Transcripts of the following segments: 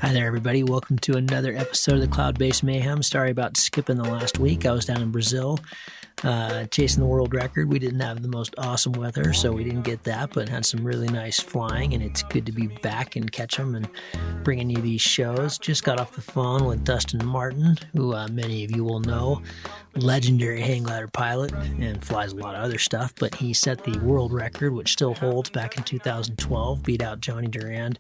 Hi there, everybody. Welcome to another episode of the Cloud-Based Mayhem. Sorry about skipping the last week. I was down in Brazil chasing the world record. We didn't have the most awesome weather, so we didn't get that, but had some really nice flying, and it's good to be back and catch them and bringing you these shows. Just got off the phone with Dustin Martin, who many of you will know, legendary hang glider pilot, and flies a lot of other stuff, but he set the world record, which still holds, back in 2012, beat out Johnny Durand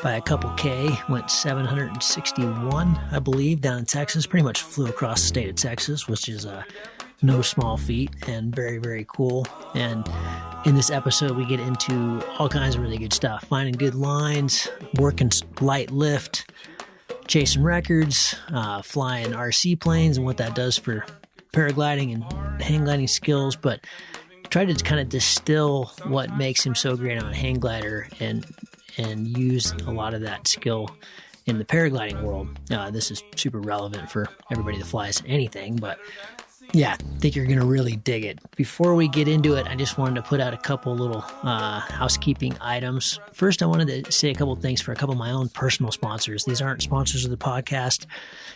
by a couple K, went 761, I believe, down in Texas. Pretty much flew across the state of Texas, which is no small feat and very, very cool. And in this episode, we get into all kinds of really good stuff. Finding good lines, working light lift, chasing records, flying RC planes and what that does for paragliding and hang gliding skills. But try to kind of distill what makes him so great on a hang glider and use a lot of that skill in the paragliding world. This is super relevant for everybody that flies anything, but yeah, I think you're going to really dig it. Before we get into it, I just wanted to put out a couple little housekeeping items. First, I wanted to say a couple things for a couple of my own personal sponsors. These aren't sponsors of the podcast,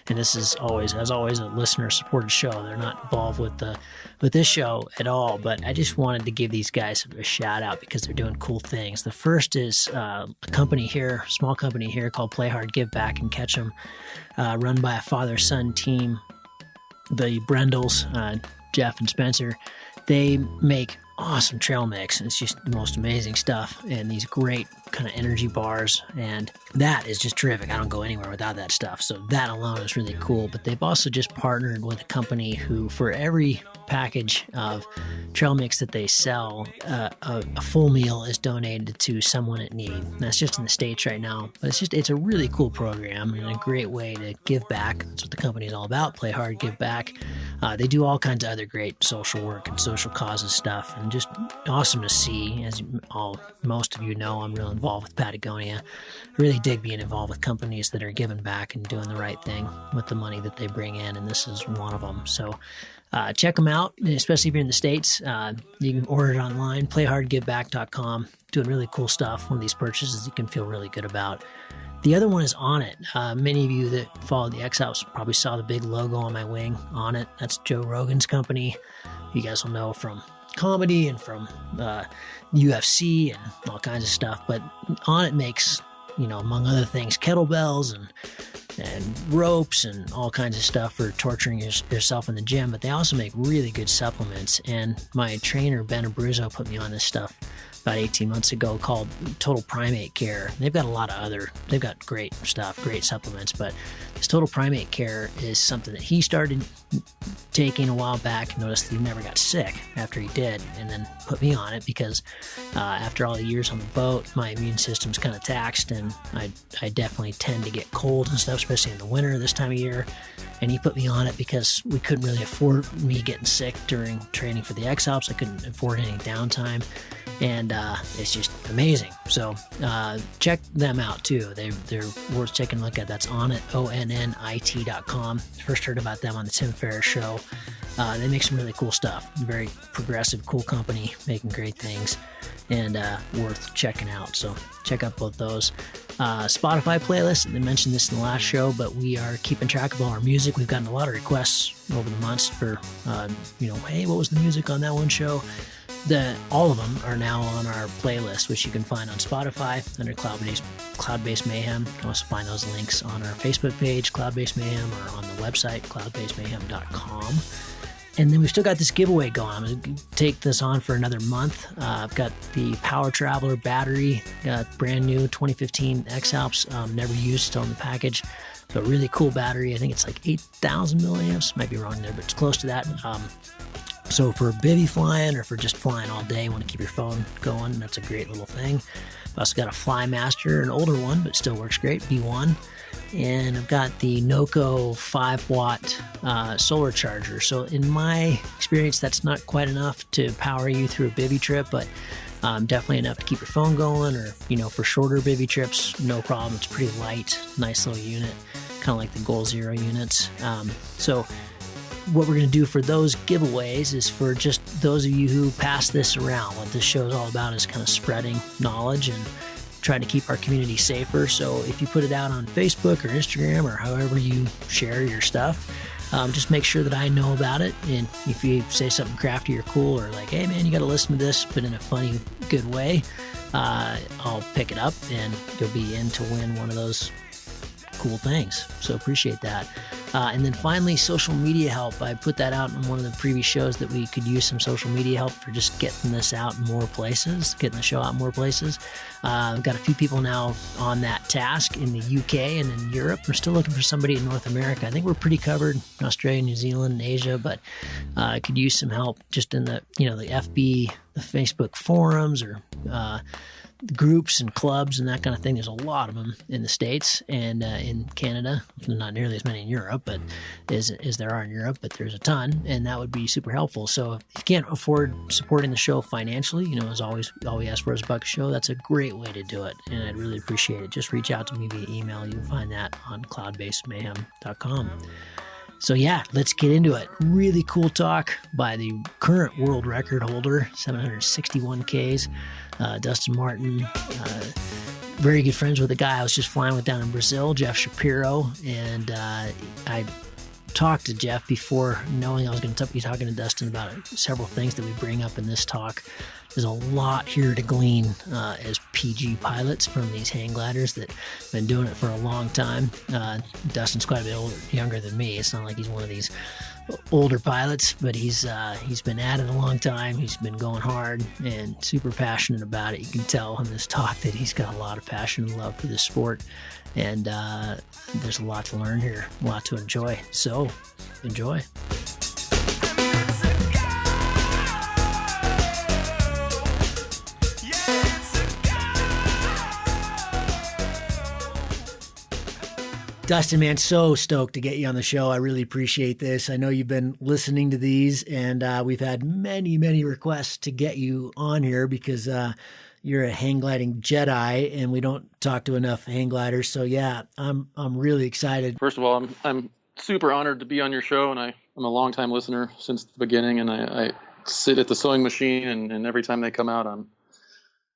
and this is always, as always, a listener-supported show. They're not involved with this show at all, but I just wanted to give these guys a shout-out because they're doing cool things. The first is a company here, small company here called Play Hard, Give Back, and Catch 'em, run by a father-son team. The Brendels, Jeff and Spencer, they make awesome trail mix. It's just the most amazing stuff, and these great kind of energy bars, and that is just terrific. I don't go anywhere without that stuff, so that alone is really cool. But they've also just partnered with a company who, for every package of trail mix that they sell, a full meal is donated to someone in need. And that's just in the States right now, but it's a really cool program and a great way to give back. That's what the company is all about. Play hard, give back. They do all kinds of other great social work and social causes stuff, and just awesome to see. As most of you know, I'm real involved with Patagonia. I really dig being involved with companies that are giving back and doing the right thing with the money that they bring in, and this is one of them. So check them out, especially if you're in the States. You can order it online, playhardgiveback.com. Doing really cool stuff. One of these purchases you can feel really good about. The other one is On It. Many of you that follow the X-Alps probably saw the big logo on my wing, On It. That's Joe Rogan's company. You guys will know from comedy and from UFC and all kinds of stuff. But On It makes, among other things, kettlebells and ropes and all kinds of stuff for torturing yourself in the gym. But they also make really good supplements. And my trainer, Ben Abruzzo, put me on this stuff about 18 months ago called Total Primate Care. They've got great stuff, great supplements, but this Total Primate Care is something that he started taking a while back. Noticed that he never got sick after he did, and then put me on it because after all the years on the boat, my immune system's kind of taxed, and I definitely tend to get cold and stuff, especially in the winter this time of year. And he put me on it because we couldn't really afford me getting sick during training for the X-Alps. I couldn't afford any downtime, and it's just amazing. So check them out too. They're worth taking a look at. That's On It, ONNIT.com. First heard about them on the Tim Ferriss show. They make some really cool stuff. Very progressive, cool company, making great things, and worth checking out. So check out both those. Spotify playlist. I mentioned this in the last show, but we are keeping track of all our music. We've gotten a lot of requests over the months for, hey, what was the music on that one show? All of them are now on our playlist, which you can find on Spotify under Cloud-Based Mayhem. You can also find those links on our Facebook page, Cloud-Based Mayhem, or on the website, cloudbasedmayhem.com. And then we've still got this giveaway going. I'm going to take this on for another month. I've got the Power Traveler battery, got brand new 2015 X-Alps, never used, still in the package. So really cool battery. I think it's like 8,000 milliamps. Might be wrong there, but it's close to that. So for bivvy flying or for just flying all day, want to keep your phone going, that's a great little thing. I've also got a Flymaster, an older one, but still works great, B1. And I've got the NOCO 5-watt solar charger. So in my experience, that's not quite enough to power you through a bivvy trip, but definitely enough to keep your phone going, or, for shorter bivvy trips, no problem. It's pretty light, nice little unit, kind of like the Goal Zero units. So what we're going to do for those giveaways is for just those of you who pass this around. What this show is all about is kind of spreading knowledge trying to keep our community safer. So if you put it out on Facebook or Instagram or however you share your stuff, just make sure that I know about it. And if you say something crafty or cool, or like, hey man, you got to listen to this, but in a funny, good way, I'll pick it up and you'll be in to win one of those cool things. So appreciate that. And then finally, social media help. I put that out in one of the previous shows that we could use some social media help for just getting this out in more places, getting the show out in more places. I've got a few people now on that task in the UK and in Europe. We're still looking for somebody in North America. I think we're pretty covered in Australia, New Zealand, and Asia, but I could use some help just in the, the FB, the Facebook forums, or groups and clubs and that kind of thing. There's a lot of them in the States and in Canada. Not nearly as many in Europe, but as there are in Europe, but there's a ton, and that would be super helpful. So if you can't afford supporting the show financially, as always, all we ask for is $1 a show. That's a great way to do it, and I'd really appreciate it. Just reach out to me via email. You can find that on cloudbasedmayhem.com. So yeah, let's get into it. Really cool talk by the current world record holder, 761 Ks, Dustin Martin. Very good friends with the guy I was just flying with down in Brazil, Jeff Shapiro. And I talked to Jeff before knowing I was going to be talking to Dustin about several things that we bring up in this talk. There's a lot here to glean as PG pilots from these hang gliders that have been doing it for a long time. Dustin's quite a bit younger than me. It's not like he's one of these older pilots, but he's been at it a long time. He's been going hard and super passionate about it. You can tell in this talk that he's got a lot of passion and love for this sport, and there's a lot to learn here, a lot to enjoy. So enjoy. Dustin, man, so stoked to get you on the show. I really appreciate this. I know you've been listening to these, and we've had many, many requests to get you on here because you're a hang gliding Jedi, and we don't talk to enough hang gliders. So yeah, I'm really excited. First of all, I'm super honored to be on your show, and I'm a longtime listener since the beginning, and I sit at the sewing machine, and every time they come out,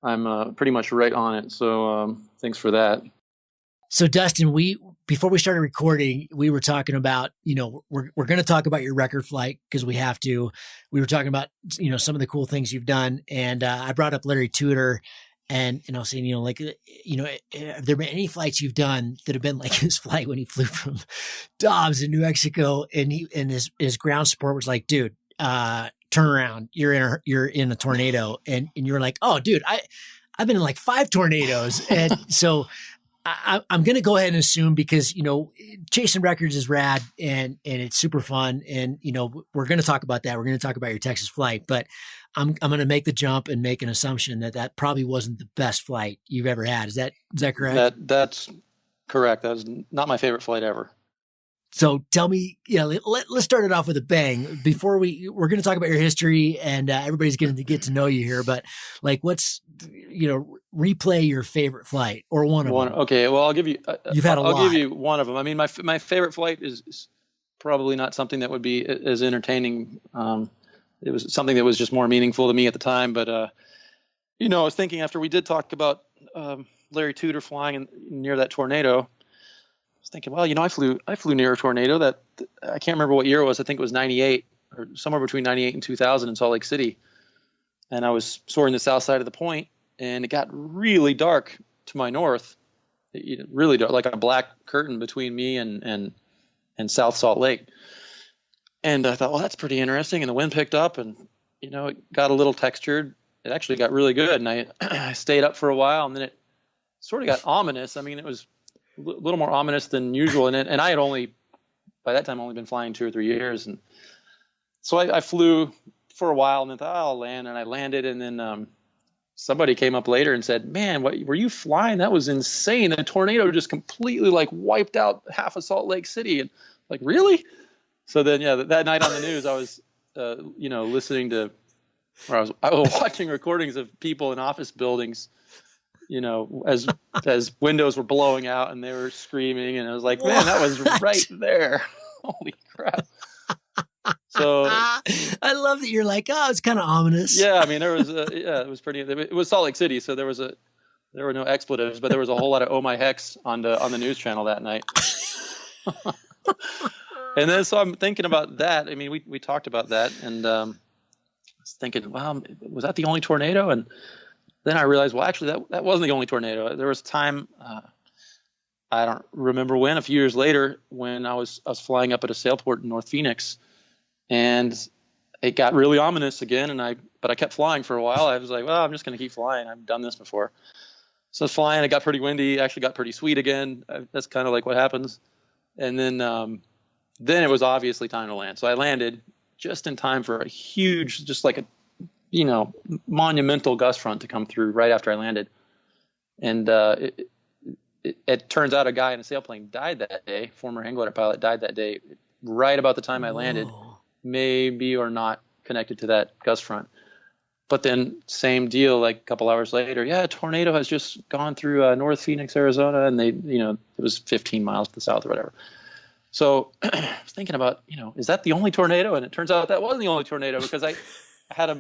I'm pretty much right on it. So thanks for that. So Dustin, before we started recording, we were talking about, we're going to talk about your record flight because we have to. We were talking about, some of the cool things you've done. And I brought up Larry Tudor, and I was saying, have there been any flights you've done that have been like his flight when he flew from Dobbs in New Mexico, and his ground support was like, dude, turn around. You're in a tornado. And you're like, oh dude, I've been in like 5 tornadoes. And so I'm going to go ahead and assume because, chasing records is rad and it's super fun. And, we're going to talk about that. We're going to talk about your Texas flight, but I'm going to make the jump and make an assumption that probably wasn't the best flight you've ever had. Is that correct? That's correct. That was not my favorite flight ever. So tell me, let's start it off with a bang. Before we're going to talk about your history, and everybody's going to get to know you here. But replay your favorite flight or one of them. Okay, well, I'll give you. You've had a lot. I'll give you one of them. I mean, my favorite flight is probably not something that would be as entertaining. It was something that was just more meaningful to me at the time. But I was thinking after we did talk about Larry Tudor flying near that tornado. I was thinking, well, I flew near a tornado that I can't remember what year it was. I think it was 98 or somewhere between 98 and 2000 in Salt Lake City. And I was soaring the south side of the point, and it got really dark to my north, really dark, like a black curtain between me and South Salt Lake. And I thought, well, that's pretty interesting. And the wind picked up, and, it got a little textured. It actually got really good. And I stayed up for a while, and then it sort of got ominous. I mean, it was a little more ominous than usual. And I had by that time, only been flying 2 or 3 years. And so I flew for a while and then thought, I'll land. And I landed. And then somebody came up later and said, man, what were you flying? That was insane. The tornado just completely wiped out half of Salt Lake City. And really? So then, that night on the news, I was, listening to, or I was watching recordings of people in office buildings, as windows were blowing out and they were screaming, and I was like, man, that was right there. Holy crap. So I love that you're like, oh, it's kind of ominous. Yeah. I mean, there was it was pretty, it was Salt Lake City. So there was There were no expletives, but there was a whole lot of "oh my hex" on the news channel that night. And then so I'm thinking about that. I mean, we talked about that, and I was thinking, wow, was that the only tornado? And then I realized, well, actually, that wasn't the only tornado. There was a time, I don't remember when, a few years later, when I was flying up at a sailport in North Phoenix, and it got really ominous again. But I kept flying for a while. I was like, well, I'm just going to keep flying. I've done this before. So I was flying. It got pretty windy. Actually got pretty sweet again. That's kind of like what happens. And then it was obviously time to land. So I landed just in time for a huge, just like a, monumental gust front to come through right after I landed. And it turns out a guy in a sailplane died that day. Former hang glider pilot died that day, right about the time I landed, maybe or not connected to that gust front. But then same deal, like a couple hours later, a tornado has just gone through North Phoenix, Arizona, and it was 15 miles to the south or whatever. So I was thinking about, is that the only tornado? And it turns out that wasn't the only tornado, because I had a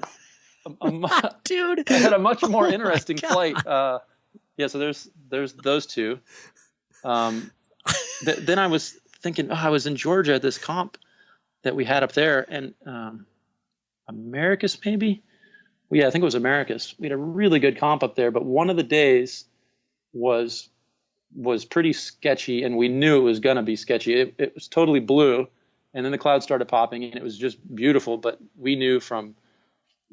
dude, I had a much more interesting flight. So there's those two. Then I was thinking, I was in Georgia at this comp that we had up there, and Americus maybe. I think it was Americus. We had a really good comp up there, but one of the days was pretty sketchy, and we knew it was going to be sketchy. It was totally blue, and then the clouds started popping, and it was just beautiful. But we knew from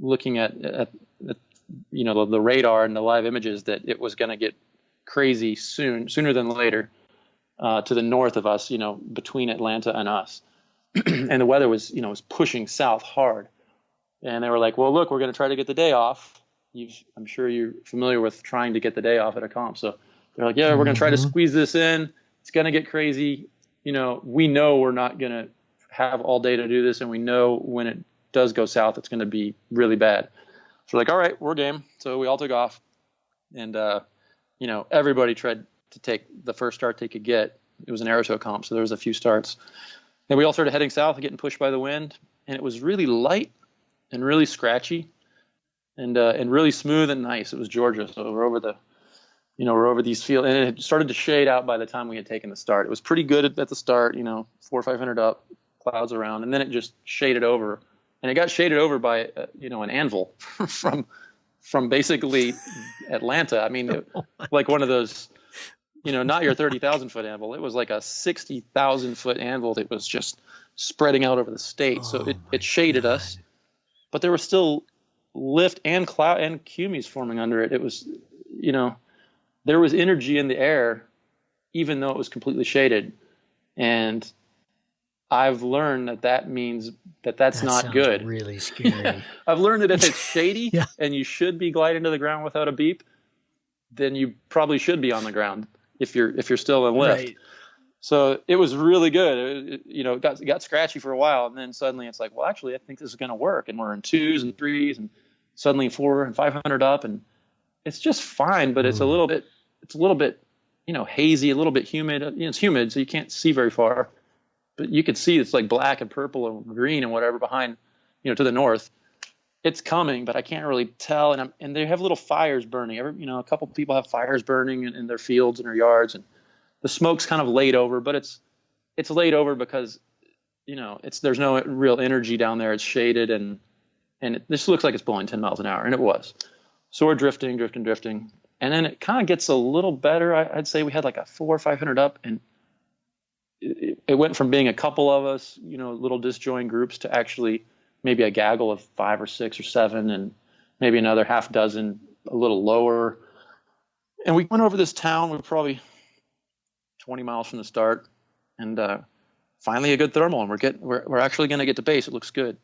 looking at the radar and the live images that it was going to get crazy sooner than later, to the north of us, between Atlanta and us. And the weather was pushing south hard. And they were like, well, look, we're going to try to get the day off. I'm sure you're familiar with trying to get the day off at a comp. So they're like, we're going to try to squeeze this in. It's going to get crazy. We know we're not going to have all day to do this. And we know when it does go south, it's going to be really bad. So we're like, all right, we're game. So we all took off. And, everybody tried to take the first start they could get. It was an aerotow comp, so there was a few starts. And we all started heading south and getting pushed by the wind. And it was really light and really scratchy, and really smooth and nice. It was Georgia, so we're over these fields, and it started to shade out by the time we had taken the start. It was pretty good at the start, 400 or 500 up, clouds around, and then it just shaded over, and it got shaded over by an anvil from basically Atlanta. I mean, like one of those, not your 30,000 foot anvil. It was like a 60,000 foot anvil that was just spreading out over the state. So it shaded us. But there was still lift and cloud and cumes forming under it. It was, there was energy in the air, even though it was completely shaded. And I've learned that means that's not good. Really scary. I've learned that if it's shady and you should be gliding to the ground without a beep, then you probably should be on the ground if you're still in lift. Right. So it was really good. It got scratchy for a while, and then suddenly it's like, well, actually, I think this is going to work. And we're in 2s and 3s, and suddenly 400 and 500 up, and it's just fine. But it's a little bit, hazy, a little bit humid. It's humid, so you can't see very far, but you could see it's like black and purple and green and whatever behind, to the north. It's coming, but I can't really tell. And they have little fires burning. A couple people have fires burning in their fields and their yards, and the smoke's kind of laid over, but it's laid over because, there's no real energy down there. It's shaded, and this looks like it's blowing 10 miles an hour, and it was. So we're drifting, and then it kind of gets a little better. I'd say we had like a 400 or 500 up, and it went from being a couple of us, little disjoint groups, to actually maybe a gaggle of 5 or 6 or 7, and maybe another half dozen a little lower. And we went over this town. We were probably 20 miles from the start, and finally a good thermal, and we're actually going to get to base. It looks good.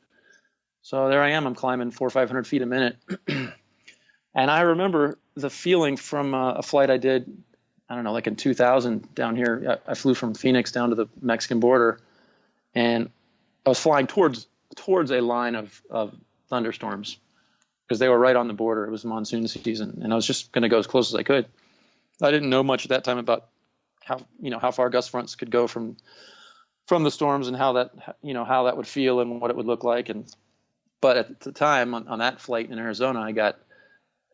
So there I am. I'm climbing 400 or 500 feet a minute. And I remember the feeling from a flight I did, I don't know, like in 2000 down here. I flew from Phoenix down to the Mexican border, and I was flying towards a line of thunderstorms because they were right on the border. It was monsoon season, and I was just going to go as close as I could. I didn't know much at that time about how far gust fronts could go from the storms, and how that would feel and what it would look like. But at the time on that flight in Arizona, I got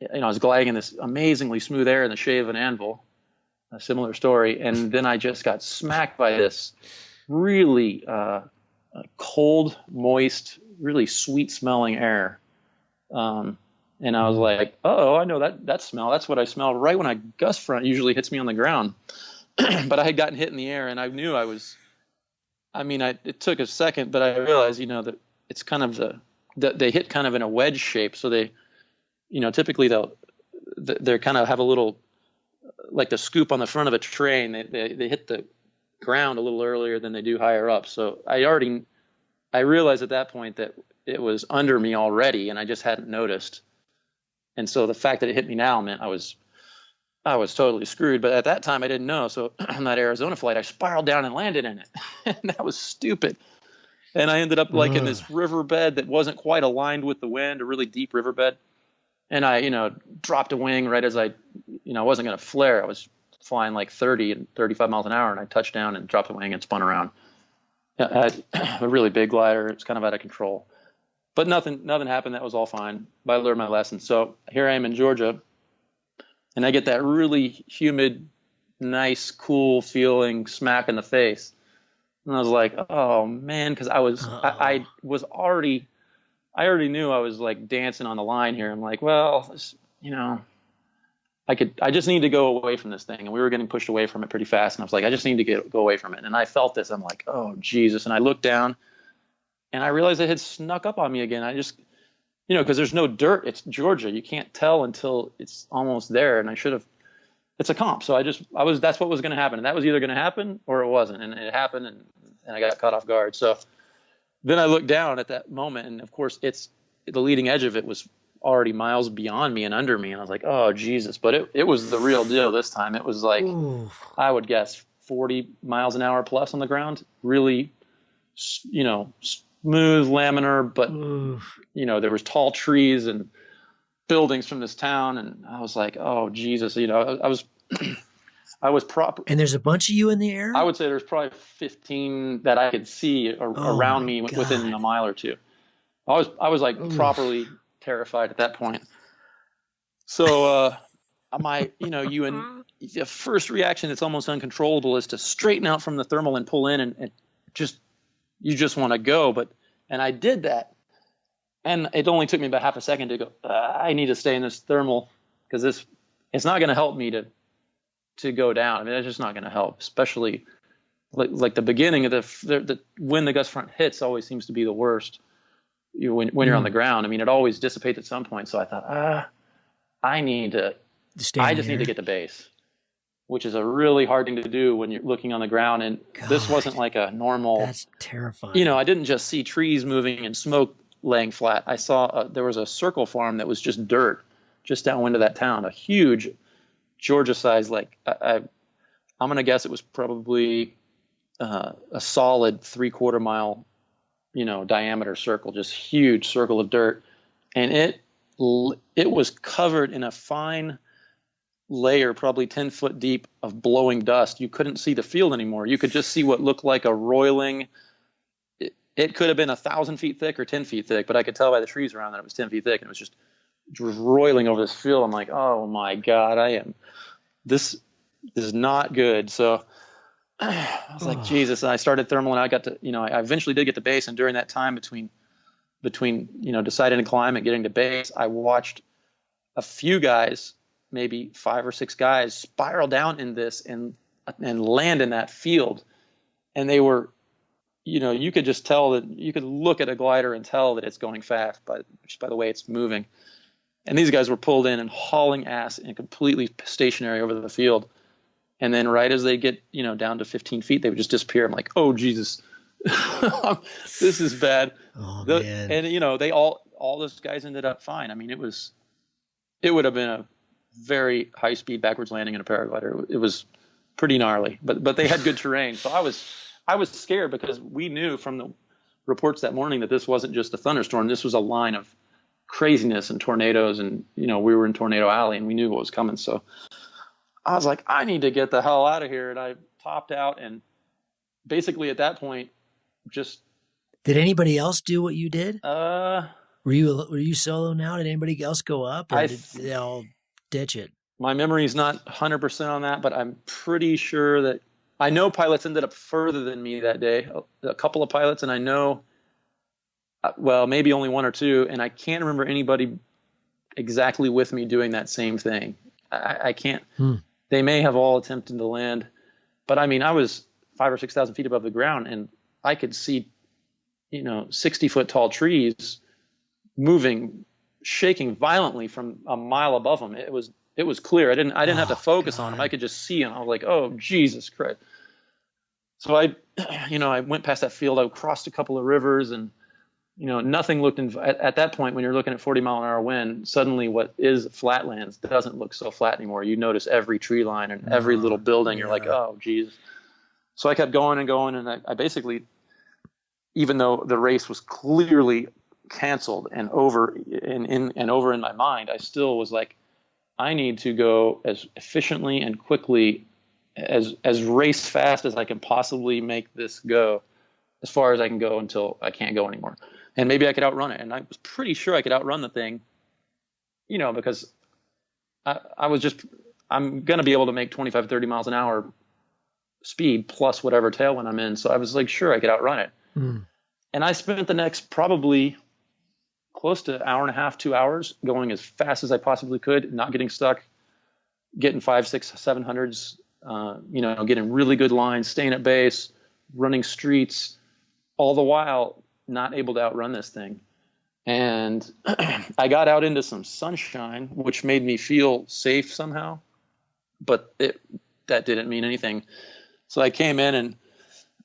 I was gliding in this amazingly smooth air in the shade of an anvil, a similar story. And then I just got smacked by this really cold, moist, really sweet smelling air. And I was like, oh, I know that smell. That's what I smell right when a gust front usually hits me on the ground. But I had gotten hit in the air, and I knew it took a second, but I realized, that it's kind of they hit kind of in a wedge shape. So they, typically they kind of have a little, like the scoop on the front of a train. They hit the ground a little earlier than they do higher up. So I realized at that point that it was under me already, and I just hadn't noticed. And so the fact that it hit me now meant I was totally screwed. But at that time, I didn't know. So on that Arizona flight, I spiraled down and landed in it. And that was stupid. And I ended up like in this riverbed that wasn't quite aligned with the wind, a really deep riverbed. And I, dropped a wing right as I wasn't going to flare. I was flying like 30 and 35 miles an hour, and I touched down and dropped the wing and spun around. I had a really big glider. It was kind of out of control. But nothing happened. That was all fine. But I learned my lesson. So here I am in Georgia, and I get that really humid, nice, cool feeling smack in the face. And I was like, oh man, because I already knew I was like dancing on the line here. I'm like, well, I just need to go away from this thing. And we were getting pushed away from it pretty fast. And I was like, I just need to go away from it. And I felt this. I'm like, oh Jesus. And I looked down, and I realized it had snuck up on me again. I just, because there's no dirt. It's Georgia. You can't tell until it's almost there. And it's a comp. So that's what was going to happen. And that was either going to happen or it wasn't. And it happened, and I got caught off guard. So then I looked down at that moment, and of course the leading edge of it was already miles beyond me and under me. And I was like, oh Jesus. But it was the real deal this time. It was like, ooh, I would guess 40 miles an hour plus on the ground. Really, smooth, laminar, but there was tall trees and buildings from this town, and I was like, oh Jesus, I was proper. And there's a bunch of you in the air? I would say there's probably 15 that I could see around me within a mile or two. I was like properly terrified at that point. So the first reaction that's almost uncontrollable is to straighten out from the thermal and pull in, and you just want to go. And I did that. And it only took me about half a second to go, I need to stay in this thermal, because it's not going to help me to go down. I mean, it's just not going to help, especially like the beginning of when the gust front hits always seems to be the worst when you're on the ground. I mean, it always dissipates at some point. So I thought, I need to get to base, which is a really hard thing to do when you're looking on the ground. And this wasn't like a normal. That's terrifying. I didn't just see trees moving and smoke laying flat. I saw there was a circle farm that was just dirt just downwind of that town, a huge Georgia size, like I'm going to guess it was probably a solid 3/4 mile, diameter circle, just huge circle of dirt. And it was covered in a fine layer, probably 10 foot deep, of blowing dust. You couldn't see the field anymore. You could just see what looked like a roiling. It could have been 1,000 feet thick or 10 feet thick, but I could tell by the trees around that it was 10 feet thick, and it was just roiling over this field. I'm like, oh my God, this is not good. So I was like, Jesus. And I started thermal, and I got to, I eventually did get to base. And during that time between, deciding to climb and getting to base, I watched a few guys, maybe 5 or 6 guys, spiral down in this and land in that field. And they were, you could just tell that you could look at a glider and tell that it's going fast just by the way it's moving. And these guys were pulled in and hauling ass and completely stationary over the field. And then right as they get, down to 15 feet, they would just disappear. I'm like, oh, Jesus, this is bad. Oh, man. And, they all those guys ended up fine. I mean, it would have been a very high speed backwards landing in a paraglider. It was pretty gnarly, but they had good terrain. So I was scared, because we knew from the reports that morning that this wasn't just a thunderstorm. This was a line of craziness and tornadoes, and we were in Tornado Alley, and we knew what was coming. So I was like, I need to get the hell out of here. And I topped out, and basically at that point, just. Did anybody else do what you did? Were you solo now? Did anybody else go up, or did they all ditch it? My memory's not 100% on that, but I'm pretty sure that I know pilots ended up further than me that day, a couple of pilots, and I know, well, maybe only one or two, and I can't remember anybody exactly with me doing that same thing. I can't. They may have all attempted to land, but I mean, I was 5,000 or 6,000 feet above the ground, and I could see, 60-foot tall trees moving, shaking violently from a mile above them. It was clear. I didn't have to focus on them. I could just see them. I was like, oh, Jesus Christ. So I went past that field. I crossed a couple of rivers, and, nothing looked at that point when you're looking at 40-mile-an-hour wind, suddenly what is flatlands doesn't look so flat anymore. You notice every tree line and every little building. You're like, oh, Jesus. So I kept going and going, and I basically, even though the race was clearly canceled and over in my mind, I still was like, I need to go as efficiently and quickly as race fast as I can possibly make this go, as far as I can go until I can't go anymore. And maybe I could outrun it. And I was pretty sure I could outrun the thing, because I'm going to be able to make 25, 30 miles an hour speed plus whatever tailwind I'm in. So I was like, sure, I could outrun it. And I spent the next probably close to an hour and a half, 2 hours going as fast as I possibly could, not getting stuck, getting 500, 600, 700s, getting really good lines, staying at base, running streets, all the while not able to outrun this thing. And I got out into some sunshine, which made me feel safe somehow, but that didn't mean anything. So I came in and,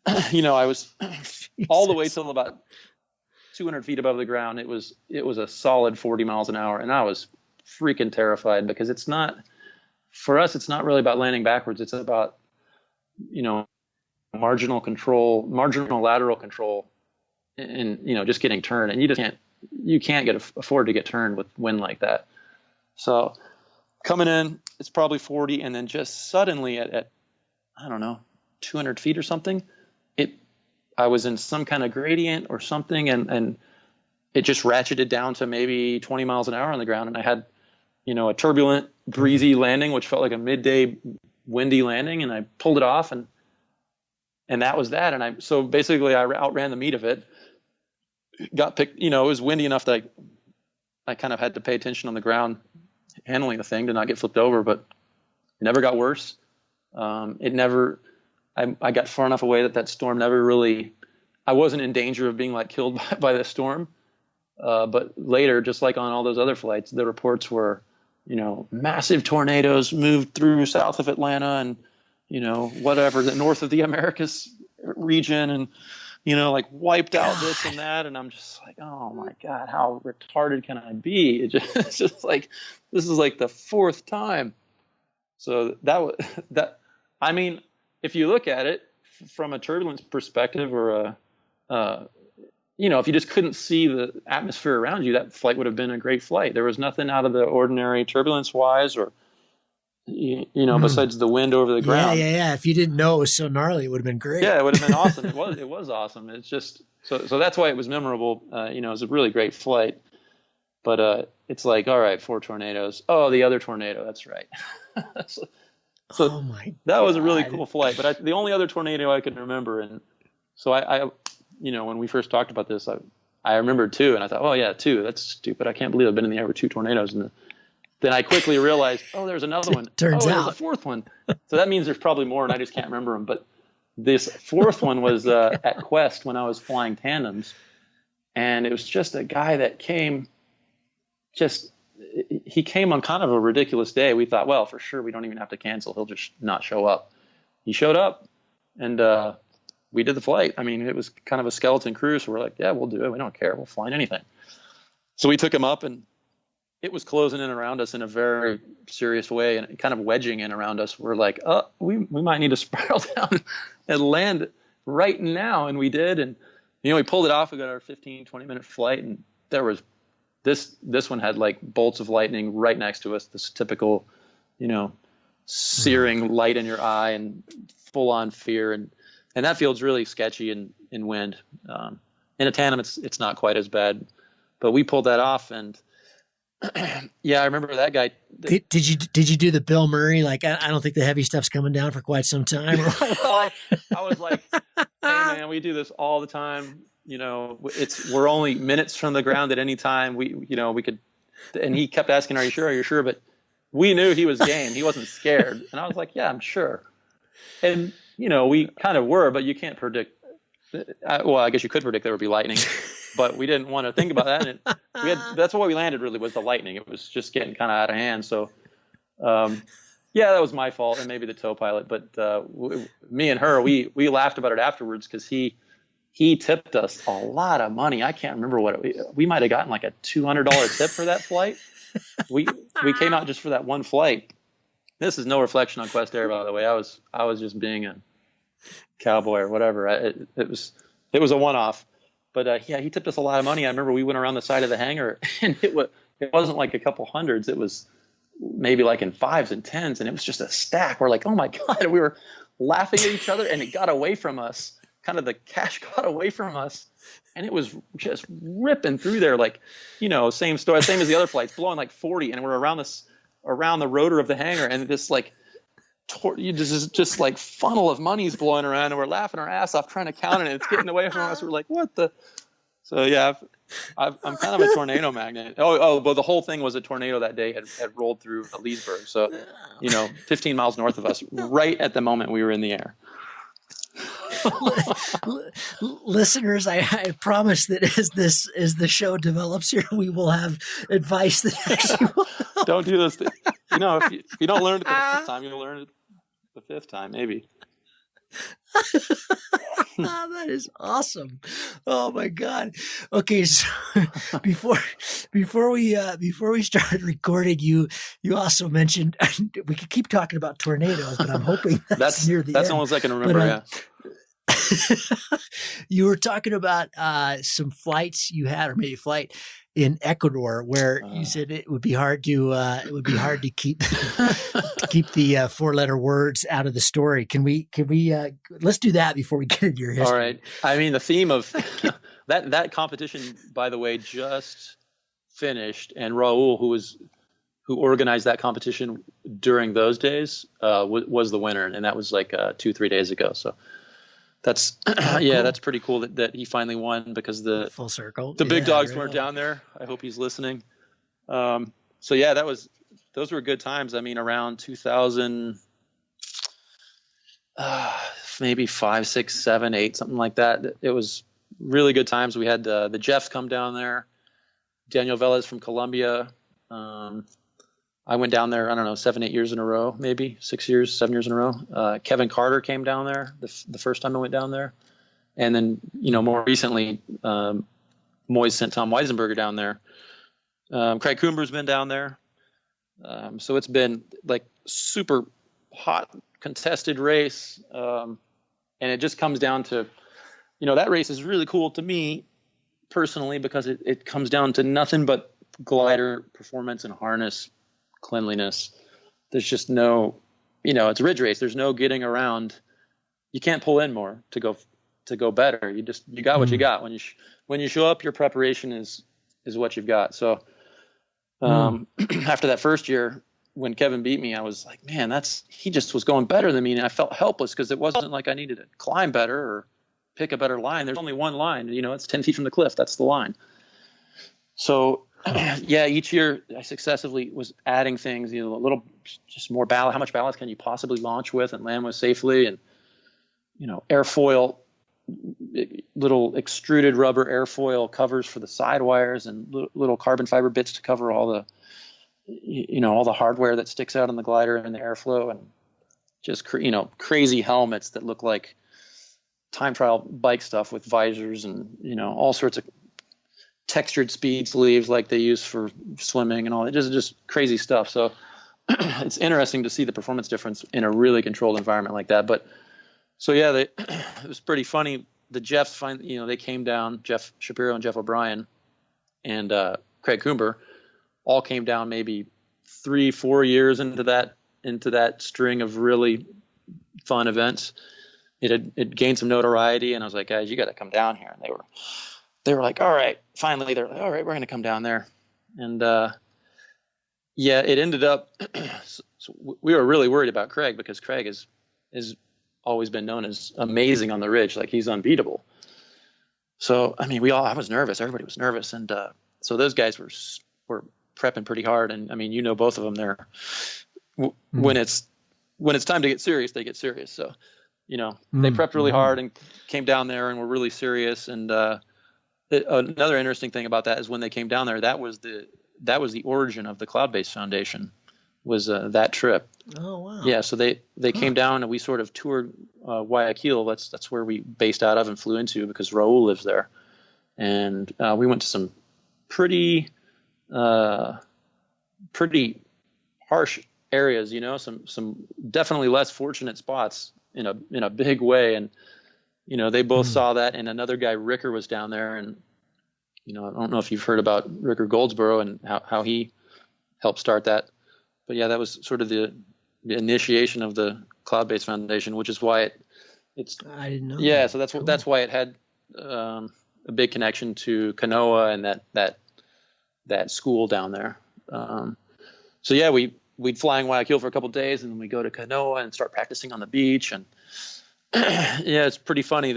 I was all the way till about 200 feet above the ground. It was a solid 40 miles an hour. And I was freaking terrified, because for us, it's not really about landing backwards. It's about, marginal lateral control, and, just getting turned. And you can't afford to get turned with wind like that. So coming in, it's probably 40. And then just suddenly at I don't know, 200 feet or something, I was in some kind of gradient or something, and it just ratcheted down to maybe 20 miles an hour on the ground. And I had, a turbulent, breezy landing, which felt like a midday windy landing. And I pulled it off, and that was that. And so basically I outran the meat of it, got picked, it was windy enough that I kind of had to pay attention on the ground, handling the thing to not get flipped over, but it never got worse. I got far enough away that storm never really, I wasn't in danger of being killed by the storm. But later, just like on all those other flights, the reports were, massive tornadoes moved through south of Atlanta and, whatever, the north of the Americas region, and, wiped out this and that. And I'm just like, oh my God, how retarded can I be? It's just like, this is like the fourth time. So I mean, if you look at it from a turbulence perspective, or if you just couldn't see the atmosphere around you, that flight would have been a great flight. There was nothing out of the ordinary turbulence wise, or, besides the wind over the ground. Yeah. If you didn't know it was so gnarly, it would have been great. Yeah, it would have been awesome. It was awesome. It's just, so that's why it was memorable. It was a really great flight, but it's like, all right, 4 tornadoes. Oh, the other tornado. That's right. So oh my God. That was a really cool flight, but the only other tornado I can remember. And so I when we first talked about this, I remembered 2, and I thought, oh yeah, 2, that's stupid. I can't believe I've been in the air with 2 tornadoes. And then I quickly realized, oh, there's another one. Turns out. There's a 4th one. So that means there's probably more, and I just can't remember them. But this 4th one was at Quest when I was flying tandems, and it was just a guy that came he came on kind of a ridiculous day. We thought, well, for sure, we don't even have to cancel. He'll just not show up. He showed up, and we did the flight. I mean, it was kind of a skeleton crew. So we're like, yeah, we'll do it. We don't care. We'll fly in anything. So we took him up, and it was closing in around us in a very serious way, and kind of wedging in around us. We're like, we might need to spiral down and land right now. And we did. And, we pulled it off. We got our 15, 20-minute flight, and there was this one had bolts of lightning right next to us, this typical, searing light in your eye and full on fear. And that field's really sketchy in wind. In a tandem, it's not quite as bad, but we pulled that off. And yeah, I remember that guy. Did you do the Bill Murray? Like, I don't think the heavy stuff's coming down for quite some time. Well, I was like, hey man, we do this all the time. We're only minutes from the ground at any time. We could, and he kept asking, are you sure? Are you sure? But we knew he was game. He wasn't scared. And I was like, yeah, I'm sure. And, we kind of were, but you can't predict. Well, I guess you could predict there would be lightning, but we didn't want to think about that. And that's what we landed really was the lightning. It was just getting kind of out of hand. So, yeah, that was my fault and maybe the tow pilot. But me and her, we laughed about it afterwards because he tipped us a lot of money. I can't remember what we might have gotten like a $200 tip for that flight. We came out just for that one flight. This is no reflection on Quest Air, by the way. I was just being a cowboy or whatever. It was a one-off. But yeah, he tipped us a lot of money. I remember we went around the side of the hangar, and it wasn't like a couple hundreds. It was maybe like in 5s and 10s, and it was just a stack. We're like, oh my God, we were laughing at each other, and it got away from us. Kind of the cash got away from us, and it was just ripping through there, like, same story, same as the other flights, blowing like 40, and we're around the rotor of the hangar, and this like just like funnel of money's blowing around, and we're laughing our ass off trying to count it, and it's getting away from us. We're like, what the? So yeah, I'm kind of a tornado magnet. But the whole thing was a tornado that day had rolled through Leesburg, so 15 miles north of us, right at the moment we were in the air. Listeners, I promise that as the show develops here, we will have advice that actually will help. Don't do this. If you don't learn it the first time, you'll learn it the fifth time, maybe. That is awesome. Oh my God. Okay, so before we started recording, you also mentioned we could keep talking about tornadoes, but I'm hoping that's near the end. That's almost I can remember. Yeah. You were talking about some flights you had, or maybe a flight in Ecuador, where you said it would be hard to keep the 4-letter words out of the story. Can we let's do that before we get into your history? All right. I mean, the theme of that competition, by the way, just finished, and Raul, who organized that competition during those days, was the winner, and that was like 2-3 days ago. So. That's cool. That's pretty cool that he finally won, because the full circle. The big dogs weren't down there. I hope he's listening. So yeah, those were good times. I mean, around 2000, maybe 5, 6, 7, 8, something like that. It was really good times. We had the Jeffs come down there, Daniel Velez from Colombia. I went down there, I don't know, 7, 8 years in a row, maybe 6 years, 7 years in a row. Kevin Carter came down there the first time I went down there. And then, more recently, Moyes sent Tom Weisenberger down there. Craig Coomber's been down there. So it's been like super hot, contested race. And it just comes down to, that race is really cool to me personally, because it comes down to nothing but glider performance and harness cleanliness. There's just no, it's a ridge race. There's no getting around. You can't pull in more to go better. You got what you got. When you show up, your preparation is what you've got. So after that first year, when Kevin beat me, I was like, man, he just was going better than me, and I felt helpless because it wasn't like I needed to climb better or pick a better line. There's only one line. It's 10 feet from the cliff. That's the line. So. Yeah, each year I successively was adding things, a little, just more ballast. How much ballast can you possibly launch with and land with safely? And, airfoil, little extruded rubber airfoil covers for the side wires, and little carbon fiber bits to cover all the hardware that sticks out on the glider and the airflow, and just, crazy helmets that look like time trial bike stuff with visors and, all sorts of textured speed sleeves like they use for swimming and all that, just crazy stuff. So it's interesting to see the performance difference in a really controlled environment like that. But so yeah, it was pretty funny. The Jeffs they came down, Jeff Shapiro and Jeff O'Brien and Craig Coomber all came down maybe 3-4 years into that string of really fun events. It gained some notoriety, and I was like, guys, you got to come down here. And they were like, all right, finally, they're like, all right, we're going to come down there. And yeah, it ended up, so we were really worried about Craig because Craig is always been known as amazing on the ridge. Like, he's unbeatable. So, I mean, I was nervous. Everybody was nervous. And so those guys were prepping pretty hard. And I mean, you know, both of them, they're, when it's time to get serious, they get serious. So, you know, they prepped really hard and came down there and were really serious. And another interesting thing about that is when they came down there, that was the origin of the Cloud-Based Foundation, was that trip. Oh, wow. Yeah, so they came down and we sort of toured Guayaquil. That's where we based out of and flew into because Raul lives there. And we went to some pretty harsh areas, you know, some definitely less fortunate spots in a big way. And, you know, they both saw that. And another guy, Ricker, was down there. And, you know, I don't know if you've heard about Ricker Goldsboro and how he helped start that. But yeah, that was sort of the initiation of the Cloud-Based Foundation, which is why it's. I didn't know. Yeah, so that's why it had a big connection to Kanoa and that school down there. So yeah, we'd fly in Guayaquil for a couple of days, and then we go to Kanoa and start practicing on the beach. And yeah, it's pretty funny.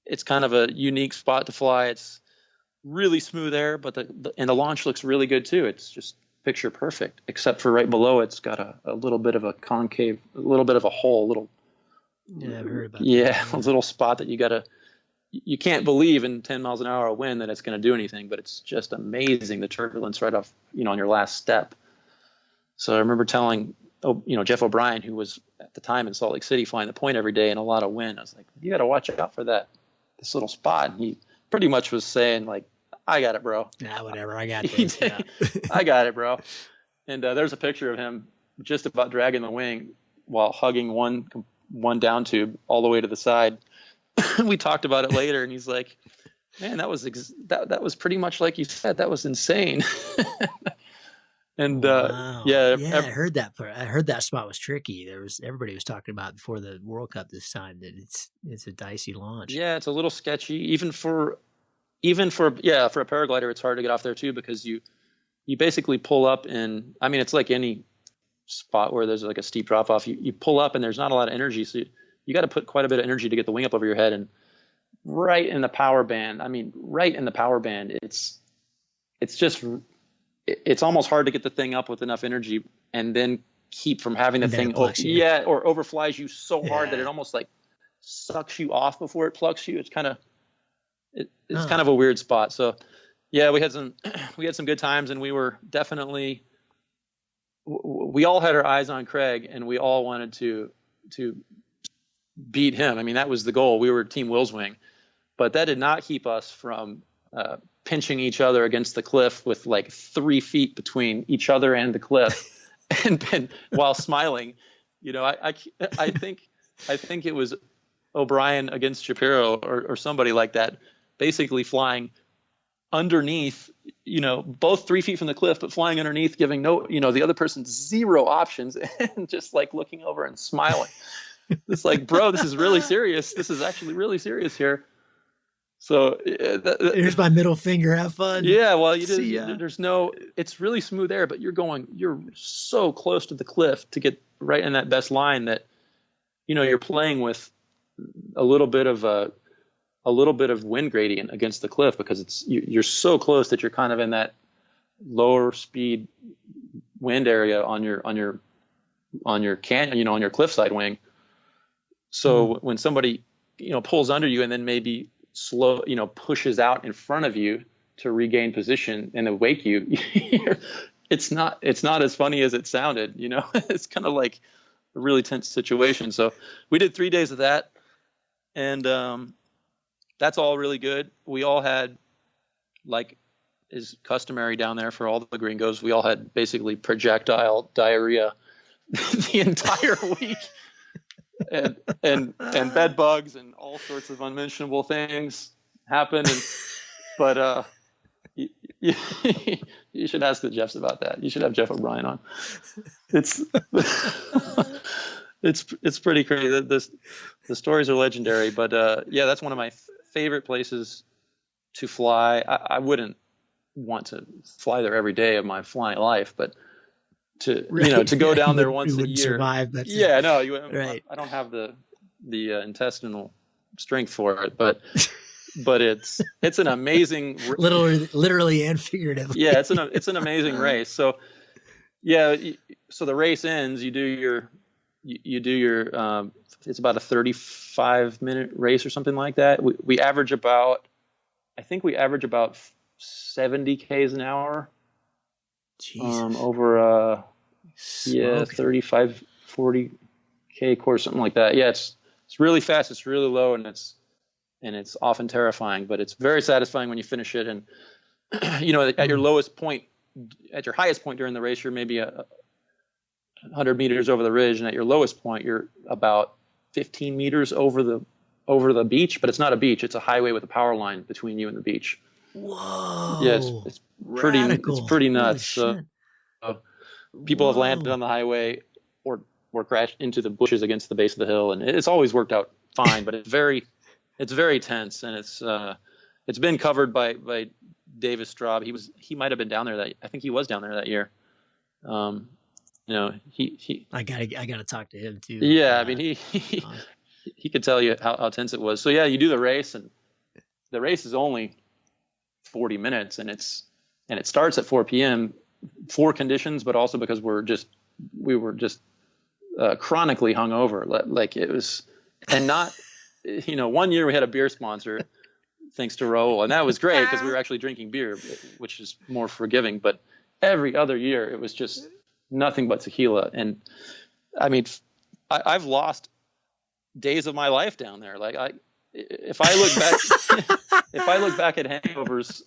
It's kind of a unique spot to fly. It's really smooth air, but the launch looks really good too. It's just picture perfect, except for right below it's got a little bit of a concave, a little bit of a hole, yeah, I've heard about that. A little spot that you can't believe in 10 miles an hour wind that it's going to do anything, but it's just amazing, the turbulence right off, you know, on your last step. So I remember telling, Jeff O'Brien, who was at the time in Salt Lake City flying the point every day in a lot of wind, I was like, you got to watch out for this little spot. And he pretty much was saying, like, I got it, bro. Yeah, whatever. I got this. Yeah. I got it, bro. And there's a picture of him just about dragging the wing while hugging one down tube all the way to the side. We talked about it later, and he's like, "Man, that was pretty much like you said. That was insane." And wow. I heard that part. I heard that spot was tricky. Everybody was talking about before the World Cup this time that it's a dicey launch. Yeah, it's a little sketchy, even for a paraglider. It's hard to get off there too, because you basically pull up, and I mean, it's like any spot where there's like a steep drop off. You pull up and there's not a lot of energy, so you got to put quite a bit of energy to get the wing up over your head. And right in the power band, it's almost hard to get the thing up with enough energy and then keep from having the thing or overflies you so hard that it almost like sucks you off before it plucks you. It's kind of kind of a weird spot. So yeah, we had some good times, and we were definitely, we all had our eyes on Craig, and we all wanted to beat him. I mean, that was the goal. We were Team Will's Wing, but that did not keep us from pinching each other against the cliff with like 3 feet between each other and the cliff, and while smiling. You know, I think it was O'Brien against Shapiro or somebody like that, basically flying underneath, you know, both 3 feet from the cliff, but flying underneath, giving the other person zero options, and just like looking over and smiling. It's like, bro, this is really serious. This is actually really serious here. So here's my middle finger. Have fun. Yeah. Well, it's really smooth air, but you're so close to the cliff to get right in that best line that, you know, you're playing with a little bit of wind gradient against the cliff, because you're so close that you're kind of in that lower speed wind area on your canyon, you know, on your cliffside wing. So when somebody, you know, pulls under you and then maybe slow, you know, pushes out in front of you to regain position and then wake you, it's not as funny as it sounded, you know. It's kind of like a really tense situation. So we did 3 days of that, and that's all really good. We all had, like is customary down there for all the gringos, we all had basically projectile diarrhea the entire week. And bed bugs and all sorts of unmentionable things happened. But you should ask the Jeffs about that. You should have Jeff O'Brien on. It's pretty crazy. The stories are legendary. But yeah, that's one of my favorite places to fly. I wouldn't want to fly there every day of my flying life, but to to go down there once a year. Survive. You wouldn't. Right. I don't have the intestinal strength for it, but it's an amazing, literally and figuratively. Yeah, it's an amazing race. So yeah, so the race ends. You do your it's about a 35-minute race or something like that. We average about 70 Ks an hour. Jesus. Over 35, 40 K course, something like that. Yeah, it's really fast. It's really low, and it's often terrifying, but it's very satisfying when you finish it. And at your lowest point, at your highest point during the race, you're maybe 100 meters over the ridge, and at your lowest point, you're about 15 meters over the beach. But it's not a beach; it's a highway with a power line between you and the beach. Whoa! Yeah, it's pretty. Radical. It's pretty nuts. So people have landed on the highway or crashed into the bushes against the base of the hill, and it's always worked out fine. But it's very tense, and it's been covered by Davis Straub. He might have been down there I think he was down there that year. I gotta talk to him too. Yeah, I mean he could tell you how tense it was. So yeah, you do the race, and the race is only 40 minutes, and it starts at 4 p.m. for conditions, but also because we were just chronically hungover. Like it was, and not, 1 year we had a beer sponsor, thanks to Raul, and that was great because we were actually drinking beer, which is more forgiving. But every other year it was just nothing but tequila. And I mean, I've lost days of my life down there. Like if I look back at hangovers,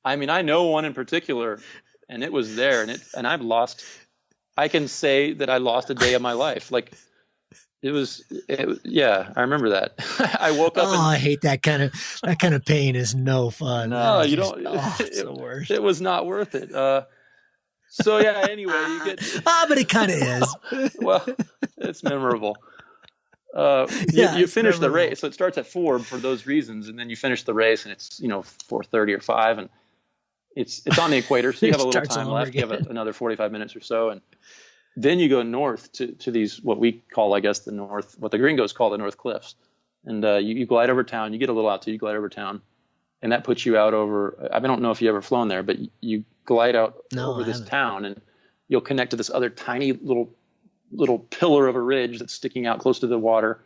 I mean, I know one in particular, and it was there, and I can say that I lost a day of my life. Like yeah, I remember that. I woke up. I hate that kind of pain. Is no fun. No, you don't. It's the worst. It was not worth it. So yeah. Anyway, you get. But it kind of is. Well, it's memorable. You finish the race, so it starts at 4 for those reasons, and then you finish the race, and it's 4:30 or 5, and it's on the equator, so you have a little time left. You have another 45 minutes or so, and then you go north to these, what we call, I guess, what the gringos call the North Cliffs, and you glide over town. You get a little altitude, you glide over town, and that puts you out over. I don't know if you ever flown there, but you glide out over this town, and you'll connect to this other tiny little pillar of a ridge that's sticking out close to the water,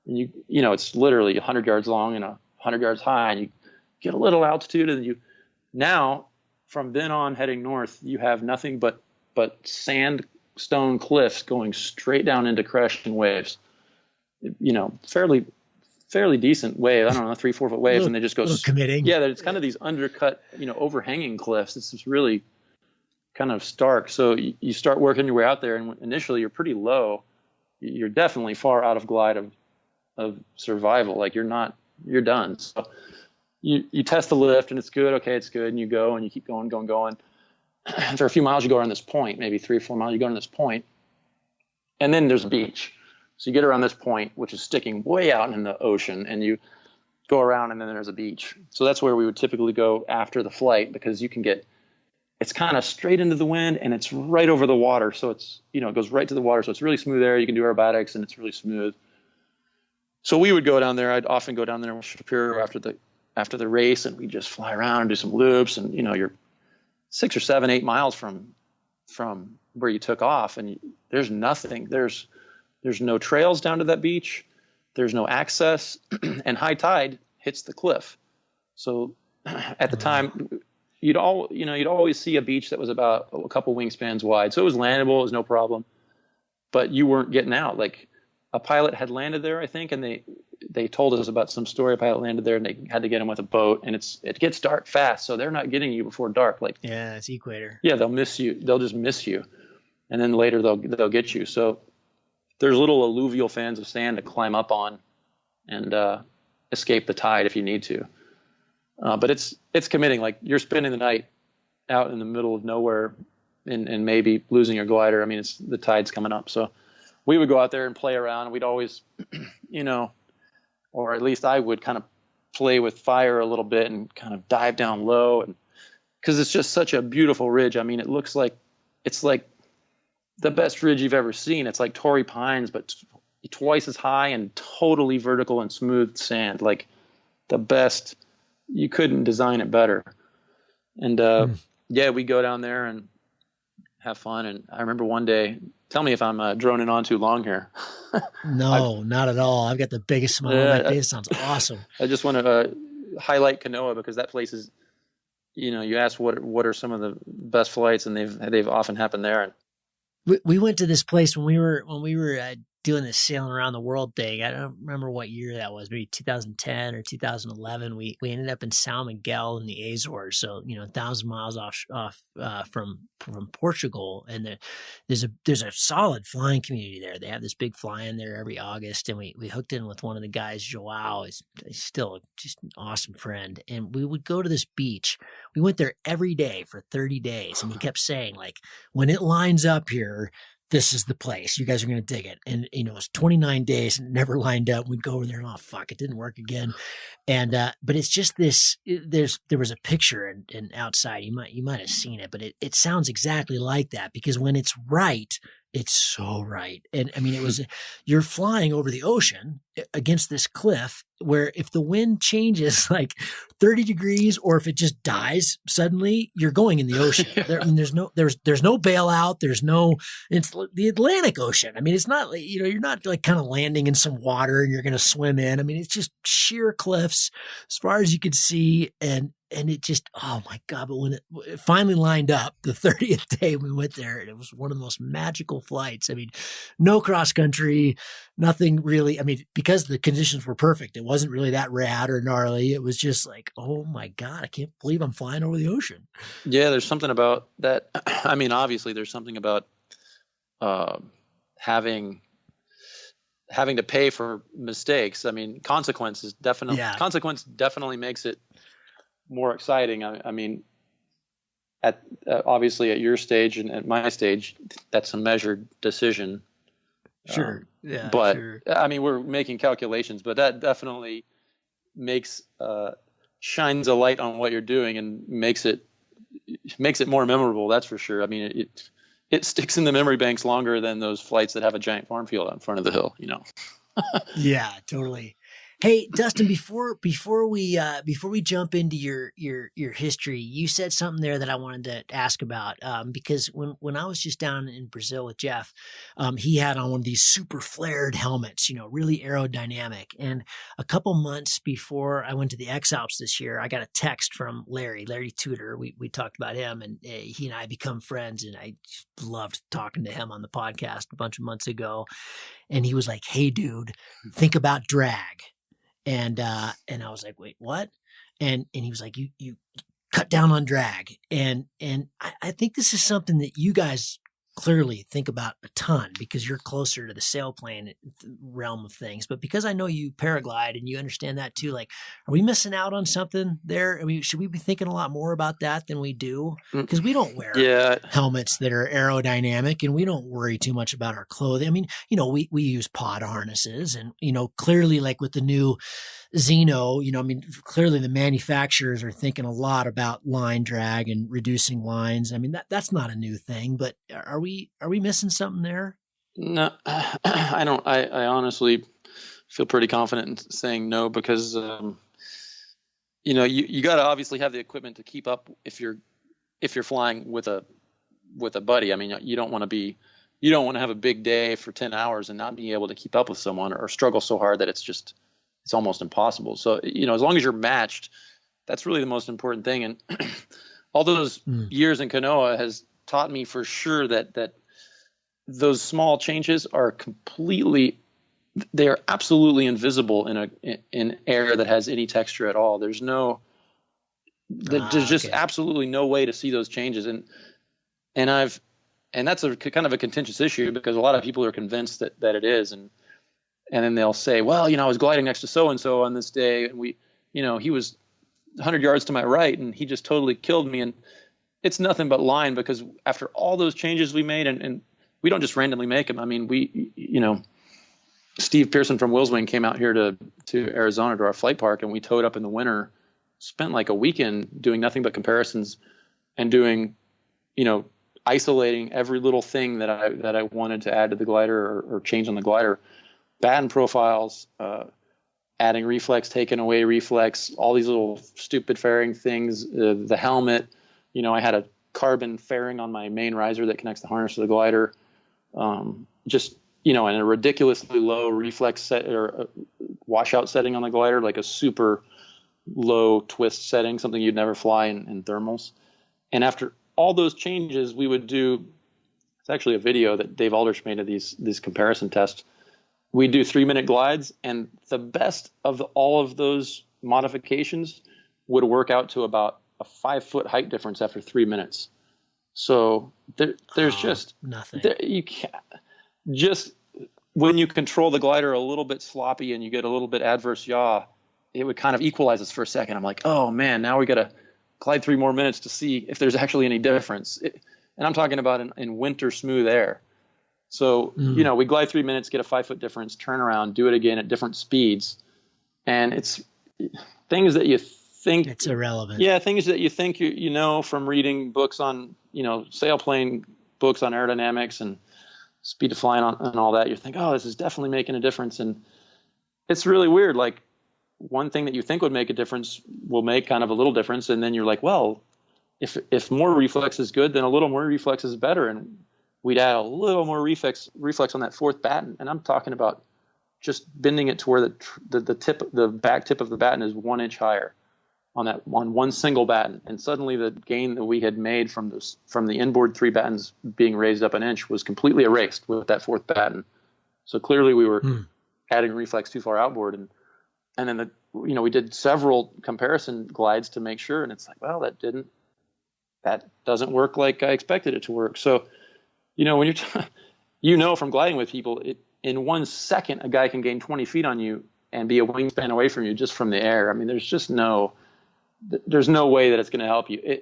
and it's literally 100 yards long and 100 yards high, and you get a little altitude, and now from then on heading north, you have nothing but sandstone cliffs going straight down into crashing waves. Fairly decent wave. I don't know, 3-4 foot waves, and they just go committing. Yeah, it's kind of these undercut, overhanging cliffs. It's just really kind of stark. So you start working your way out there, and initially you're pretty low. You're definitely far out of glide of survival. Like you're done. So you test the lift, and it's good. Okay, it's good. And you go, and you keep going. After a few miles, you go around this point, maybe 3 or 4 miles, you go around this point, and then there's a beach. So you get around this point, which is sticking way out in the ocean, and you go around, and then there's a beach. So that's where we would typically go after the flight, because it's kind of straight into the wind, and it's right over the water. So it's, it goes right to the water. So it's really smooth there. You can do aerobatics, and it's really smooth. So we would go down there. I'd often go down there with Shapiro after the race, and we just fly around and do some loops, and you're 6 or 7, 8 miles from where you took off, and there's nothing. There's no trails down to that beach. There's no access, and high tide hits the cliff. So at the time, you'd always see a beach that was about a couple wingspans wide. So it was landable. It was no problem, but you weren't getting out. Like a pilot had landed there, I think, and they told us about some story. A pilot landed there, and they had to get him with a boat, and it gets dark fast, so they're not getting you before dark. Like, yeah, it's equator. Yeah, they'll miss you. They'll just miss you, and then later they'll get you. So there's little alluvial fans of sand to climb up on and escape the tide if you need to. But it's committing. Like, you're spending the night out in the middle of nowhere and maybe losing your glider. I mean, the tide's coming up. So we would go out there and play around. We'd always, or at least I would kind of play with fire a little bit and kind of dive down low, and because it's just such a beautiful ridge. I mean, it's like the best ridge you've ever seen. It's like Torrey Pines, but twice as high and totally vertical and smooth sand. Like the best. You couldn't design it better. And yeah, we go down there and have fun. And I remember one day, tell me if I'm droning on too long here. No, not at all. I've got the biggest smile on my face. Sounds awesome. I just want to highlight Kanoa, because that place is, you asked what are some of the best flights, and they've often happened there. We went to this place when we were doing this sailing around the world thing. I don't remember what year that was, maybe 2010 or 2011. We ended up in São Miguel in the Azores, so 1,000 miles off from Portugal, and there's a solid flying community there. They have this big fly-in there every August, and we hooked in with one of the guys, Joao. He's still just an awesome friend, and we would go to this beach. We went there every day for 30 days, and he kept saying, like, when it lines up here, this is the place. You guys are going to dig it. And, it was 29 days and it never lined up. We'd go over there and, oh, fuck, it didn't work again. And, but it's just this, there was a picture and outside, you might have seen it, but it sounds exactly like that, because when it's right, it's so right. And I mean, you're flying over the ocean against this cliff where if the wind changes like 30 degrees, or if it just dies suddenly, you're going in the ocean. Yeah. There's no bailout. It's the Atlantic Ocean. I mean, it's not, you're not like kind of landing in some water and you're going to swim in. I mean, it's just sheer cliffs as far as you can see. And it just, oh my God. But when it finally lined up, the 30th day we went there, and it was one of the most magical flights. I mean, no cross country, nothing really. I mean, because the conditions were perfect, it wasn't really that rad or gnarly. It was just like, oh my God, I can't believe I'm flying over the ocean. Yeah, there's something about that. I mean, obviously there's something about having to pay for mistakes. I mean, consequence definitely makes it more exciting. I mean, at obviously at your stage and at my stage, that's a measured decision. Sure. Yeah. But sure. I mean, we're making calculations, but that definitely shines a light on what you're doing and makes it more memorable. That's for sure. I mean, it sticks in the memory banks longer than those flights that have a giant farm field out in front of the hill, Yeah, totally. Hey, Dustin, before we jump into your history, you said something there that I wanted to ask about, because when I was just down in Brazil with Jeff, he had on one of these super flared helmets, really aerodynamic. And a couple months before I went to the X-Alps this year, I got a text from Larry Tudor. We talked about him, and he and I become friends, and I just loved talking to him on the podcast a bunch of months ago. And he was like, "Hey, dude, think about drag." And I was like, wait, what? And he was like, you cut down on drag. And I think this is something that you guys clearly think about a ton, because you're closer to the sailplane realm of things. But because I know you paraglide and you understand that too, like, are we missing out on something there? I mean, should we be thinking a lot more about that than we do? Because we don't wear helmets that are aerodynamic, and we don't worry too much about our clothing. I mean, we use pod harnesses, and, clearly, like with the new Xeno, I mean, clearly the manufacturers are thinking a lot about line drag and reducing lines. I mean, that's not a new thing, but are we missing something there? No, I don't. I honestly feel pretty confident in saying no, because you got to obviously have the equipment to keep up if you're flying with a buddy. I mean, you don't want to have a big day for 10 hours and not be able to keep up with someone, or struggle so hard that it's almost impossible. So, as long as you're matched, that's really the most important thing. And all those years in Kanoa has taught me for sure that those small changes are absolutely invisible in air that has any texture at all. There's just absolutely no way to see those changes. And that's a kind of a contentious issue, because a lot of people are convinced that it is. And then they'll say, well, I was gliding next to so-and-so on this day, and he was 100 yards to my right, and he just totally killed me. And it's nothing but line, because after all those changes we made, and we don't just randomly make them. I mean, Steve Pearson from Willswing came out here to Arizona to our flight park, and we towed up in the winter. Spent like a weekend doing nothing but comparisons and doing, isolating every little thing that I wanted to add to the glider or change on the glider. Batten profiles, adding reflex, taking away reflex, all these little stupid fairing things, the helmet. I had a carbon fairing on my main riser that connects the harness to the glider. In a ridiculously low reflex set or washout setting on the glider, like a super low twist setting, something you'd never fly in thermals. And after all those changes, we would do, it's actually a video that Dave Aldrich made of these comparison tests. We do 3-minute glides, and the best of all of those modifications would work out to about a 5-foot height difference after 3 minutes. So there's just nothing. You can't just, when you control the glider a little bit sloppy and you get a little bit adverse yaw, it would kind of equalize us for a second. I'm like, oh man, now we got to glide 3 more minutes to see if there's actually any difference. And I'm talking about in winter smooth air. So, we glide 3 minutes, get a 5-foot difference, turn around, do it again at different speeds. And it's things that you think it's irrelevant. Yeah. Things that you think, from reading books on, sailplane books on aerodynamics and speed of flying and all that. You think, oh, this is definitely making a difference. And it's really weird. Like, one thing that you think would make a difference will make kind of a little difference. And then you're like, well, if more reflex is good, then a little more reflex is better. And we'd add a little more reflex on that fourth batten. And I'm talking about just bending it to where the back tip of the batten is 1 inch higher on one single batten. And suddenly the gain that we had made from the inboard 3 battens being raised up an inch was completely erased with that fourth batten. So clearly we were adding reflex too far outboard. And then we did several comparison glides to make sure. And it's like, well, that doesn't work like I expected it to work. So, when you're, from gliding with people, in 1 second, a guy can gain 20 feet on you and be a wingspan away from you just from the air. I mean, there's no way that it's going to help you.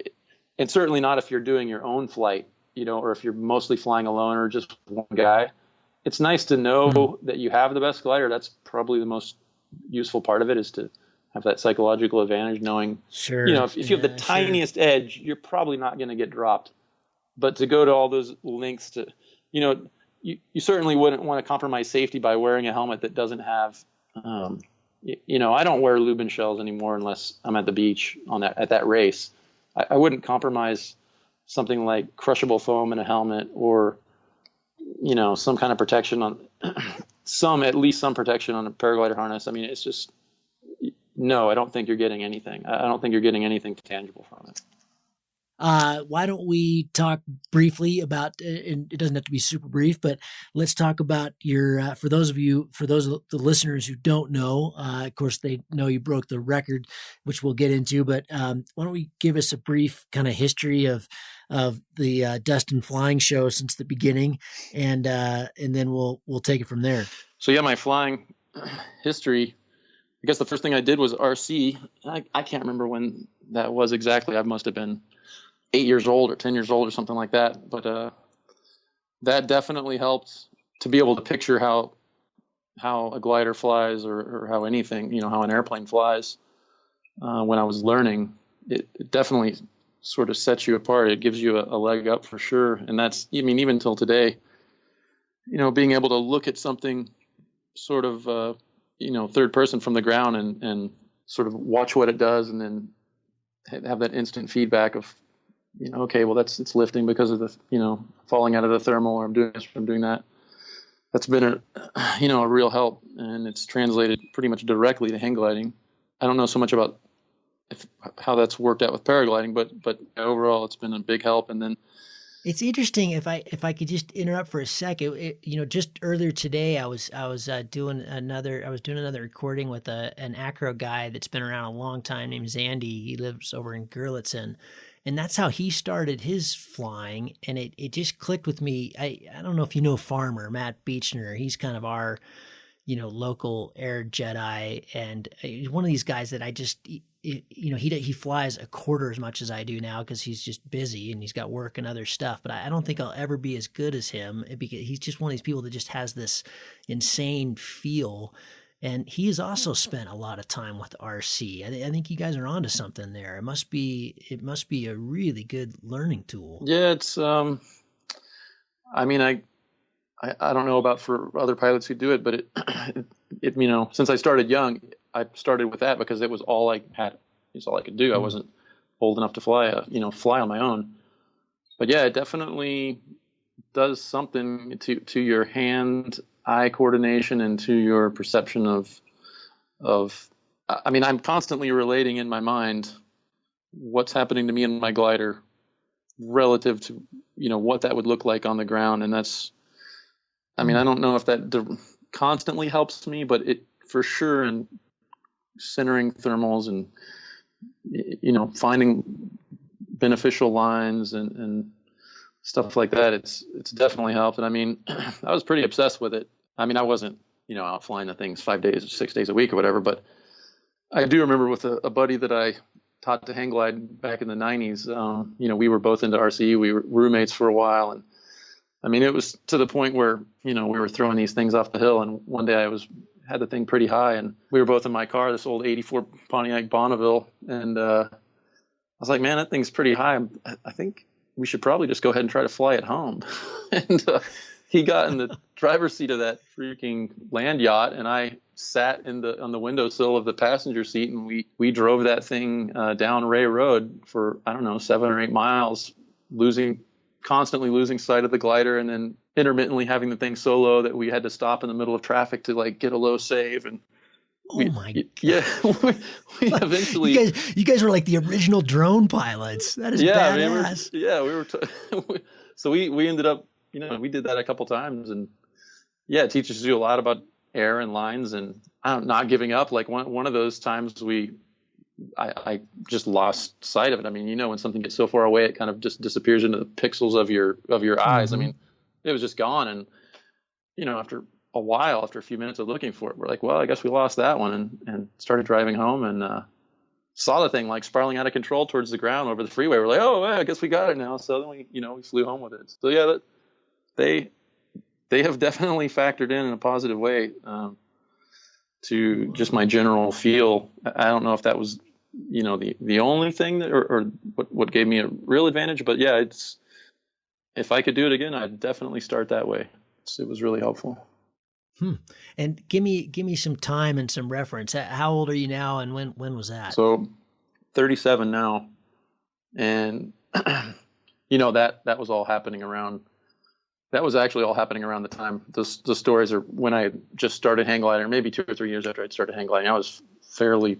And certainly not if you're doing your own flight, or if you're mostly flying alone or just one guy. It's nice to know that you have the best glider. That's probably the most useful part of it, is to have that psychological advantage, knowing, sure, if you have the tiniest edge, you're probably not going to get dropped. But to go to all those lengths to, you certainly wouldn't want to compromise safety by wearing a helmet that doesn't have, I don't wear Lubin shells anymore unless I'm at the beach at that race. I wouldn't compromise something like crushable foam in a helmet, or, some kind of protection on at least some protection on a paraglider harness. I mean, it's just, no, I don't think you're getting anything. I don't think you're getting anything tangible from it. Why don't we talk briefly about, and it doesn't have to be super brief, but let's talk about your, for those of the listeners who don't know, of course they know you broke the record, which we'll get into, but why don't we give us a brief kind of history of the Dustin Flying Show since the beginning, and then we'll take it from there. So yeah, my flying history, I guess the first thing I did was RC. I can't remember when that was exactly. I must have been 8 years old or 10 years old or something like that. But that definitely helped to be able to picture how a glider flies, or how anything, how an airplane flies. When I was learning, it definitely sort of sets you apart. It gives you a leg up for sure. And that's, even till today, being able to look at something sort of, third person from the ground and sort of watch what it does, and then have that instant feedback of, okay, well, it's lifting because of the, falling out of the thermal, or I'm doing this, or I'm doing that. That's been a real help, and it's translated pretty much directly to hang gliding. I don't know so much about how that's worked out with paragliding, but overall it's been a big help. And then it's interesting, if I could just interrupt for a second. Just earlier today, I was doing another recording with an acro guy that's been around a long time named Zandy. He lives over in Gurlitzen, and that's how he started his flying. And it just clicked with me. I don't know if you know Farmer, Matt Beechner. He's kind of our, local air Jedi, and he's one of these guys that he flies a quarter as much as I do now because he's just busy and he's got work and other stuff. But I don't think I'll ever be as good as him because he's just one of these people that just has this insane feel. And he has also spent a lot of time with RC. I think you guys are onto something there. It must be a really good learning tool. Yeah, it's I mean, I don't know about for other pilots who do it, but it since I started young, I started with that because it was all I had. It's all I could do. I wasn't old enough to fly on my own. But yeah, it definitely does something to your hand-eye coordination and to your perception of. I mean, I'm constantly relating in my mind what's happening to me in my glider relative to what that would look like on the ground, and that's. I mean, I don't know if that constantly helps me, but it for sure in centering thermals and finding beneficial lines and stuff like that, it's definitely helped. And I mean, I was pretty obsessed with it. I mean, I wasn't out flying the things 5 days or 6 days a week or whatever, but I do remember with a buddy that I taught to hang glide back in the 90s. We were both into RC. We were roommates for a while, and I mean, it was to the point where, we were throwing these things off the hill. And one day I had the thing pretty high, and we were both in my car, this old 84 Pontiac Bonneville. And I was like, man, that thing's pretty high. I think we should probably just go ahead and try to fly it home. And he got in the driver's seat of that freaking land yacht, and I sat on the windowsill of the passenger seat, and we drove that thing down Ray Road for, I don't know, 7 or 8 miles, constantly losing sight of the glider, and then intermittently having the thing so low that we had to stop in the middle of traffic to like get a low save. And oh my God. Yeah, we eventually. You guys were like the original drone pilots. That is badass. We were. So we ended up, we did that a couple times, and yeah, it teaches you a lot about air and lines and not giving up. Like one of those times I just lost sight of it. I mean, when something gets so far away, it kind of just disappears into the pixels of your eyes. Mm-hmm. I mean, it was just gone. And, after a few minutes of looking for it, we're like, well, I guess we lost that one, and started driving home and saw the thing like spiraling out of control towards the ground over the freeway. We're like, oh, yeah, I guess we got it now. So then we flew home with it. So yeah, they have definitely factored in a positive way. To just my general feel. I don't know if that was, the only thing that, or what gave me a real advantage, but yeah, if I could do it again, I'd definitely start that way. It was really helpful. And give me some time and some reference. How old are you now, and when was that? So 37 now. And, that was all happening around. That was actually all happening around the time. The stories are when I just started hang gliding, maybe 2 or 3 years after I'd started hang gliding. I was fairly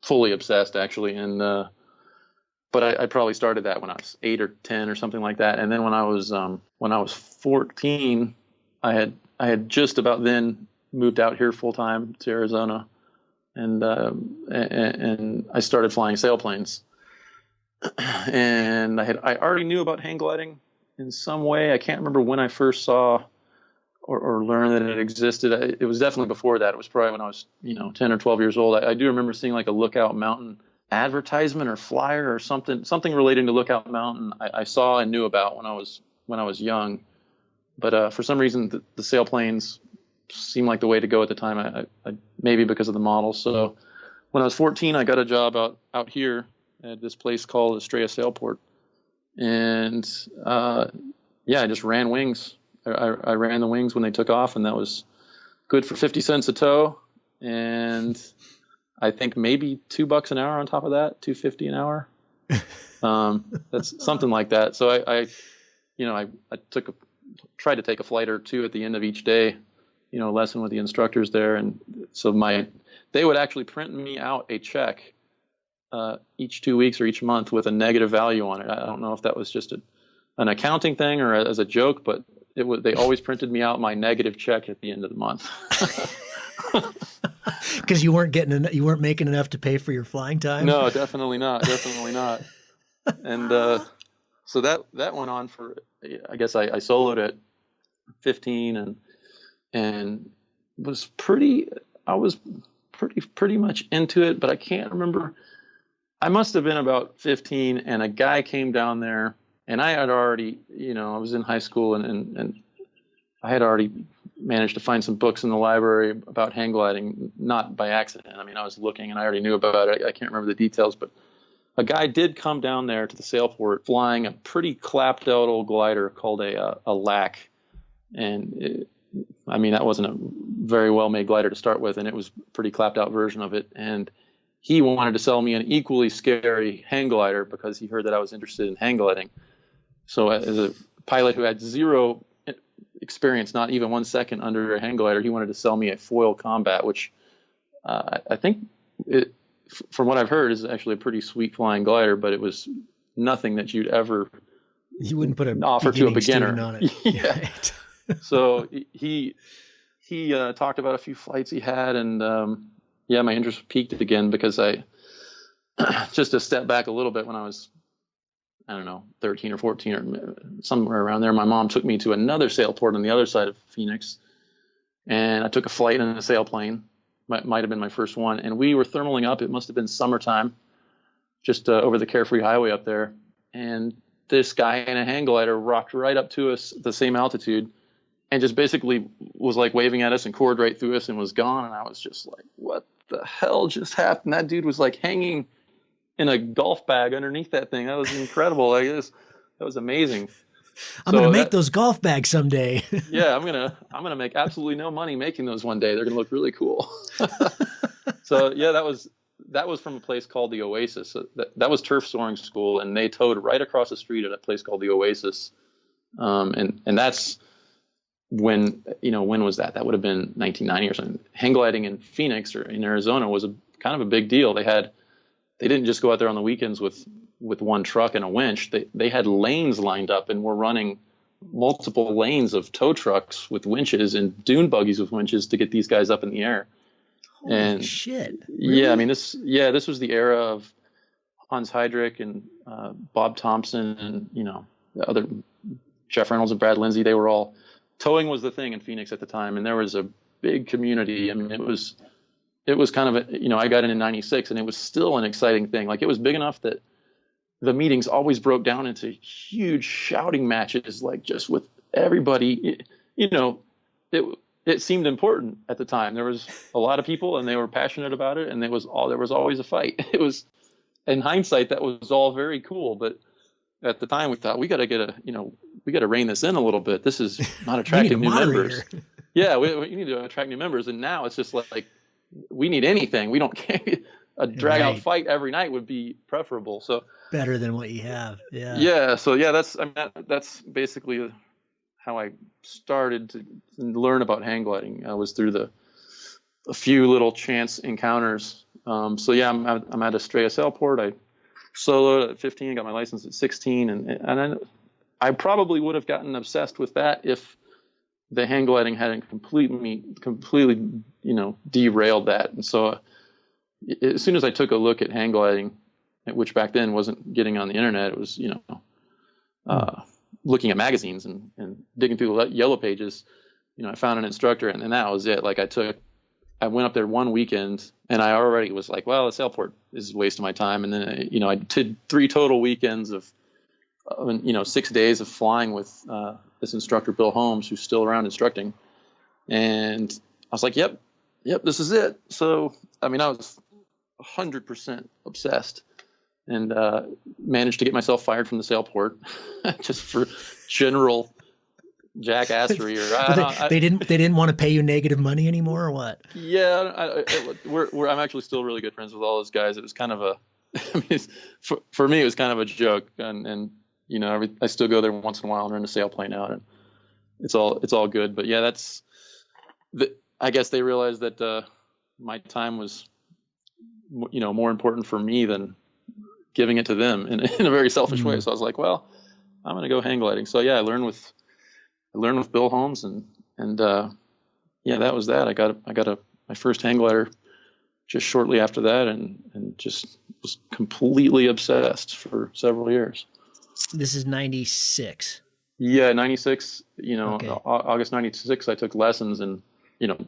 fully obsessed, actually. And but I probably started that when I was 8 or 10 or something like that. And then when I was 14, I had just about then moved out here full time to Arizona, and I started flying sailplanes. And I already knew about hang gliding in some way. I can't remember when I first saw or learned that it existed. It was definitely before that. It was probably when I was 10 or 12 years old. I do remember seeing like a Lookout Mountain advertisement or flyer or something relating to Lookout Mountain. I saw and knew about when I was young, but for some reason the sailplanes seemed like the way to go at the time. I maybe because of the model. So when I was 14, I got a job out here at this place called Estrella Sailport. And I just ran wings. I ran the wings when they took off, and that was good for 50 cents a tow. And I think maybe $2 an hour on top of that, $2.50 an hour. That's something like that. So I tried to take a flight or two at the end of each day, lesson with the instructors there. And so they would actually print me out a check each 2 weeks or each month with a negative value on it. I don't know if that was just an accounting thing or as a joke, but they always printed me out my negative check at the end of the month. Because you weren't making enough to pay for your flying time? No, definitely not. And so that went on for, I guess I soloed at 15 and I was pretty much into it, but I can't remember. I must have been about 15, and a guy came down there, and I had already, I was in high school, and I had already managed to find some books in the library about hang gliding, not by accident. I mean, I was looking, and I already knew about it. I can't remember the details, but a guy did come down there to the sailport flying a pretty clapped out old glider called a LAC. And that wasn't a very well made glider to start with, and it was a pretty clapped out version of it. And he wanted to sell me an equally scary hang glider because he heard that I was interested in hang gliding. So as a pilot who had zero experience, not even 1 second under a hang glider, he wanted to sell me a foil combat, which I think from what I've heard is actually a pretty sweet flying glider, but it was nothing that you wouldn't put an offer to a beginner on it. Yeah. Right. So he talked about a few flights he had, and my interest peaked again because I just to step back a little bit, when I was, I don't know, 13 or 14 or somewhere around there, my mom took me to another sailport on the other side of Phoenix, and I took a flight in a sailplane. Might have been my first one, and we were thermaling up. It must have been summertime, just over the Carefree Highway up there, and this guy in a hang glider rocked right up to us at the same altitude and just basically was like waving at us and cored right through us and was gone. And I was just like, what the hell just happened? That dude was like hanging in a golf bag underneath that thing. That was incredible. Like that was amazing. I'm going to make those golf bags someday. Yeah, I'm going to make absolutely no money making those one day. They're going to look really cool. So yeah, that was from a place called the Oasis. So that was turf soaring school, and they towed right across the street at a place called the Oasis. And that's when was that? That would have been 1990 or something. Hang gliding in Phoenix or in Arizona was kind of a big deal. They didn't just go out there on the weekends with one truck and a winch. They had lanes lined up and were running multiple lanes of tow trucks with winches and dune buggies with winches to get these guys up in the air. Holy shit. Really? Yeah, I mean, this was the era of Hans Heydrich and Bob Thompson and, the other Jeff Reynolds and Brad Lindsay. They were all, towing was the thing in Phoenix at the time. And there was a big community. I mean, it was kind of I got in 96, and it was still an exciting thing. Like, it was big enough that the meetings always broke down into huge shouting matches, like just with everybody. It seemed important at the time. There was a lot of people, and they were passionate about it, and there was always a fight. It was, in hindsight, that was all very cool, but at the time we thought we got to rein this in a little bit. This is not attracting new members. Yeah, we need to attract new members, and now it's just like we need anything. We don't care. A drag out fight every night would be preferable. So better than what you have. Yeah. Yeah. So yeah, that's basically how I started to learn about hang gliding. Was through a few little chance encounters. So yeah, I'm at Estrella Sailport. I soloed at 15, got my license at 16, and I probably would have gotten obsessed with that if the hang gliding hadn't completely derailed that. And so as soon as I took a look at hang gliding, which back then wasn't getting on the internet, it was looking at magazines and digging through the yellow pages, I found an instructor, and that was it. Like I went up there one weekend, and I already was like, well, the sailport is a waste of my time. And then I did 3 total weekends of 6 days of flying with this instructor Bill Holmes, who's still around instructing, and I was like, yep, this is it. So I was 100% obsessed, and managed to get myself fired from the sailport just for general jackassery. Or they didn't want to pay you negative money anymore, or what? Yeah, I'm actually still really good friends with all those guys. It was kind of for me it was kind of a joke, and I still go there once in a while and rent a sailplane out, and it's all good. But yeah, I guess they realized that my time was more important for me than giving it to them in a very selfish way. So I was like, well, I'm going to go hang gliding. So yeah, I learned with Bill Holmes, and yeah, that was that. I got my first hang glider just shortly after that, and just was completely obsessed for several years. This is 96. Yeah, 96, Okay. August 96, I took lessons, and,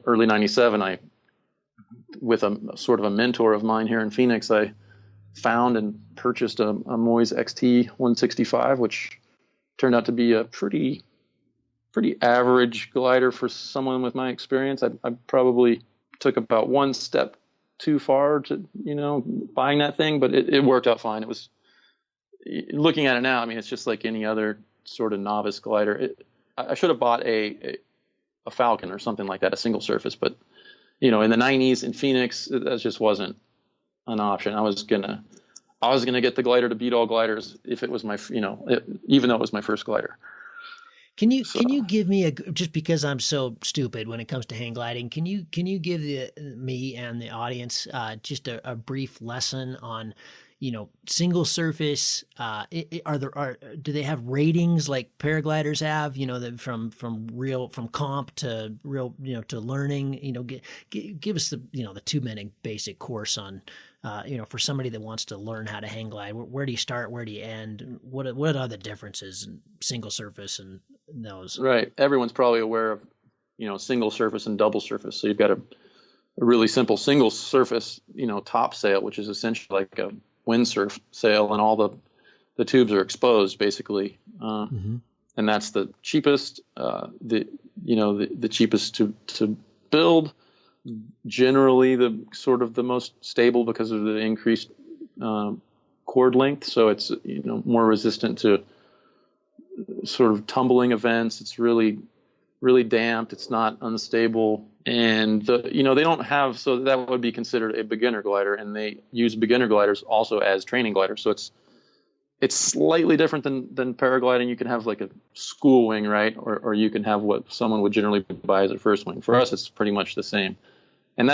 early 97, with a sort of a mentor of mine here in Phoenix, I found and purchased a Moyes XT 165, which turned out to be a pretty average glider for someone with my experience. I probably took about one step too far to, buying that thing, but it worked out fine. It was, looking at it now, I mean, it's just like any other sort of novice glider. I should have bought a Falcon or something like that, a single surface, but in the 90s in Phoenix, that just wasn't an option. I was gonna get the glider to beat all gliders if it was my, even though it was my first glider. Can you give me just because I'm so stupid when it comes to hang gliding, can you give me and the audience just a brief lesson on, single surface? Do they have ratings like paragliders have? From comp to real, to learning. Give us the 2-minute basic course on. For somebody that wants to learn how to hang glide, where do you start? Where do you end? What are the differences in single surface and those? Right. Everyone's probably aware of, single surface and double surface. So you've got a really simple single surface, top sail, which is essentially like a windsurf sail, and all the tubes are exposed basically. And that's the cheapest, the cheapest to build. Generally the sort of the most stable because of the increased cord length, so it's more resistant to sort of tumbling events. It's really damped. It's not unstable, and they don't have, so that would be considered a beginner glider, and they use beginner gliders also as training gliders. So it's slightly different than paragliding. You can have like a school wing, right, or you can have what someone would generally buy as a first wing. For us, it's pretty much the same. And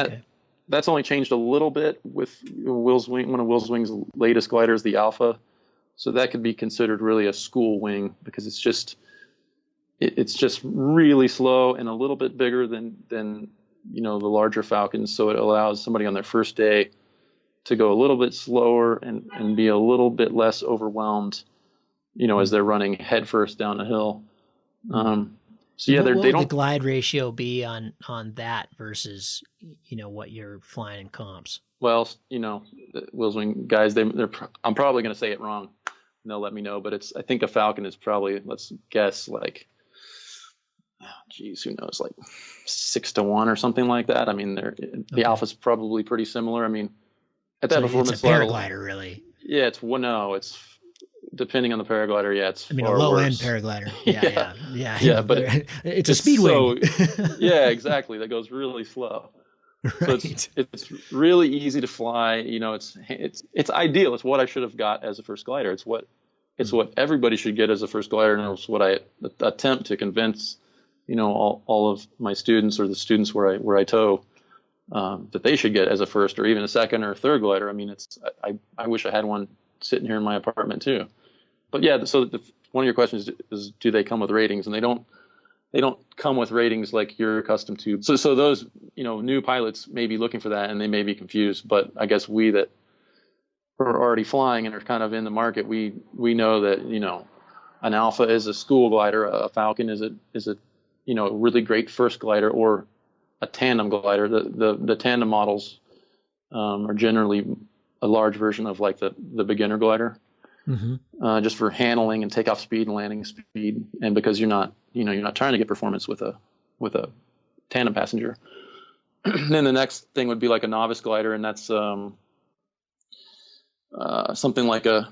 that's only changed a little bit with Will's Wing. One of Will's Wing's latest gliders, the Alpha. So that could be considered really a school wing because it's just really slow and a little bit bigger than the larger Falcons. So it allows somebody on their first day to go a little bit slower and be a little bit less overwhelmed, as they're running headfirst down a hill. So yeah, what they would don't. The glide ratio be on that versus what you're flying in comps? Well, Will's Wing guys, I'm probably going to say it wrong, and they'll let me know. But I think a Falcon is probably, let's guess, like, who knows, like 6-1 or something like that. I mean, the Alpha's probably pretty similar. I mean, at that performance it's a level, paraglider, really. Yeah, it's depending on the paraglider. Yeah, it's. I mean, a low end paraglider. Yeah. Yeah, but it's a speed wing. Yeah, exactly. That goes really slow. Right. So it's really easy to fly. It's ideal. It's what I should have got as a first glider. It's what everybody should get as a first glider, and it's what I attempt to convince all of my students or the students where I tow that they should get as a first or even a second or a third glider. I mean, I wish I had one sitting here in my apartment too. But yeah, so one of your questions is, do they come with ratings? And they don't come with ratings like you're accustomed to. So those, new pilots may be looking for that and they may be confused, but I guess we that are already flying and are kind of in the market, we know that, an Alpha is a school glider, a Falcon is a really great first glider, or a tandem glider. The tandem models are generally a large version of like the beginner glider, just for handling and takeoff speed and landing speed, and because you're not trying to get performance with a tandem passenger. Then the next thing would be like a novice glider, and that's something like a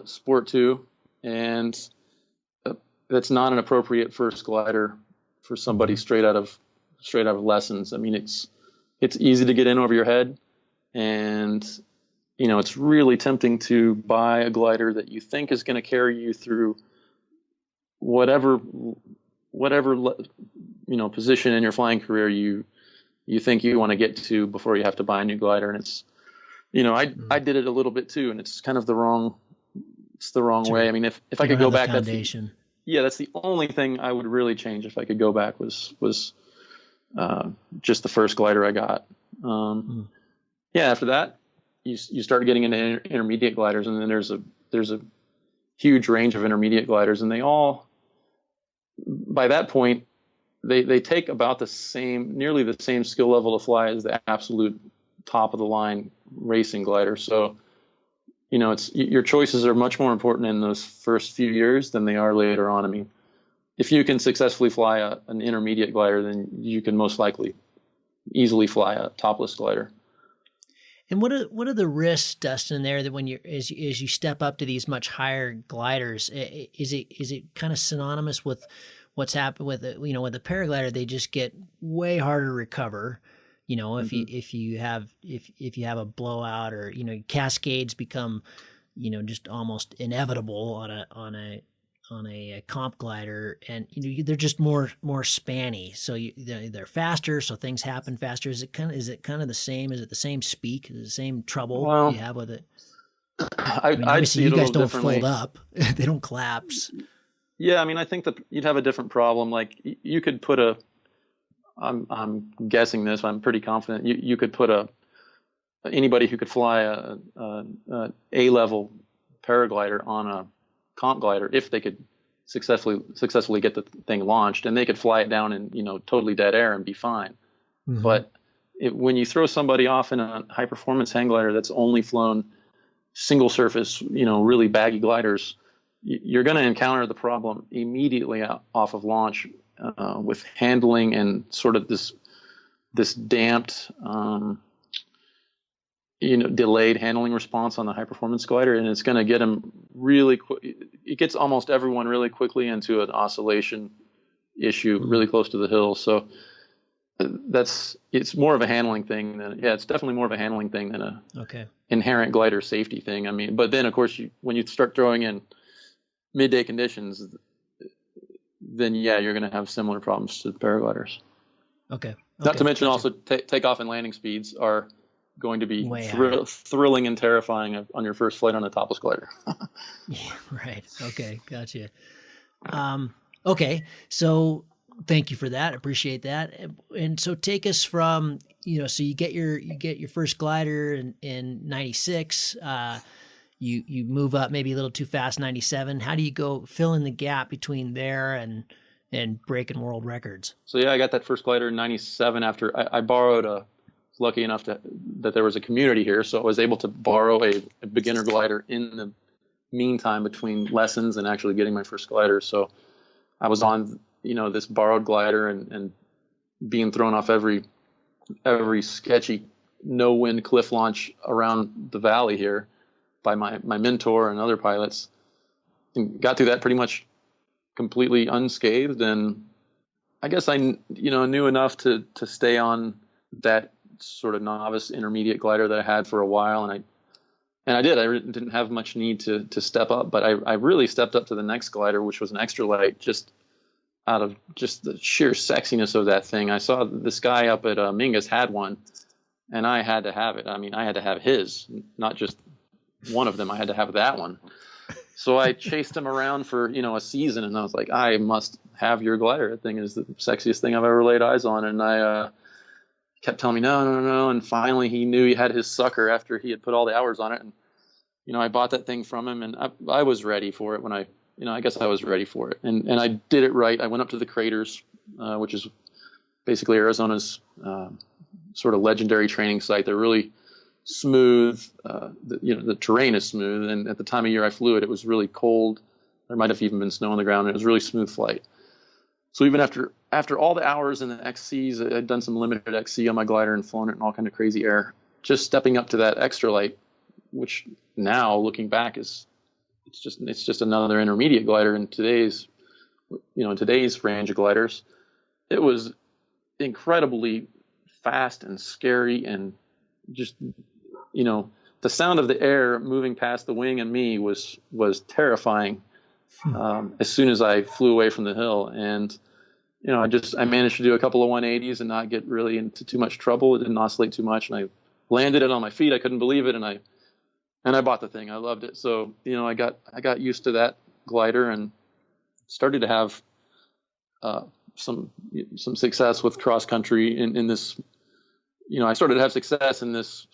Sport 2, and that's not an appropriate first glider for somebody straight out of lessons. I mean, it's easy to get in over your head, and it's really tempting to buy a glider that you think is going to carry you through whatever position in your flying career you think you want to get to before you have to buy a new glider. And it's I did it a little bit too, and it's kind of the wrong way. I mean, if I could go back, that's the only thing I would really change if I could go back was just the first glider I got. Yeah, after that you start getting into intermediate gliders, and then there's a huge range of intermediate gliders, and they all, by that point, they take about nearly the same skill level to fly as the absolute top of the line racing glider. So it's your choices are much more important in those first few years than they are later on. I mean, if you can successfully fly an intermediate glider, then you can most likely easily fly a topless glider. And what are the risks, Dustin, there that when as you step up to these much higher gliders, is it kind of synonymous with what's happened with with the paraglider? They just get way harder to recover. If you have a blowout, or cascades become just almost inevitable on a comp glider, and they're just more spanny, so they're faster, so things happen faster. Is it kind of the same? Is it the same speak? Is it the same trouble you have with it? I mean, I'd obviously see it you a guys little don't differently. fold up. They don't collapse. Yeah, I mean, I think that you'd have a different problem. Like you could put I'm guessing this, I'm pretty confident you could put anybody who could fly a level paraglider on a comp glider, if they could successfully get the thing launched, and they could fly it down in totally dead air and be fine. Mm-hmm. But when you throw somebody off in a high performance hang glider that's only flown single surface, really baggy gliders, you're going to encounter the problem immediately off of launch with handling and sort of this damped, delayed handling response on the high performance glider, and it's going to get them really quick. It gets almost everyone really quickly into an oscillation issue really close to the hill. So it's more of a handling thing it's definitely more of a handling thing than a inherent glider safety thing. I mean, but then of course when you start throwing in midday conditions, then you're going to have similar problems to the paragliders. Okay. Not to mention also takeoff and landing speeds are going to be thrilling and terrifying on your first flight on a topless glider. Yeah, right. Okay, gotcha. Okay, so thank you for that. Appreciate that. And so take us from so you get your first glider in '96. You move up maybe a little too fast, '97. How do you go fill in the gap between there and breaking world records? So I got that first glider in '97 after I borrowed lucky enough that there was a community here, so I was able to borrow a beginner glider in the meantime between lessons and actually getting my first glider. So I was on this borrowed glider and being thrown off every sketchy no wind cliff launch around the valley here by my mentor and other pilots, and got through that pretty much completely unscathed. And I guess I knew enough to stay on that sort of novice intermediate glider that I had for a while, and I didn't have much need to step up, but I really stepped up to the next glider, which was an extra light, just out of just the sheer sexiness of that thing. I saw this guy up at Mingus had one, and I had to have it. I mean, I had to have his, not just one of them. I had to have that one. So I chased him around for a season, and I was like, I must have your glider. That thing is the sexiest thing I've ever laid eyes on. And I kept telling me no, and finally he knew he had his sucker after he had put all the hours on it. And I bought that thing from him, and I was ready for it when I guess I was ready for it, and I did it right. I went up to the craters, which is basically Arizona's sort of legendary training site. They're really smooth. The terrain is smooth, and at the time of year I flew it, it was really cold. There might have even been snow on the ground. And it was a really smooth flight. So even after all the hours in the XCs, I'd done some limited XC on my glider and flown it in all kind of crazy air. Just stepping up to that extra light, which now looking back it's just another intermediate glider in today's range of gliders. It was incredibly fast and scary, and just the sound of the air moving past the wing and me was terrifying. As soon as I flew away from the hill, and I managed to do a couple of 180s and not get really into too much trouble. It didn't oscillate too much, and I landed it on my feet. I couldn't believe it, and I bought the thing. I loved it. So I got used to that glider and started to have some success with cross country in this. I started to have success in this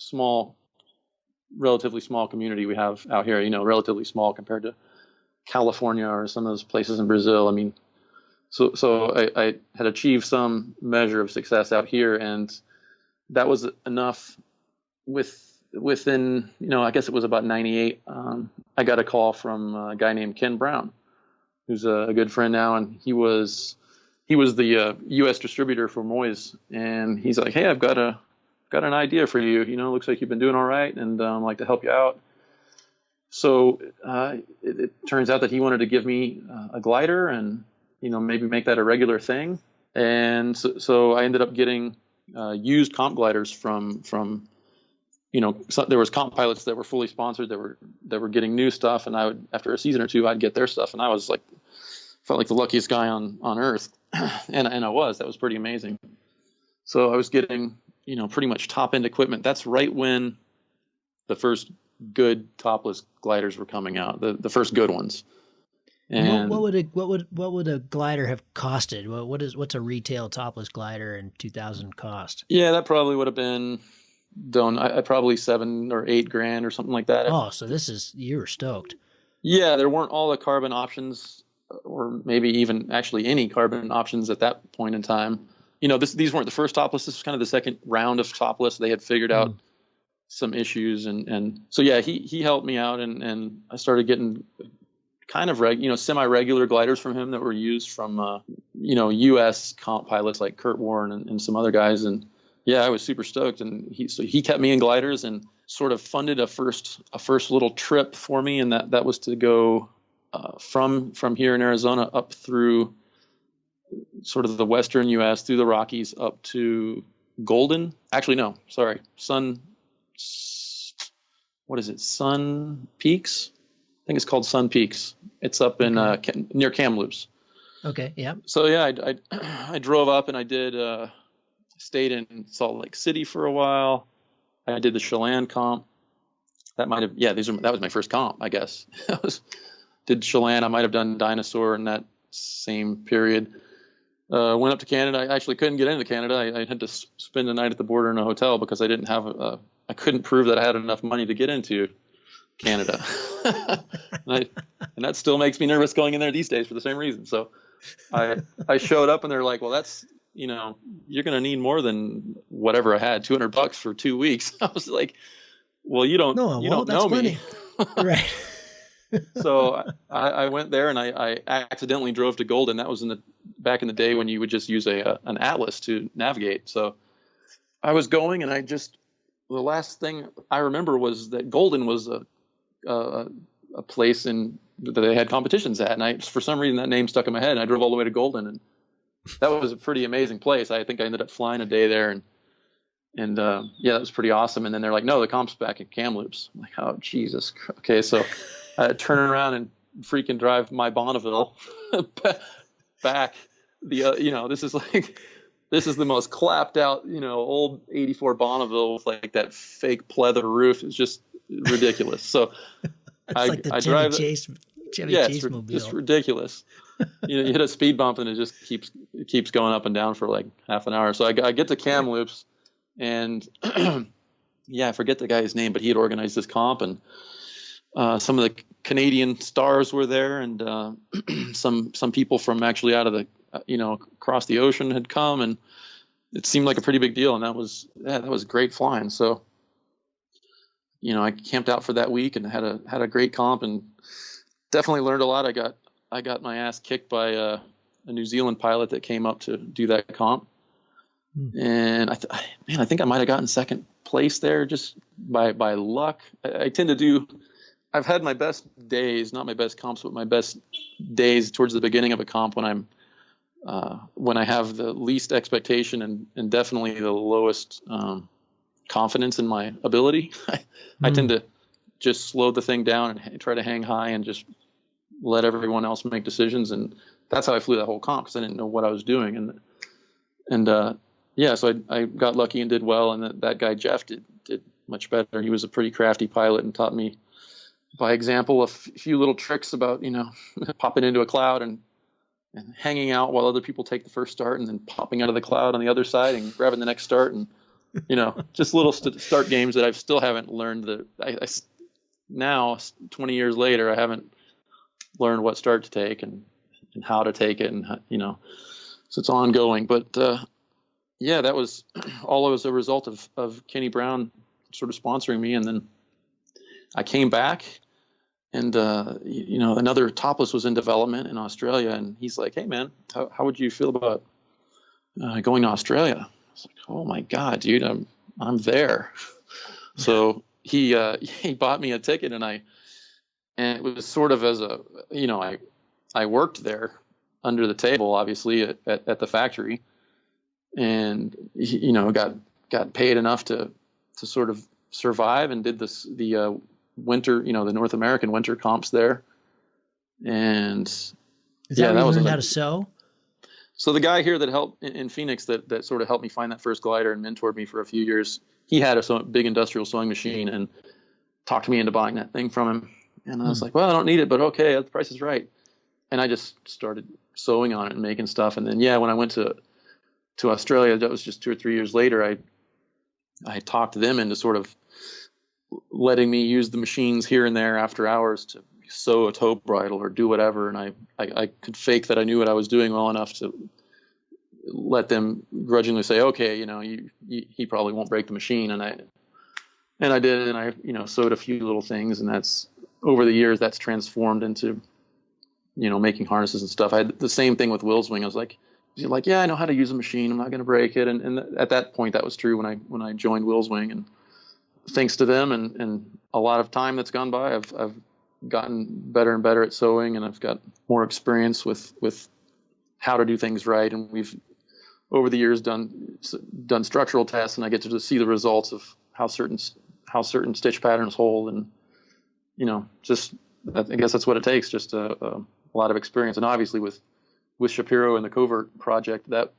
relatively small community we have out here. Relatively small compared to California or some of those places in Brazil. I mean, so I had achieved some measure of success out here, and that was enough with within, I guess it was about 98, I got a call from a guy named Ken Brown, who's a good friend now, and he was the U.S. distributor for Moyes, and he's like, "Hey, I've got an idea for you. Looks like you've been doing all right, and I'd like to help you out." So it turns out that he wanted to give me a glider, and maybe make that a regular thing. And so I ended up getting used comp gliders from there was comp pilots that were fully sponsored that were getting new stuff, and I would, after a season or two, I'd get their stuff, and I was like, felt like the luckiest guy on earth, and that was pretty amazing. So I was getting pretty much top end equipment. That's right when the first good topless gliders were coming out, the first good ones. And what would a glider have costed? What's a retail topless glider in 2000 cost? Yeah, that probably would have been I probably $7 or $8 or something like that. Oh, so you were stoked. Yeah, there weren't all the carbon options, or maybe even actually any carbon options at that point in time. These weren't the first topless. This was kind of the second round of topless. They had figured out some issues, and so yeah, he helped me out, and I started getting kind of semi-regular gliders from him that were used from U.S. comp pilots like Kurt Warren and some other guys, and yeah, I was super stoked, and he kept me in gliders and sort of funded a first little trip for me, and that was to go from here in Arizona up through sort of the western U.S. through the Rockies up to Golden. Actually, no, sorry, Sun Peaks. I think it's called Sun Peaks. It's up in near Kamloops. Okay, yeah. So yeah, I drove up and I did. Stayed in Salt Lake City for a while. I did the Chelan comp. That was my first comp, I guess. Did Chelan. I might have done Dinosaur in that same period. Went up to Canada. I actually couldn't get into Canada. I had to spend the night at the border in a hotel because I didn't have I couldn't prove that I had enough money to get into Canada. and that still makes me nervous going in there these days for the same reason. So I showed up and they're like, well, that's, you're going to need more than whatever I had, $200 for 2 weeks. I was like, well, you don't know me. Right. So I went there and I accidentally drove to Golden. That was back in the day when you would just use an atlas to navigate. So I was going and the last thing I remember was that Golden was a place that they had competitions at. And for some reason that name stuck in my head, and I drove all the way to Golden, and that was a pretty amazing place. I think I ended up flying a day there, and yeah, that was pretty awesome. And then they're like, no, the comp's back in Kamloops. I'm like, oh, Jesus. Okay. So I turn around and freaking drive my Bonneville back. This is the most clapped out, old 84 Bonneville with like that fake pleather roof. It's just ridiculous. So it's like Chevy Chase mobile. Just ridiculous. You hit a speed bump and it just keeps going up and down for like half an hour. So I get to Kamloops, and yeah, I forget the guy's name, but he had organized this comp, and some of the Canadian stars were there, and some people from actually out of the across the ocean had come, and it seemed like a pretty big deal, and that was great flying. So I camped out for that week and had a great comp, and definitely learned a lot. I got my ass kicked by a New Zealand pilot that came up to do that comp. And I think I might have gotten second place there just by luck. I tend to I've had my best days, not my best comps, but my best days towards the beginning of a comp when I have the least expectation and definitely the lowest confidence in my ability. I tend to just slow the thing down and try to hang high and just let everyone else make decisions. And that's how I flew that whole comp, because I didn't know what I was doing. Yeah, so I got lucky and did well. And that guy, Jeff, did much better. He was a pretty crafty pilot and taught me by example a few little tricks about, popping into a cloud and hanging out while other people take the first start, and then popping out of the cloud on the other side and grabbing the next start. And, just little start games that I still haven't learned now 20 years later, I haven't learned what start to take and how to take it, and so it's ongoing. But yeah, that was all as a result of Kenny Brown sort of sponsoring me. And then I came back, and another topless was in development in Australia, and he's like, "Hey man, how would you feel about going to Australia?" I was like, "Oh my God, dude, I'm there." So he bought me a ticket, and it was sort of as a, I worked there under the table, obviously at the factory, and got paid enough to sort of survive, and did the winter, the North American winter comps there. And is that where you learned how to sew? So the guy here that helped in Phoenix that sort of helped me find that first glider and mentored me for a few years, he had a big industrial sewing machine and talked me into buying that thing from him. And I was like, well, I don't need it, but okay, the price is right. And I just started sewing on it and making stuff. And then, when I went to Australia, that was just 2 or 3 years later, I talked them into sort of letting me use the machines here and there after hours to sew a toe bridle or do whatever. And I could fake that I knew what I was doing well enough to let them grudgingly say, okay, he probably won't break the machine. And I did, and I, sewed a few little things, and that's, over the years, that's transformed into, making harnesses and stuff. I had the same thing with Willswing. I was like, yeah, I know how to use a machine. I'm not going to break it. And at that point, that was true when I joined Willswing. And thanks to them and a lot of time that's gone by, I've gotten better and better at sewing, and I've got more experience with how to do things right. And we've, over the years, done structural tests, and I get to just see the results of how certain stitch patterns hold. And, I guess that's what it takes, just a lot of experience. And obviously with Shapiro and the Covert project, that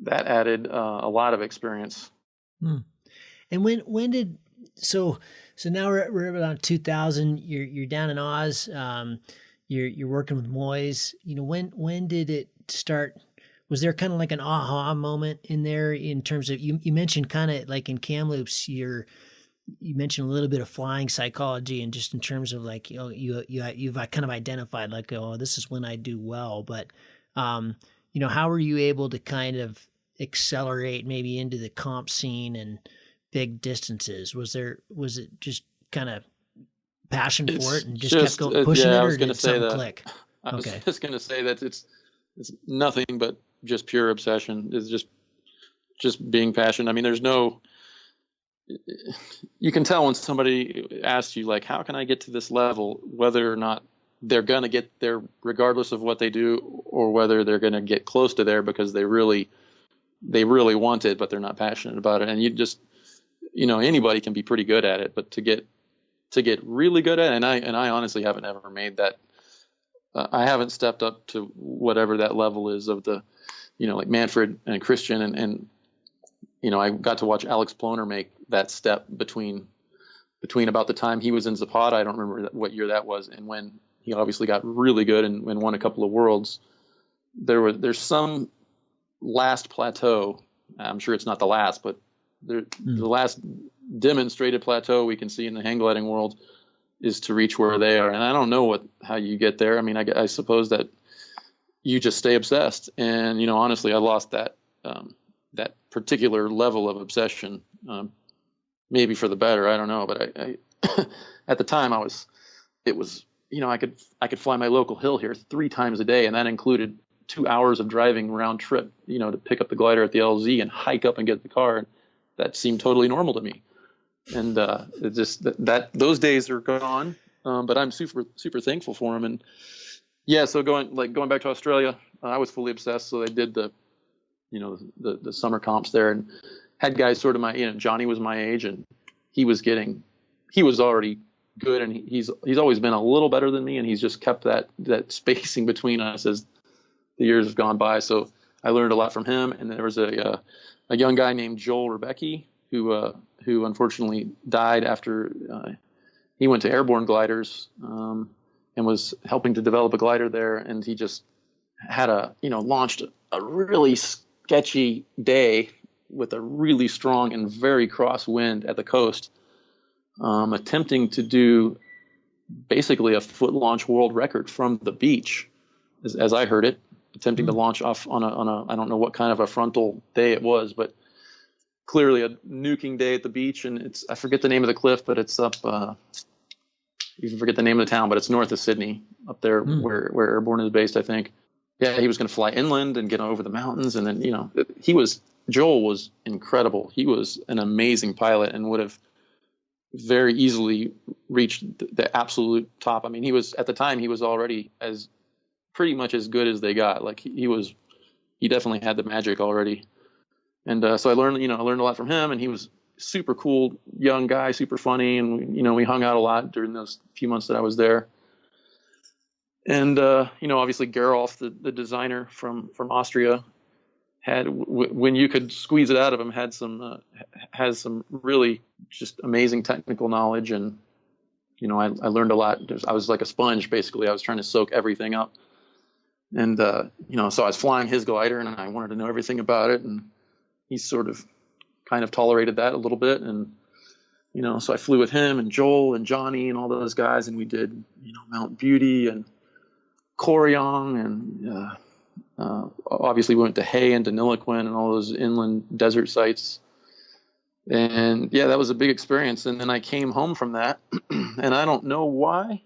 added a lot of experience. And when did so now we're about 2000. You're down in Oz. You're working with Moyes. When did it start? Was there kind of like an aha moment in there in terms of you mentioned kind of like in Kamloops, you mentioned a little bit of flying psychology, and just in terms of like, you've kind of identified like, oh, this is when I do well. But, how were you able to kind of accelerate maybe into the comp scene and big distances? Was it just kind of passion for it and just kept pushing it, or did something click? I was just going to say that it's nothing but just pure obsession. It's just being passionate. I mean, you can tell when somebody asks you, like, how can I get to this level, whether or not they're going to get there regardless of what they do, or whether they're going to get close to there because they really want it, but they're not passionate about it. And you just, anybody can be pretty good at it, but to get really good at it, and I honestly haven't ever made that. I haven't stepped up to whatever that level is of the, like Manfred and Christian, and I got to watch Alex Ploner make that step between about the time he was in Zapata. I don't remember what year that was, and when he obviously got really good and won a couple of worlds. There's some last plateau. I'm sure it's not the last, but the last demonstrated plateau we can see in the hang gliding world is to reach where they are. And I don't know how you get there. I mean, I suppose that you just stay obsessed. And, honestly, I lost that particular level of obsession, maybe for the better. I don't know. But I at the time it was, I could fly my local hill here 3 times a day. And that included 2 hours of driving round trip, to pick up the glider at the LZ and hike up and get the car. And that seemed totally normal to me. And it's just that those days are gone. But I'm super, super thankful for them. And yeah, so going back to Australia, I was fully obsessed. So I did the summer comps there, and had guys sort of Johnny was my age, and he was already good, and he's always been a little better than me, and he's just kept that spacing between us as the years have gone by. So I learned a lot from him. And there was a young guy named Joel Rebecki who unfortunately died after he went to Airborne Gliders and was helping to develop a glider there, and he just had launched a really sketchy day with a really strong and very cross wind at the coast, attempting to do basically a foot launch world record from the beach, as I heard it, attempting to launch off on a I don't know what kind of a frontal day it was, but clearly a nuking day at the beach, and I forget the name of the cliff, but it's up. You can forget the name of the town, but it's north of Sydney, up there where Airborne is based, I think. Yeah, he was going to fly inland and get over the mountains, and then Joel was incredible. He was an amazing pilot and would have very easily reached the absolute top. I mean, at the time he was already pretty much as good as they got. Like he definitely had the magic already. And so I learned a lot from him, and he was super cool young guy, super funny, and we hung out a lot during those few months that I was there. And obviously Gerolf, the designer from Austria, had when you could squeeze it out of him, has some really just amazing technical knowledge, and I learned a lot. I was like a sponge basically. I was trying to soak everything up, and so I was flying his glider, and I wanted to know everything about it, and he sort of kind of tolerated that a little bit. And so I flew with him and Joel and Johnny and all those guys, and we did Mount Beauty and Koryong, and obviously we went to Hay and Deniliquin and all those inland desert sites. And yeah, that was a big experience. And then I came home from that, and I don't know why.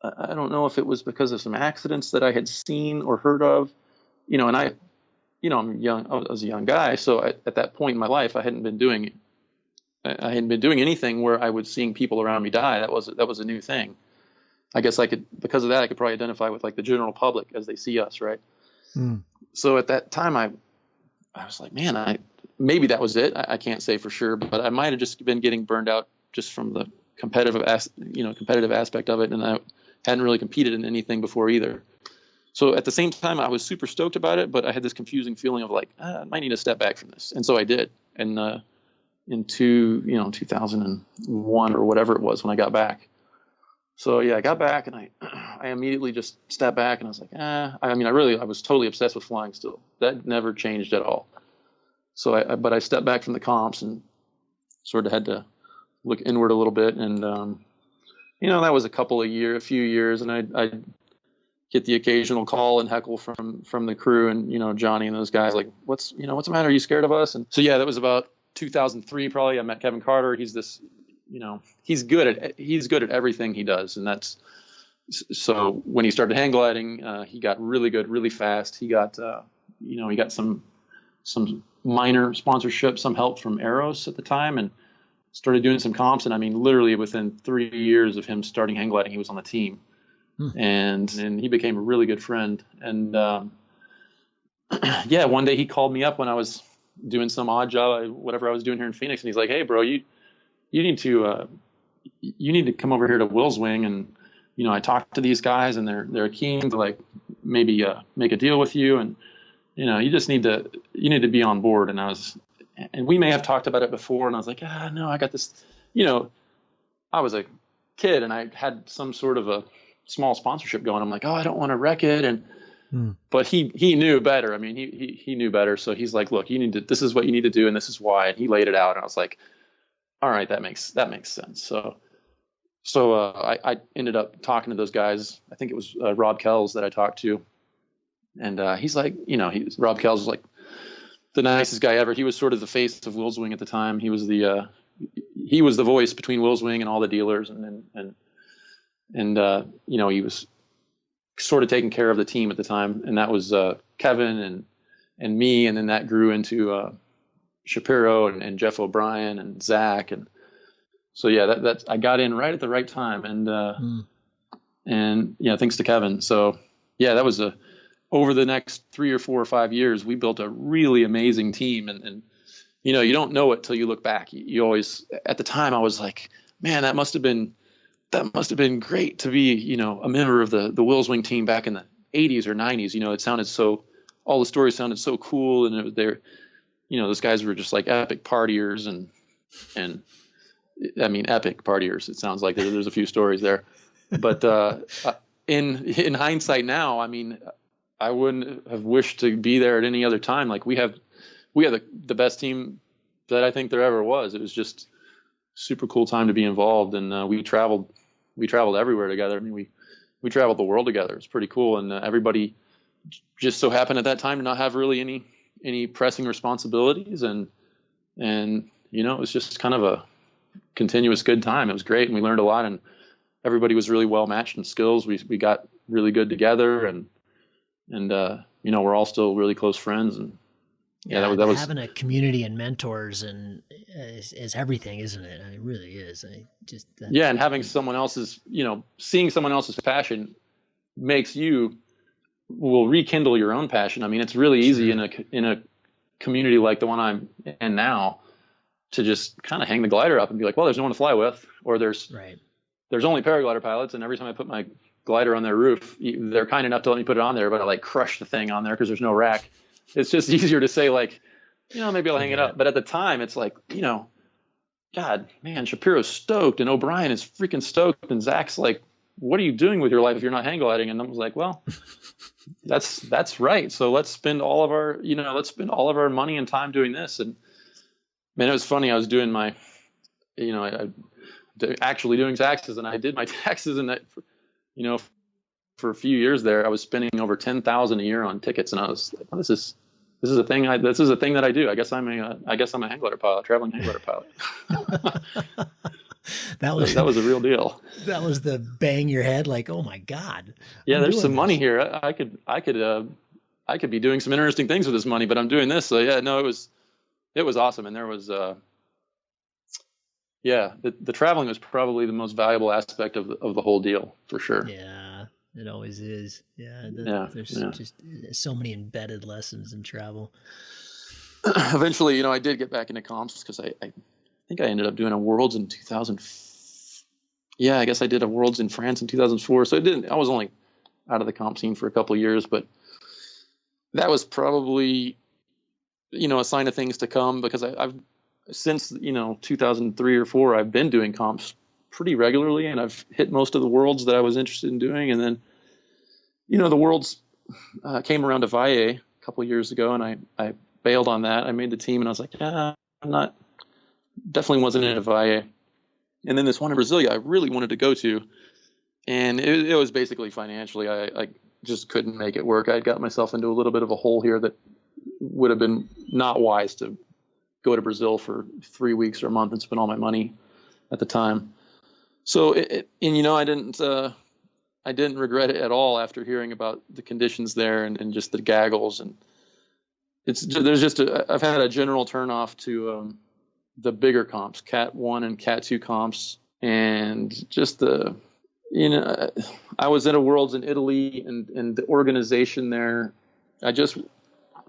I don't know if it was because of some accidents that I had seen or heard of, and I'm young. I was a young guy, so at that point in my life, I hadn't been doing anything where I was seeing people around me die. That was a new thing. I guess because of that, I could probably identify with like the general public as they see us, right? So at that time, I was like, man, maybe that was it. I can't say for sure, but I might have just been getting burned out just from the competitive aspect of it, and I hadn't really competed in anything before either. So at the same time, I was super stoked about it, but I had this confusing feeling of like, I might need to step back from this. And so I did. And in 2001 or whatever it was when I got back. So yeah, I got back, and I immediately just stepped back, and I was like, I was totally obsessed with flying still. That never changed at all. So but I stepped back from the comps and sort of had to look inward a little bit. And, that was a few years, and I get the occasional call and heckle from the crew, and Johnny and those guys, like, what's the matter? Are you scared of us? And so yeah, that was about 2003 probably. I met Kevin Carter. He's this, he's good at everything he does, and that's so when he started hang gliding, he got really good really fast. He got he got some minor sponsorship, some help from Aeros at the time, and started doing some comps. And I mean, literally within 3 years of him starting hang gliding, he was on the team. And he became a really good friend. And yeah, one day he called me up when I was doing some odd job, whatever I was doing here in Phoenix, and he's like, "Hey, bro, you need to come over here to Will's Wing." And I talked to these guys, and they're keen to like maybe make a deal with you, and you need to be on board. And we may have talked about it before, and I was like, no, I got this. I was a kid, and I had some sort of a small sponsorship going. I'm like, I don't want to wreck it. And but he knew better. I mean, he knew better. So he's like, look, this is what you need to do, and this is why. And he laid it out, and I was like, all right, that makes sense. So I ended up talking to those guys. I think it was Rob Kells that I talked to, and he's like, Rob Kells was like the nicest guy ever. He was sort of the face of Will's Wing at the time. He was the voice between Will's Wing and all the dealers, and he was sort of taking care of the team at the time, and that was Kevin and me, and then that grew into Shapiro and Jeff O'Brien and Zach, and so yeah, that's I got in right at the right time, and yeah, thanks to Kevin. So yeah, that was over the next 3 or 4 or 5 years, we built a really amazing team, and you don't know it till you look back. You always, at the time, I was like, man, that must have been great to be, a member of the Will's Wing team back in the 80s or 90s. It sounded all the stories sounded so cool, and it was there, those guys were just like epic partiers, and I mean, epic partiers. It sounds like there's a few stories there, but in hindsight now, I mean, I wouldn't have wished to be there at any other time. Like we have the best team that I think there ever was. It was just super cool time to be involved, and we traveled everywhere together. I mean, we traveled the world together. It's pretty cool, and everybody just so happened at that time to not have really any pressing responsibilities, and And, it was just kind of a continuous good time. It was great. And we learned a lot, and everybody was really well matched in skills. We got really good together, and we're all still really close friends. And that was having a community and mentors and is everything, isn't it? I mean, it really is. And having someone else's, seeing someone else's passion will rekindle your own passion. I mean, it's really easy in a community like the one I'm in now to just kind of hang the glider up and be like, well, there's no one to fly with, or there's only paraglider pilots. And every time I put my glider on their roof, they're kind enough to let me put it on there, but I like crush the thing on there because there's no rack. It's just easier to say like, maybe I'll hang it up. But at the time it's like, God, man, Shapiro's stoked and O'Brien is freaking stoked. And Zach's like, what are you doing with your life if you're not hang gliding? And I was like, well, that's right. So let's spend all of our money and time doing this. And man, it was funny. I was doing my, actually doing taxes, and I did my taxes, and that, for a few years there, I was spending over $10,000 a year on tickets, and I was like, well, this is a thing. This is a thing that I do. I guess I'm a hang glider pilot, traveling hang glider pilot. That was a real deal. That was the bang your head, like, oh my God. Yeah, there's some money here. I could be doing some interesting things with this money, but I'm doing this. So yeah, no, it was awesome, and there was the traveling was probably the most valuable aspect of the whole deal, for sure. Yeah, it always is. Yeah, there's just so many embedded lessons in travel. Eventually, I did get back into comps because I think I ended up doing a Worlds in 2000. Yeah, I guess I did a Worlds in France in 2004. So I was only out of the comp scene for a couple of years, but that was probably, a sign of things to come, because I've since 2003 or 4, I've been doing comps pretty regularly, and I've hit most of the Worlds that I was interested in doing. And then, the Worlds came around to Valle a couple of years ago, and I bailed on that. I made the team, and I was like, definitely wasn't in a Valle. And then this one in Brasilia I really wanted to go to, and it was basically financially, I just couldn't make it work. I got myself into a little bit of a hole here that would have been not wise to go to Brazil for 3 weeks or a month and spend all my money at the time. So I didn't regret it at all after hearing about the conditions there and just the gaggles. And I've had a general turn off to the bigger comps, Cat 1 and Cat 2 comps, and just I was at a Worlds in Italy, and the organization there, I just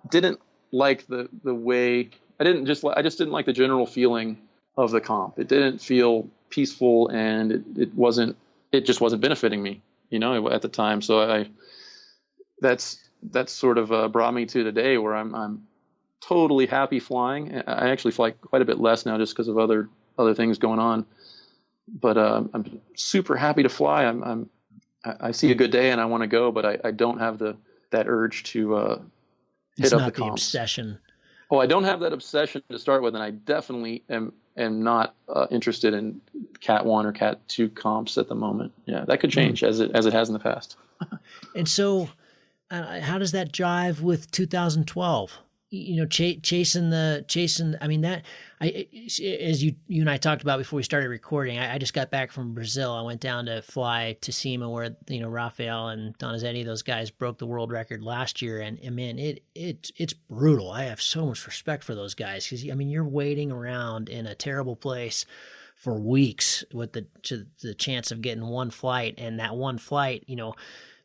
didn't like the way, I just didn't like the general feeling of the comp. It didn't feel peaceful, and it just wasn't benefiting me, at the time. So that's sort of brought me to today where I'm totally happy flying. I actually fly quite a bit less now just because of other things going on. But I'm super happy to fly. I see a good day and I want to go, but I don't have that urge to hit up the comps. It's not the obsession. Oh, I don't have that obsession to start with, and I definitely am not interested in Cat 1 or Cat 2 comps at the moment. Yeah, that could change as it has in the past. And so, how does that jive with 2012? Chasing. I mean, as you and I talked about before we started recording, I just got back from Brazil. I went down to fly to SEMA where, Rafael and Donizetti, those guys broke the world record last year. And man, it's brutal. I have so much respect for those guys because, you're waiting around in a terrible place for weeks with the chance of getting one flight, and that one flight,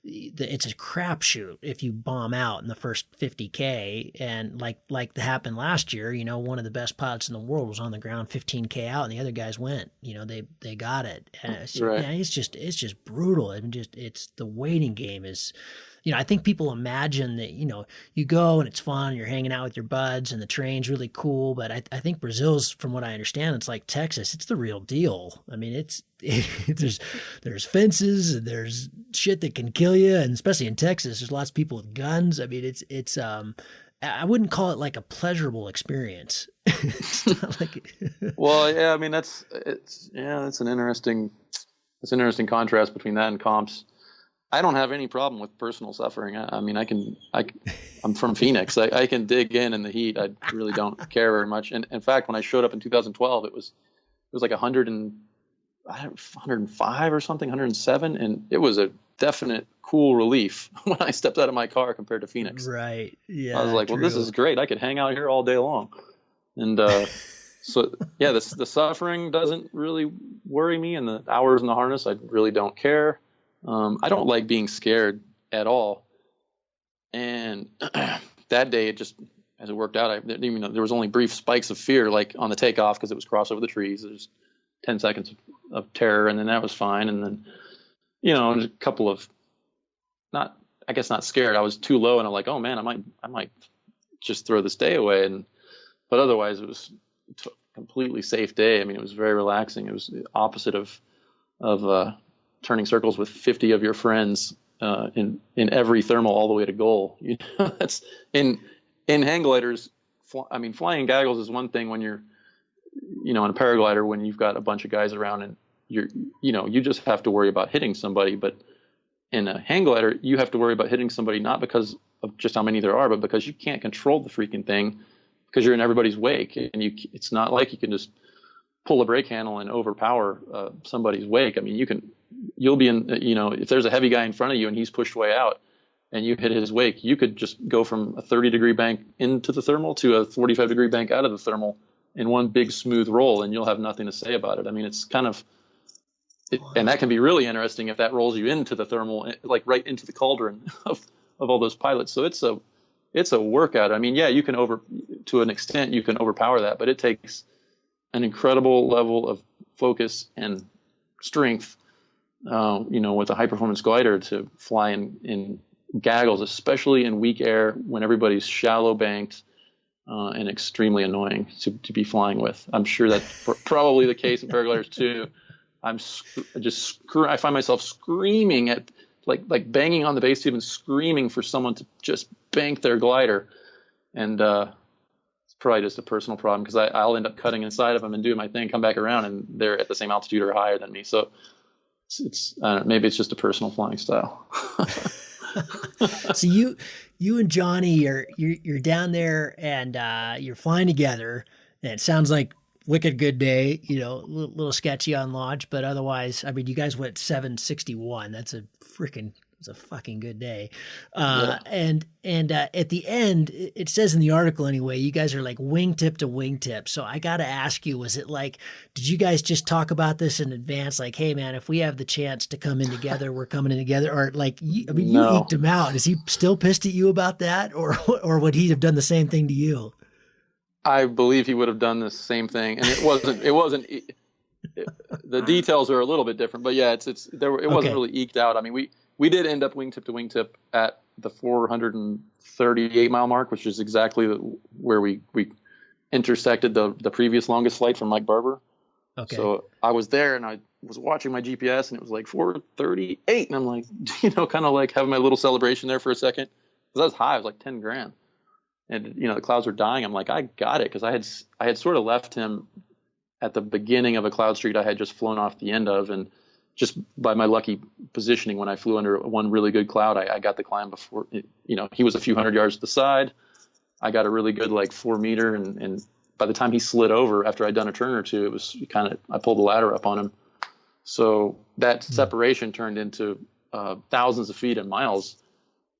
it's a crapshoot if you bomb out in the first 50K. And like happened last year, one of the best pilots in the world was on the ground 15K out, and the other guys went. They got it. And it's just brutal. It's the waiting game is. I think people imagine that, you go and it's fun, you're hanging out with your buds and the terrain's really cool. But I think Brazil's, from what I understand, it's like Texas. It's the real deal. I mean, there's fences and there's shit that can kill you. And especially in Texas, there's lots of people with guns. I mean, it's I wouldn't call it like a pleasurable experience. It's not like Well, yeah, I mean, that's an interesting contrast between that and comps. I don't have any problem with personal suffering. I mean, I'm from Phoenix. I can dig in the heat. I really don't care very much. And in fact, when I showed up in 2012, it was like 105 or something, 107. And it was a definite cool relief when I stepped out of my car compared to Phoenix. Right. Yeah. I was like, well, this is great. I could hang out here all day long. And, so yeah, the suffering doesn't really worry me, and the hours in the harness, I really don't care. I don't like being scared at all. And that day, it just, as it worked out, there was only brief spikes of fear, like on the takeoff, because it was cross over the trees. There's 10 seconds of terror, and then that was fine. And then, a couple of not scared. I was too low, and I'm like, oh man, I might just throw this day away. But otherwise, it was a completely safe day. I mean, it was very relaxing. It was the opposite of turning circles with 50 of your friends in every thermal all the way to goal. That's in hang gliders. I mean, flying gaggles is one thing when you're, in a paraglider, when you've got a bunch of guys around and you just have to worry about hitting somebody. But in a hang glider, you have to worry about hitting somebody, not because of just how many there are, but because you can't control the freaking thing, because you're in everybody's wake, and it's not like you can just pull a brake handle and overpower somebody's wake. I mean, you'll be in, if there's a heavy guy in front of you and he's pushed way out and you hit his wake, you could just go from a 30-degree bank into the thermal to a 45-degree bank out of the thermal in one big smooth roll, and you'll have nothing to say about it. I mean, it's kind of, and that can be really interesting if that rolls you into the thermal, like right into the cauldron of all those pilots. So it's a workout. I mean, yeah, to an extent, you can overpower that, but it takes an incredible level of focus and strength, with a high performance glider to fly in gaggles, especially in weak air when everybody's shallow banked and extremely annoying to be flying with. I'm sure that's probably the case in paragliders too. I find myself screaming at, like banging on the base tube and screaming for someone to just bank their glider. And it's probably just a personal problem, because I'll end up cutting inside of them and doing my thing, come back around, and they're at the same altitude or higher than me. So it's maybe it's just a personal flying style. So you and Johnny, you're down there and you're flying together, and it sounds like wicked good day, little sketchy on launch, but otherwise, I mean, you guys went 761. It's a fucking good day. Yeah. And at the end, it says in the article anyway, you guys are like wingtip to wingtip. So I got to ask you, was it like, did you guys just talk about this in advance? Like, hey man, if we have the chance to come in together, we're coming in together. Or like, you eked him out. Is he still pissed at you about that? Or would he have done the same thing to you? I believe he would have done the same thing, and it wasn't. The details are a little bit different, but yeah, it wasn't really eked out. I mean, we did end up wingtip to wingtip at the 438 mile mark, which is exactly where we intersected the previous longest flight from Mike Barber. Okay. So I was there and I was watching my GPS and it was like 438, and I'm like, kind of like having my little celebration there for a second, because I was high. It was like 10 grand. And, the clouds were dying. I'm like, I got it. Because I had sort of left him at the beginning of a cloud streak I had just flown off the end of. And just by my lucky positioning, when I flew under one really good cloud, I got the climb before, he was a few hundred yards to the side. I got a really good, 4 meter. And by the time he slid over, after I'd done a turn or two, it was I pulled the ladder up on him. So that separation turned into thousands of feet and miles.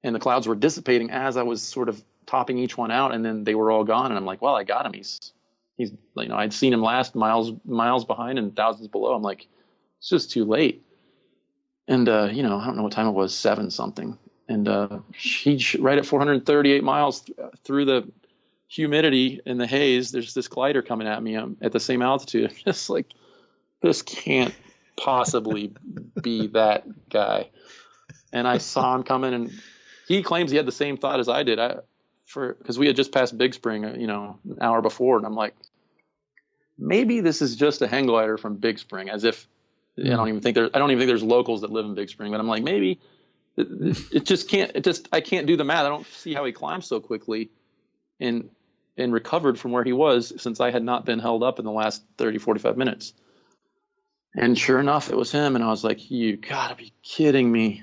And the clouds were dissipating as I was sort of topping each one out, and then they were all gone. And I'm like, well, I got him. He's I'd seen him last miles behind and thousands below. I'm like, it's just too late. And I don't know what time it was, 7 something. And he right at 438 miles through the humidity and the haze, there's this glider coming at me at the same altitude. I'm just like, this can't possibly be that guy. And I saw him coming, and he claims he had the same thought as I did. Because we had just passed Big Spring, an hour before, and I'm like, maybe this is just a hang glider from Big Spring, as if I don't even think there's locals that live in Big Spring, but I'm like, maybe I can't do the math. I don't see how he climbed so quickly and recovered from where he was, since I had not been held up in the last 30, 45 minutes. And sure enough, it was him. And I was like, you gotta be kidding me.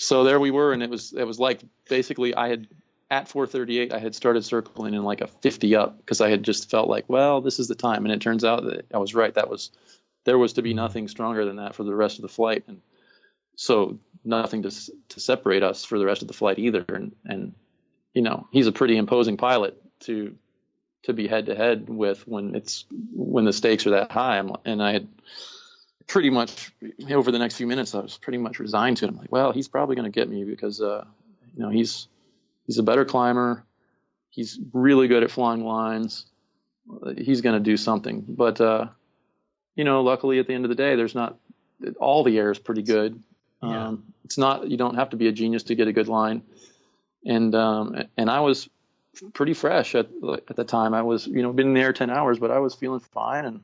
So there we were, and it was like basically I had at 4:38 I had started circling in like a 50 up because I had just felt like, well, this is the time, and it turns out that I was right. There was to be nothing stronger than that for the rest of the flight, and so nothing to separate us for the rest of the flight either. And he's a pretty imposing pilot to be head to head with when the stakes are that high. And I had pretty much over the next few minutes, I was pretty much resigned to it. I'm like, well, he's probably going to get me because, he's a better climber. He's really good at flying lines. He's going to do something. But, luckily at the end of the day, there's not all the air is pretty good. Yeah. It's not, you don't have to be a genius to get a good line. And I was pretty fresh at the time. I was, been in the air 10 hours, but I was feeling fine and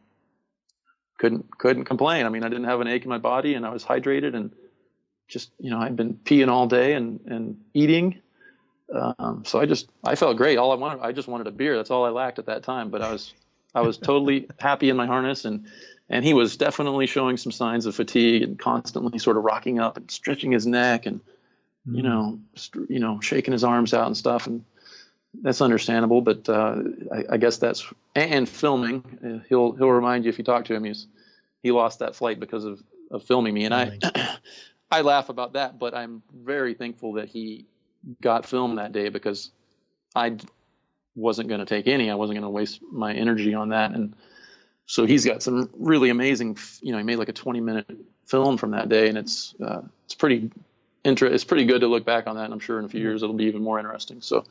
couldn't complain. I mean, I didn't have an ache in my body, and I was hydrated, and just, I'd been peeing all day and eating. So I felt great. I just wanted a beer. That's all I lacked at that time, but I was totally happy in my harness, and he was definitely showing some signs of fatigue and constantly sort of rocking up and stretching his neck and, shaking his arms out and stuff. And that's understandable, but I guess that's, and filming, he'll remind you if you talk to him, he lost that flight because of filming me. And I laugh about that, but I'm very thankful that he got filmed that day because I wasn't going to take any. I wasn't going to waste my energy on that. And so he's got some really amazing, he made like a 20-minute film from that day, and it's pretty good to look back on that. And I'm sure in a few years it'll be even more interesting. So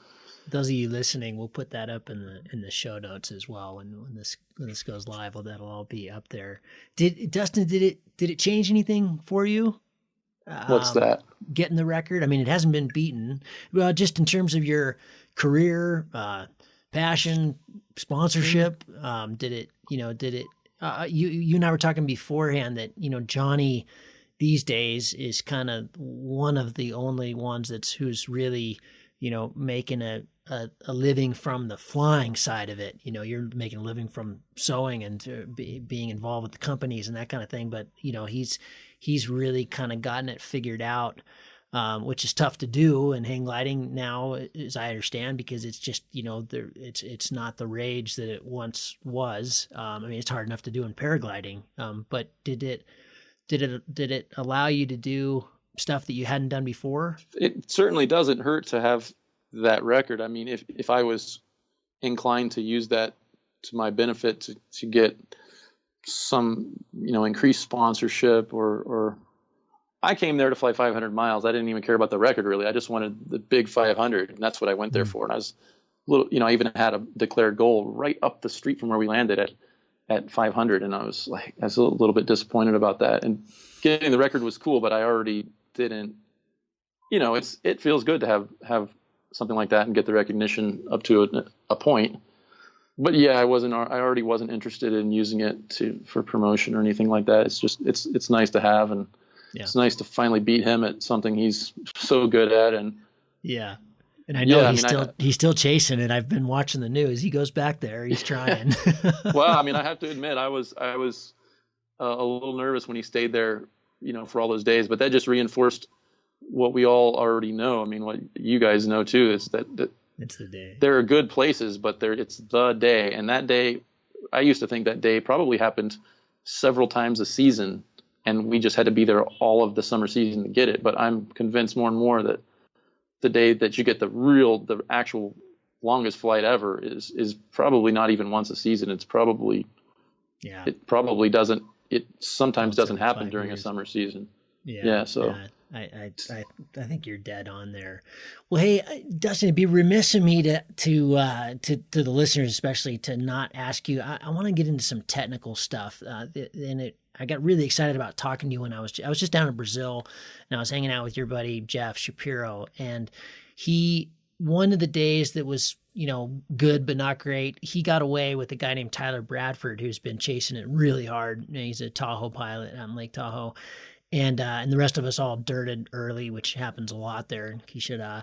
those of you listening, we'll put that up in the show notes as well. When this goes live, that'll all be up there. Dustin, did it change anything for you? What's that? Getting the record. I mean, it hasn't been beaten. Well, just in terms of your career, passion, sponsorship, did it? You and I were talking beforehand that Johnny these days is kind of one of the only ones who's really making a living from the flying side of it. You're making a living from sewing and being involved with the companies and that kind of thing. But, he's really kind of gotten it figured out, which is tough to do in hang gliding now, as I understand, because it's just, it's not the rage that it once was. I mean, it's hard enough to do in paragliding. But did it allow you to do stuff that you hadn't done before? It certainly doesn't hurt to have that record. I mean, if I was inclined to use that to my benefit to get some, increased sponsorship or I came there to fly 500 miles. I didn't even care about the record really. I just wanted the big 500, and that's what I went there for. And I was I even had a declared goal right up the street from where we landed at 500. And I was a little bit disappointed about that. And getting the record was cool, but I already didn't, it feels good to have something like that and get the recognition up to a point. But yeah, I already wasn't interested in using it for promotion or anything like that. It's just, it's nice to have. And it's nice to finally beat him at something he's so good at. And yeah. And I know he's still chasing it. I've been watching the news. He goes back there. He's trying. Well, I mean, I have to admit, I was a little nervous when he stayed there, for all those days, but that just reinforced what we all already know. I mean, what you guys know too, is that it's the day. There are good places, but it's the day. And that day, I used to think that day probably happened several times a season, and we just had to be there all of the summer season to get it. But I'm convinced more and more that the day that you get the actual longest flight ever is probably not even once a season. It's probably, it probably doesn't, it sometimes doesn't happen during a summer season. Yeah. So I think you're dead on there. Well, hey, Dustin, it'd be remiss of me to the listeners, especially, to not ask you. I want to get into some technical stuff. I got really excited about talking to you when I was just down in Brazil, and I was hanging out with your buddy Jeff Shapiro, and one of the days that was, good but not great, he got away with a guy named Tyler Bradford, who's been chasing it really hard. He's a Tahoe pilot on Lake Tahoe. And the rest of us all dirted early, which happens a lot there in Quixadá.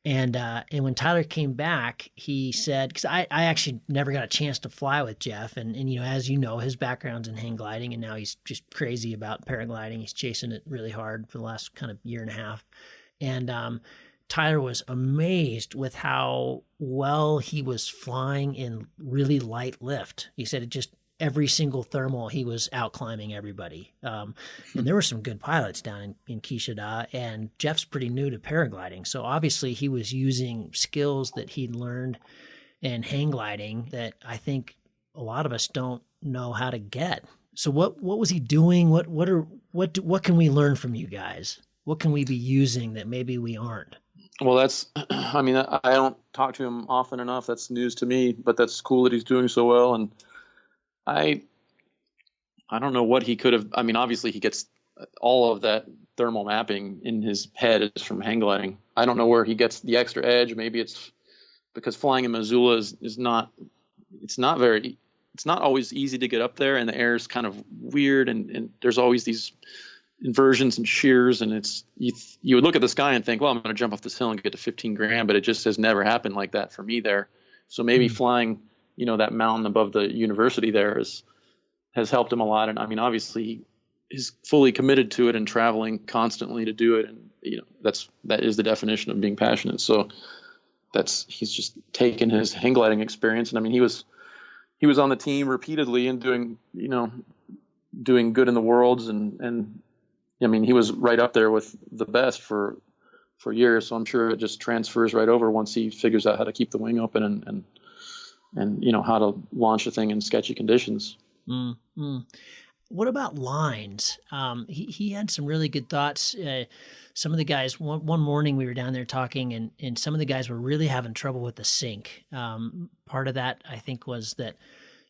And when Tyler came back, he said, because I actually never got a chance to fly with Jeff. And as you know, his background's in hang gliding, and now he's just crazy about paragliding. He's chasing it really hard for the last kind of year and a half. And Tyler was amazed with how well he was flying in really light lift. He said it just every single thermal, he was out climbing everybody. And there were some good pilots down in Kishida, and Jeff's pretty new to paragliding. So obviously he was using skills that he'd learned in hang gliding that I think a lot of us don't know how to get. So what was he doing? What can we learn from you guys? What can we be using that maybe we aren't? Well, I mean, I don't talk to him often enough. That's news to me, but that's cool that he's doing so well. And I don't know what he could have. I mean, obviously he gets all of that thermal mapping in his head is from hang gliding. I don't know where he gets the extra edge. Maybe it's because flying in Missoula is not always easy to get up there, and the air is kind of weird, and there's always these inversions and shears, and you would look at the sky and think, well, I'm going to jump off this hill and get to 15 grand, but it just has never happened like that for me there. So maybe flying, that mountain above the university there has helped him a lot. And I mean, obviously he's fully committed to it and traveling constantly to do it. And, that is the definition of being passionate. So he's just taken his hang gliding experience. And I mean, he was on the team repeatedly and doing good in the worlds. And I mean, he was right up there with the best for years. So I'm sure it just transfers right over once he figures out how to keep the wing open and how to launch a thing in sketchy conditions. Mm-hmm. What about lines? He had some really good thoughts. Some of the guys, one morning we were down there talking, and some of the guys were really having trouble with the sync. Part of that, I think, was that,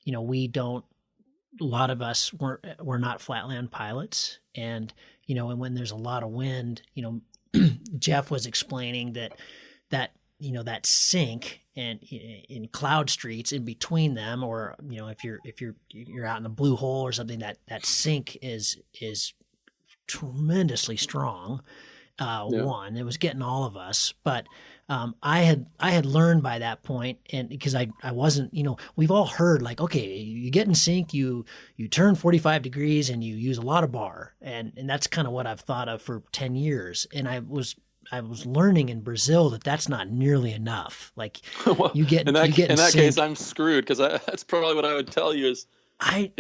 a lot of us were not flatland pilots. And, and when there's a lot of wind, Jeff was explaining that sync and in cloud streets in between them, or, if you're out in the blue hole or something, that sync is tremendously strong. One, it was getting all of us, but I had learned by that point, and because I wasn't, we've all heard like, okay, you get in sync, you turn 45 degrees and you use a lot of bar, and that's kind of what I've thought of for 10 years, and I was learning in Brazil that's not nearly enough. Like well, in that case, I'm screwed, because that's probably what I would tell you is. I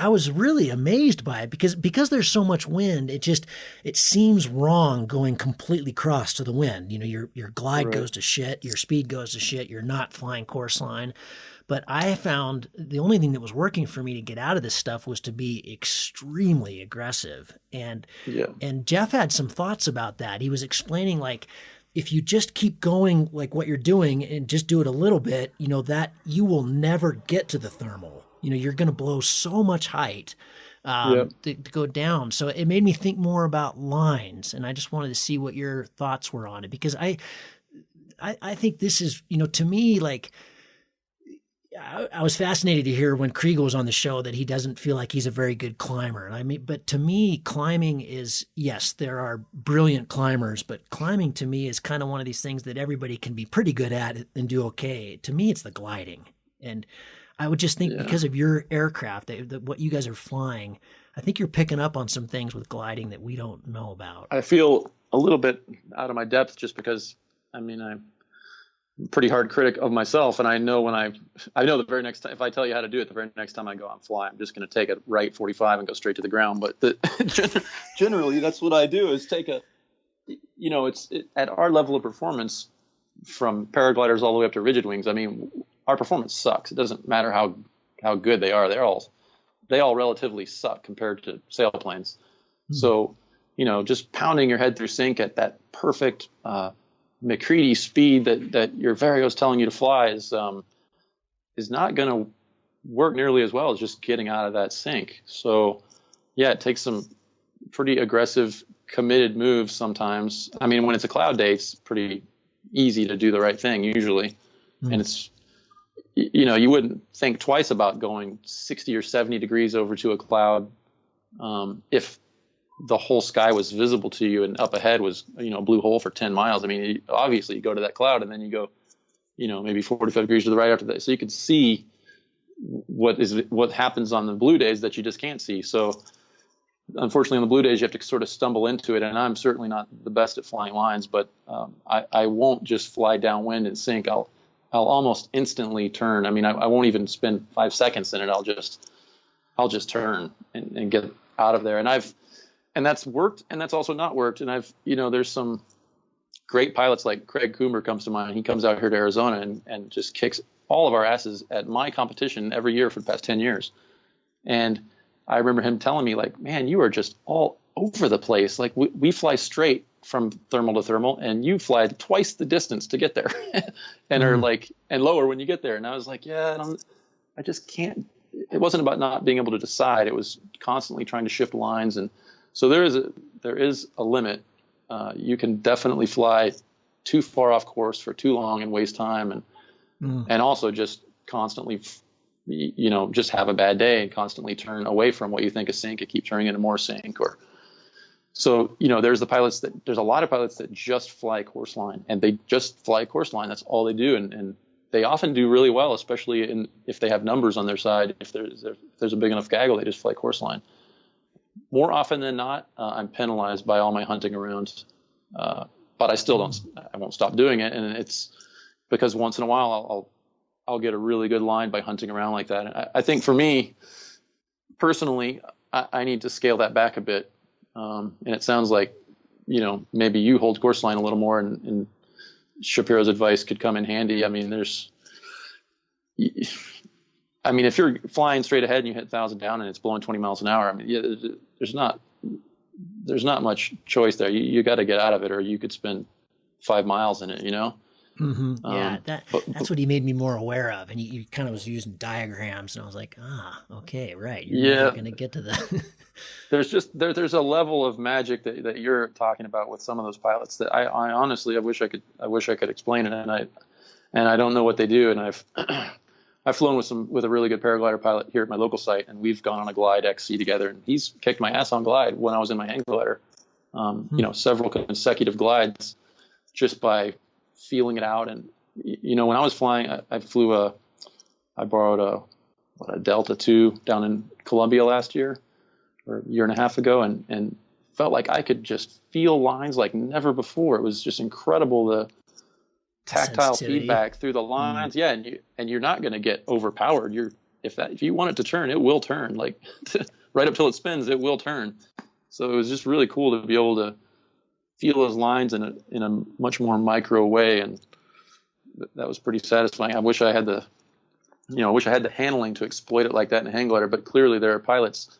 was really amazed by it because there's so much wind. It seems wrong going completely cross to the wind. Your glide goes to shit, your speed goes to shit. You're not flying course line. But I found the only thing that was working for me to get out of this stuff was to be extremely aggressive. And Jeff had some thoughts about that. He was explaining, like, if you just keep going like what you're doing and just do it a little bit, that you will never get to the thermal. You're going to blow so much height to go down. So it made me think more about lines, and I just wanted to see what your thoughts were on it, because I think this is, to me, like, I was fascinated to hear when Kriegel was on the show that he doesn't feel like he's a very good climber. And I mean, but to me, climbing is, yes, there are brilliant climbers, but climbing to me is kind of one of these things that everybody can be pretty good at and do okay. To me, it's the gliding. And I would just think because of your aircraft, what you guys are flying, I think you're picking up on some things with gliding that we don't know about. I feel a little bit out of my depth just because, I mean, I'm a pretty hard critic of myself. And I know the very next time, if I tell you how to do it, the very next time I go on fly, I'm just going to take a right 45 and go straight to the ground. But generally, that's what I do, is take at our level of performance, from paragliders all the way up to rigid wings. I mean, our performance sucks. It doesn't matter how good they are. They all relatively suck compared to sailplanes. Mm-hmm. So, just pounding your head through sync at that perfect McCready speed that your vario's telling you to fly is not going to work nearly as well as just getting out of that sync. So, it takes some pretty aggressive, committed moves sometimes. I mean, when it's a cloud day, it's pretty easy to do the right thing usually. Mm-hmm. And it's, you wouldn't think twice about going 60 or 70 degrees over to a cloud if the whole sky was visible to you and up ahead was, a blue hole for 10 miles. I mean, obviously you go to that cloud and then you go, maybe 45 degrees to the right after that. So you can see what happens on the blue days that you just can't see. So unfortunately on the Blue Days, you have to sort of stumble into it. And I'm certainly not the best at flying lines, but I won't just fly downwind and sink. I'll almost instantly turn. I mean, I won't even spend 5 seconds in it. I'll just turn and get out of there. And that's worked, and that's also not worked. And there's some great pilots like Craig Coomer comes to mind. He comes out here to Arizona and just kicks all of our asses at my competition every year for the past 10 years. And I remember him telling me, like, man, you are just all over the place. Like we fly straight from thermal to thermal, and you fly twice the distance to get there and are like, and lower when you get there. And I was like, yeah, I just can't. It wasn't about not being able to decide. It was constantly trying to shift lines. And so there is a limit. You can definitely fly too far off course for too long and waste time, and also just constantly, just have a bad day and constantly turn away from what you think is sink and keep turning into more sink. So there's a lot of pilots that just fly course line, and they just fly course line. That's all they do, and they often do really well, especially if they have numbers on their side. If there's a big enough gaggle, they just fly course line. More often than not, I'm penalized by all my hunting around, but I won't stop doing it. And it's because once in a while I'll get a really good line by hunting around like that. And I think for me personally, I need to scale that back a bit. And it sounds like, maybe you hold course line a little more, and Shapiro's advice could come in handy. I mean, if you're flying straight ahead and you hit 1,000 down and it's blowing 20 miles an hour, I mean, yeah, there's not much choice there. You got to get out of it, or you could spend 5 miles in it, Mm-hmm. Yeah, that's what he made me more aware of. And he kind of was using diagrams, and I was like, okay, right. You're never going to get to that. there's a level of magic that you're talking about with some of those pilots that I honestly, I wish I could explain it. And I don't know what they do. And I've flown with a really good paraglider pilot here at my local site, and we've gone on a glide XC together, and he's kicked my ass on glide when I was in my hang glider. Several consecutive glides just by feeling it out. And when I was flying, I borrowed a Delta 2 down in Colombia last year or a year and a half ago, and felt like I could just feel lines like never before. It was just incredible, the tactile feedback through the lines. Yeah, and you're not going to get overpowered. If you want it to turn, it will turn. Like right up till it spins, it will turn. So it was just really cool to be able to feel those lines in a much more micro way, and that was pretty satisfying. I wish I had the handling to exploit it like that in a hang glider, but clearly there are pilots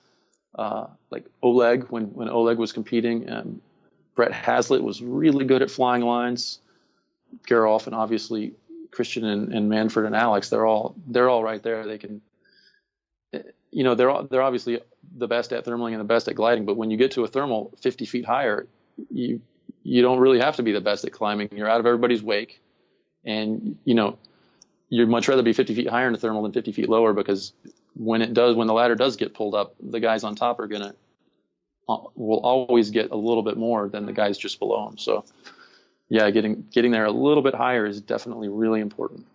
like Oleg when Oleg was competing. Brett Hazlitt was really good at flying lines. Gerolf, and obviously Christian and Manfred and Alex, they're all right there. They can, they're obviously the best at thermaling and the best at gliding. But when you get to a thermal 50 feet higher, you don't really have to be the best at climbing. You're out of everybody's wake, and you'd much rather be 50 feet higher in a thermal than 50 feet lower, because when the ladder does get pulled up, the guys on top will always get a little bit more than the guys just below them. So yeah, getting there a little bit higher is definitely really important.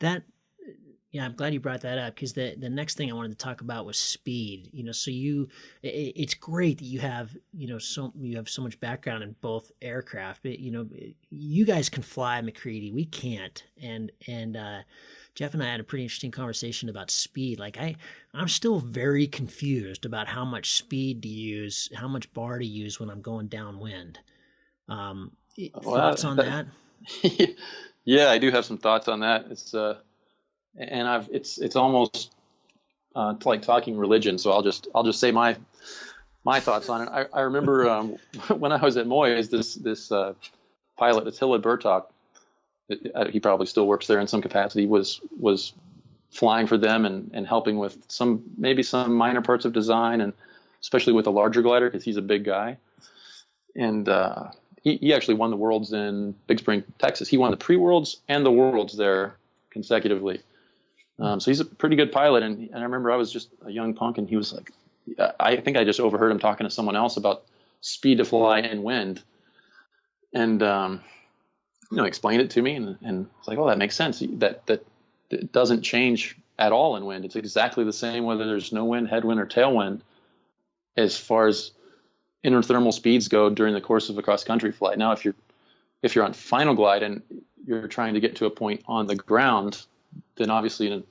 Yeah, I'm glad you brought that up, because the next thing I wanted to talk about was speed. So it's great that you have so much background in both aircraft. But you guys can fly McCready, we can't. And Jeff and I had a pretty interesting conversation about speed. Like I'm still very confused about how much speed to use, how much bar to use when I'm going downwind. Thoughts on that? Yeah, I do have some thoughts on that. It's almost like talking religion. So I'll just say my thoughts on it. I remember when I was at Moyes, this pilot Attila Bertok, he probably still works there in some capacity, was flying for them and helping with maybe some minor parts of design, and especially with a larger glider, because he's a big guy. And he actually won the Worlds in Big Spring, Texas. He won the pre-Worlds and the Worlds there consecutively. So he's a pretty good pilot. And I remember I was just a young punk, and he was like, I think I just overheard him talking to someone else about speed to fly in wind. And, explained it to me, and it's like, oh, that makes sense. That it doesn't change at all in wind. It's exactly the same whether there's no wind, headwind, or tailwind. as far as interthermal speeds go during the course of a cross country flight. Now, if you're on final glide and you're trying to get to a point on the ground, then obviously with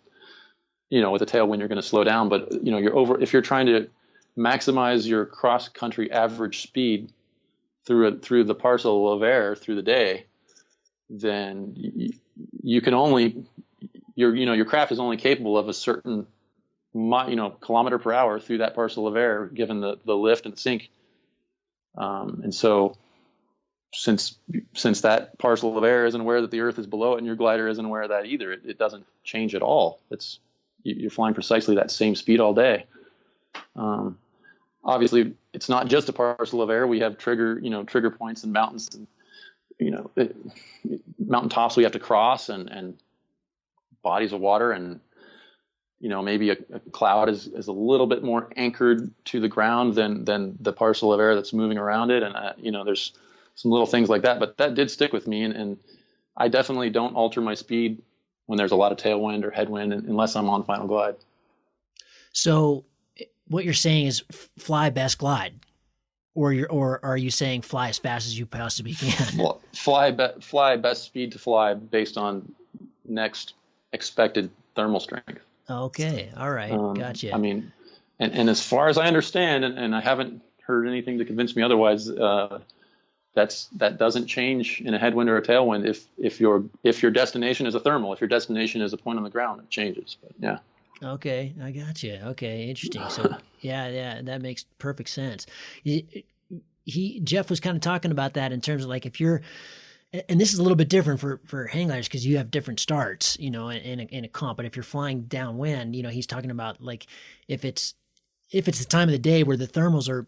a tailwind you're going to slow down. But if you're trying to maximize your cross country average speed through the parcel of air through the day, then you can only your craft is only capable of a certain kilometer per hour through that parcel of air, given the lift and the sink. And so since that parcel of air isn't aware that the Earth is below it, and your glider isn't aware of that either, it doesn't change at all. You're flying precisely that same speed all day. Obviously, it's not just a parcel of air. We have trigger points and mountains, and mountain tops we have to cross, and bodies of water, and maybe a cloud is a little bit more anchored to the ground than the parcel of air that's moving around it, and there's some little things like that. But that did stick with me, and I definitely don't alter my speed when there's a lot of tailwind or headwind unless I'm on final glide. So what you're saying is fly best glide, or are you saying fly as fast as you possibly can? Well, fly best speed to fly based on next expected thermal strength. Okay. All right. Gotcha. I mean, and as far as I understand, and I haven't heard anything to convince me otherwise, that doesn't change in a headwind or a tailwind. If your destination is a thermal, if your destination is a point on the ground, it changes. But yeah. Okay, I got you. Okay, interesting. So yeah, that makes perfect sense. Jeff was kind of talking about that in terms of like if you're, and this is a little bit different for hang gliders because you have different starts, in a comp. But if you're flying downwind, he's talking about like if it's the time of the day where the thermals are,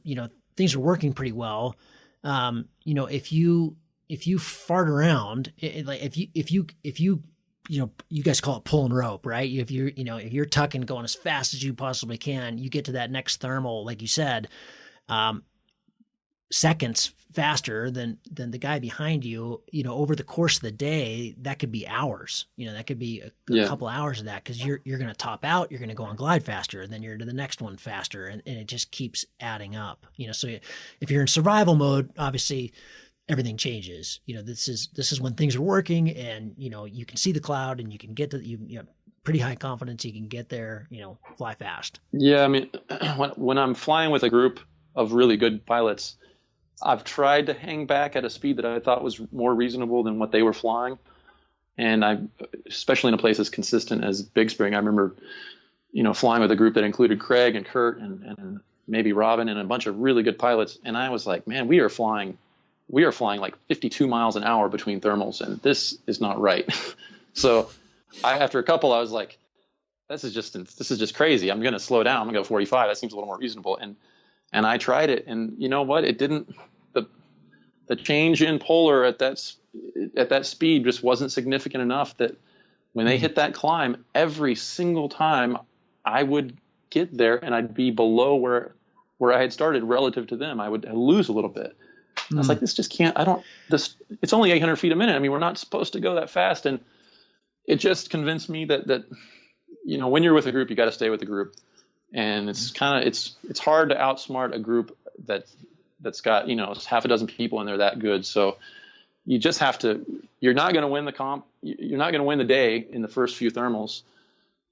things are working pretty well. If you fart around, if you you guys call it pulling rope, right? If you're tucking, going as fast as you possibly can, you get to that next thermal, like you said, seconds faster than the guy behind you, over the course of the day, that could be hours, that could be a couple hours of that. Cause you're going to top out, you're going to go on glide faster, and then you're to the next one faster. And it just keeps adding up, so if you're in survival mode, obviously everything changes. This is when things are working, and you can see the cloud, and you can get to you have pretty high confidence you can get there. Fly fast. Yeah, I mean, when I'm flying with a group of really good pilots, I've tried to hang back at a speed that I thought was more reasonable than what they were flying, and especially in a place as consistent as Big Spring. I remember, flying with a group that included Craig and Kurt and maybe Robin and a bunch of really good pilots, and I was like, man, we are flying like 52 miles an hour between thermals, and this is not right. So after a couple, I was like, this is just crazy. I'm going to slow down. I'm going to go 45. That seems a little more reasonable. And I tried it, and you know what? It didn't, the change in polar at that speed just wasn't significant enough that when they hit that climb, every single time I would get there and I'd be below where I had started relative to them. I would lose a little bit. I was like, this just can't, it's only 800 feet a minute. I mean, we're not supposed to go that fast. And it just convinced me that when you're with a group, you got to stay with the group. And it's hard to outsmart a group that's got, half a dozen people and they're that good. So you just have to, you're not going to win the comp. You're not going to win the day in the first few thermals.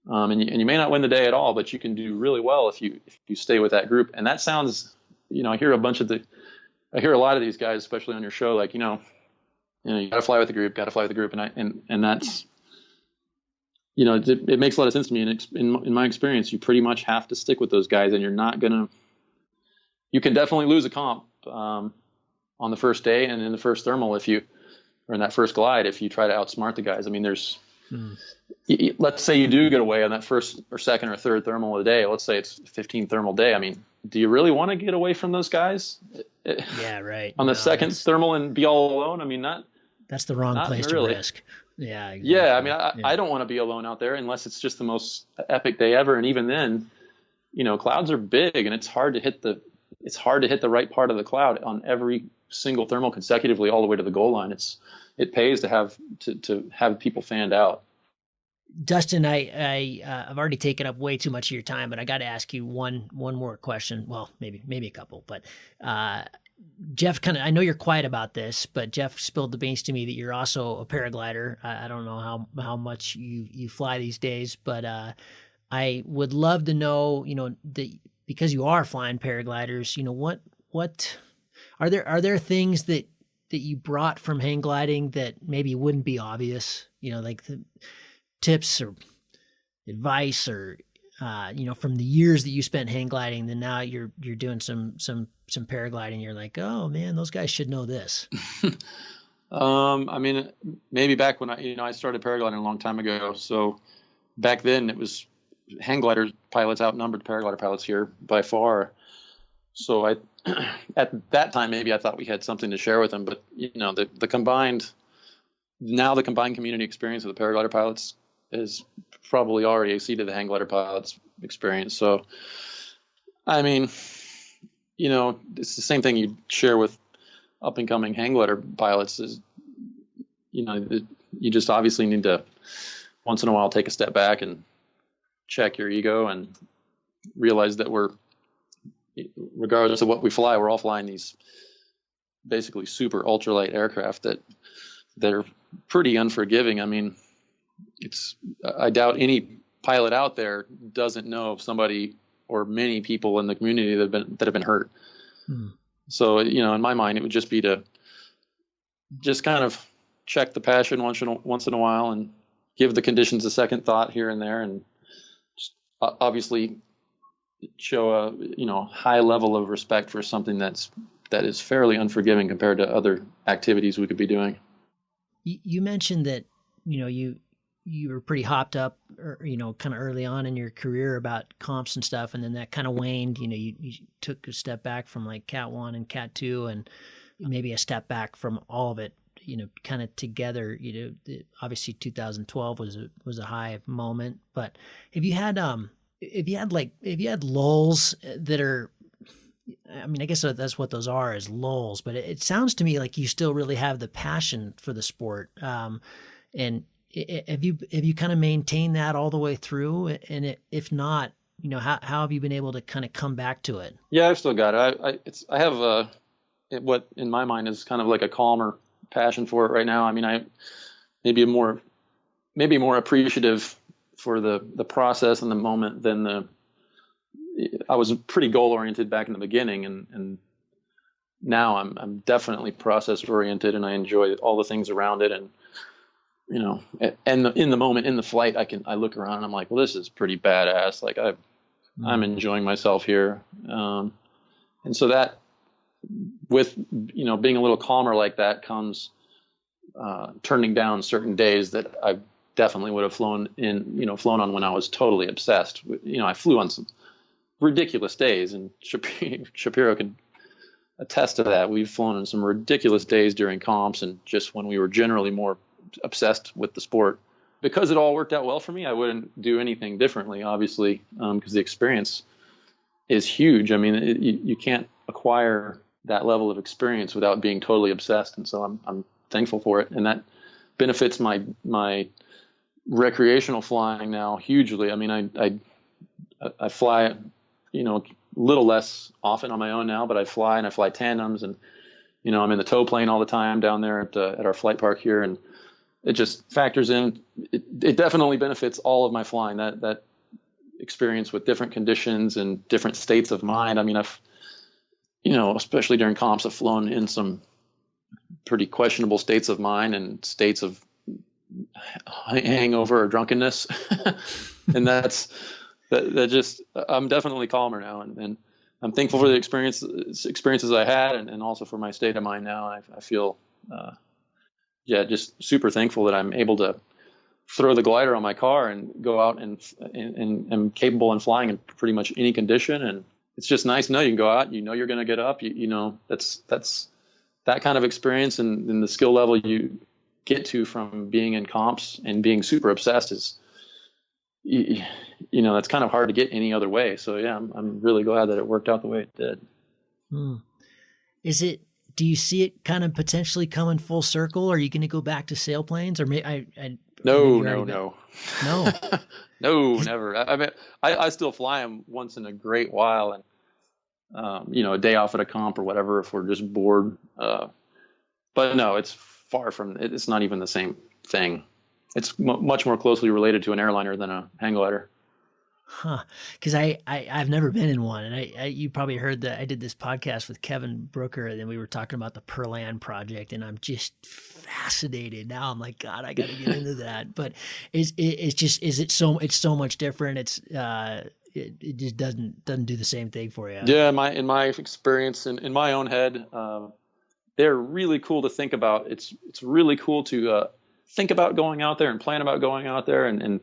And you may not win the day at all, but you can do really well if you stay with that group. And that sounds, I hear I hear a lot of these guys, especially on your show, like, you got to fly with the group, and that's, it makes a lot of sense to me. And in my experience, you pretty much have to stick with those guys, and you can definitely lose a comp, on the first day and in the first thermal or in that first glide, if you try to outsmart the guys. I mean, let's say you do get away on that first or second or third thermal of the day. Let's say it's 15 thermal day. I mean, do you really want to get away from those guys? Yeah, right. On the second thermal and be all alone? I mean, that's the wrong place to risk. Yeah. Exactly. Yeah. I mean, I don't want to be alone out there unless it's just the most epic day ever. And even then, clouds are big, and it's hard to hit the right part of the cloud on every single thermal consecutively all the way to the goal line. It pays to have people fanned out. Dustin, I've already taken up way too much of your time, but I got to ask you one more question. Well, maybe a couple, but uh, Jeff, I know you're quiet about this, but Jeff spilled the beans to me that you're also a paraglider. I don't know how much you fly these days, but I would love to know, because you are flying paragliders, what are there things that you brought from hang gliding that maybe wouldn't be obvious, like the tips or advice or from the years that you spent hang gliding, then now you're doing some paragliding. You're like, oh man, those guys should know this. I mean, maybe back when I started paragliding a long time ago. So back then it was hang glider pilots outnumbered paraglider pilots here by far. So at that time, maybe I thought we had something to share with them, but the combined community experience of the paraglider pilots is probably already exceeded the hang glider pilots experience. So, I mean, it's the same thing you share with up and coming hang glider pilots is, you just obviously need to once in a while take a step back and check your ego and realize that regardless of what we fly, we're all flying these basically super ultralight aircraft that are pretty unforgiving. I mean, I doubt any pilot out there doesn't know of somebody or many people in the community that have been hurt. So, in my mind, it would just be to just kind of check the passion once in a while and give the conditions a second thought here and there, and just obviously show a high level of respect for something that is fairly unforgiving compared to other activities we could be doing. You mentioned that you were pretty hopped up, kind of early on in your career about comps and stuff, and then that kind of waned. You took a step back from like Cat 1 and Cat 2, and maybe a step back from all of it. Kind of together. Obviously 2012 was a high moment, but have you had lulls that are, I mean, I guess that's what those are, is lulls, but it sounds to me like you still really have the passion for the sport. And have you kind of maintained that all the way through? And if not, how have you been able to kind of come back to it? Yeah, I've still got it. I have what in my mind is kind of like a calmer passion for it right now. I mean, I maybe more appreciative for the process and the moment than I was pretty goal oriented back in the beginning, and now I'm definitely process oriented, and I enjoy all the things around it. And and in the moment in the flight, I look around and I'm like, well, this is pretty badass. Like I'm enjoying myself here, and so that with being a little calmer like that comes turning down certain days that I definitely would have flown on when I was totally obsessed. I flew on some ridiculous days, and Shapiro can attest to that. We've flown on some ridiculous days during comps, and just when we were generally more obsessed with the sport. Because it all worked out well for me, I wouldn't do anything differently, obviously, because the experience is huge. I mean, you can't acquire that level of experience without being totally obsessed, and so I'm thankful for it, and that benefits my recreational flying now hugely. I mean, I fly, a little less often on my own now, but I fly tandems, and I'm in the tow plane all the time down there at our flight park here, and it just factors in. It definitely benefits all of my flying, that experience with different conditions and different states of mind. I mean, I've especially during comps, I've flown in some pretty questionable states of mind and states of hangover or drunkenness. And that just, I'm definitely calmer now. And I'm thankful for the experiences I had, and also for my state of mind now. I feel, just super thankful that I'm able to throw the glider on my car and go out and am capable in flying in pretty much any condition. And it's just nice to know you can go out, you're going to get up, that's that kind of experience, and the skill level you get to from being in comps and being super obsessed is, that's kind of hard to get any other way. So yeah, I'm really glad that it worked out the way it did. Do you see it kind of potentially coming full circle? Are you going to go back to sailplanes, or No, Have you no, already no. No. No, never. I mean, I still fly them once in a great while, and a day off at a comp or whatever if we're just bored. But no, it's far from. It's not even the same thing. It's much more closely related to an airliner than a hang glider. Huh. Because I've never been in one. And you probably heard that I did this podcast with Kevin Brooker, and we were talking about the Perland project, and I'm just fascinated. Now I'm like, God, I got to get into that. But it's so much different. It just doesn't do the same thing for you. Yeah, in my experience, in my own head, they're really cool to think about. It's really cool to think about going out there and plan about going out there and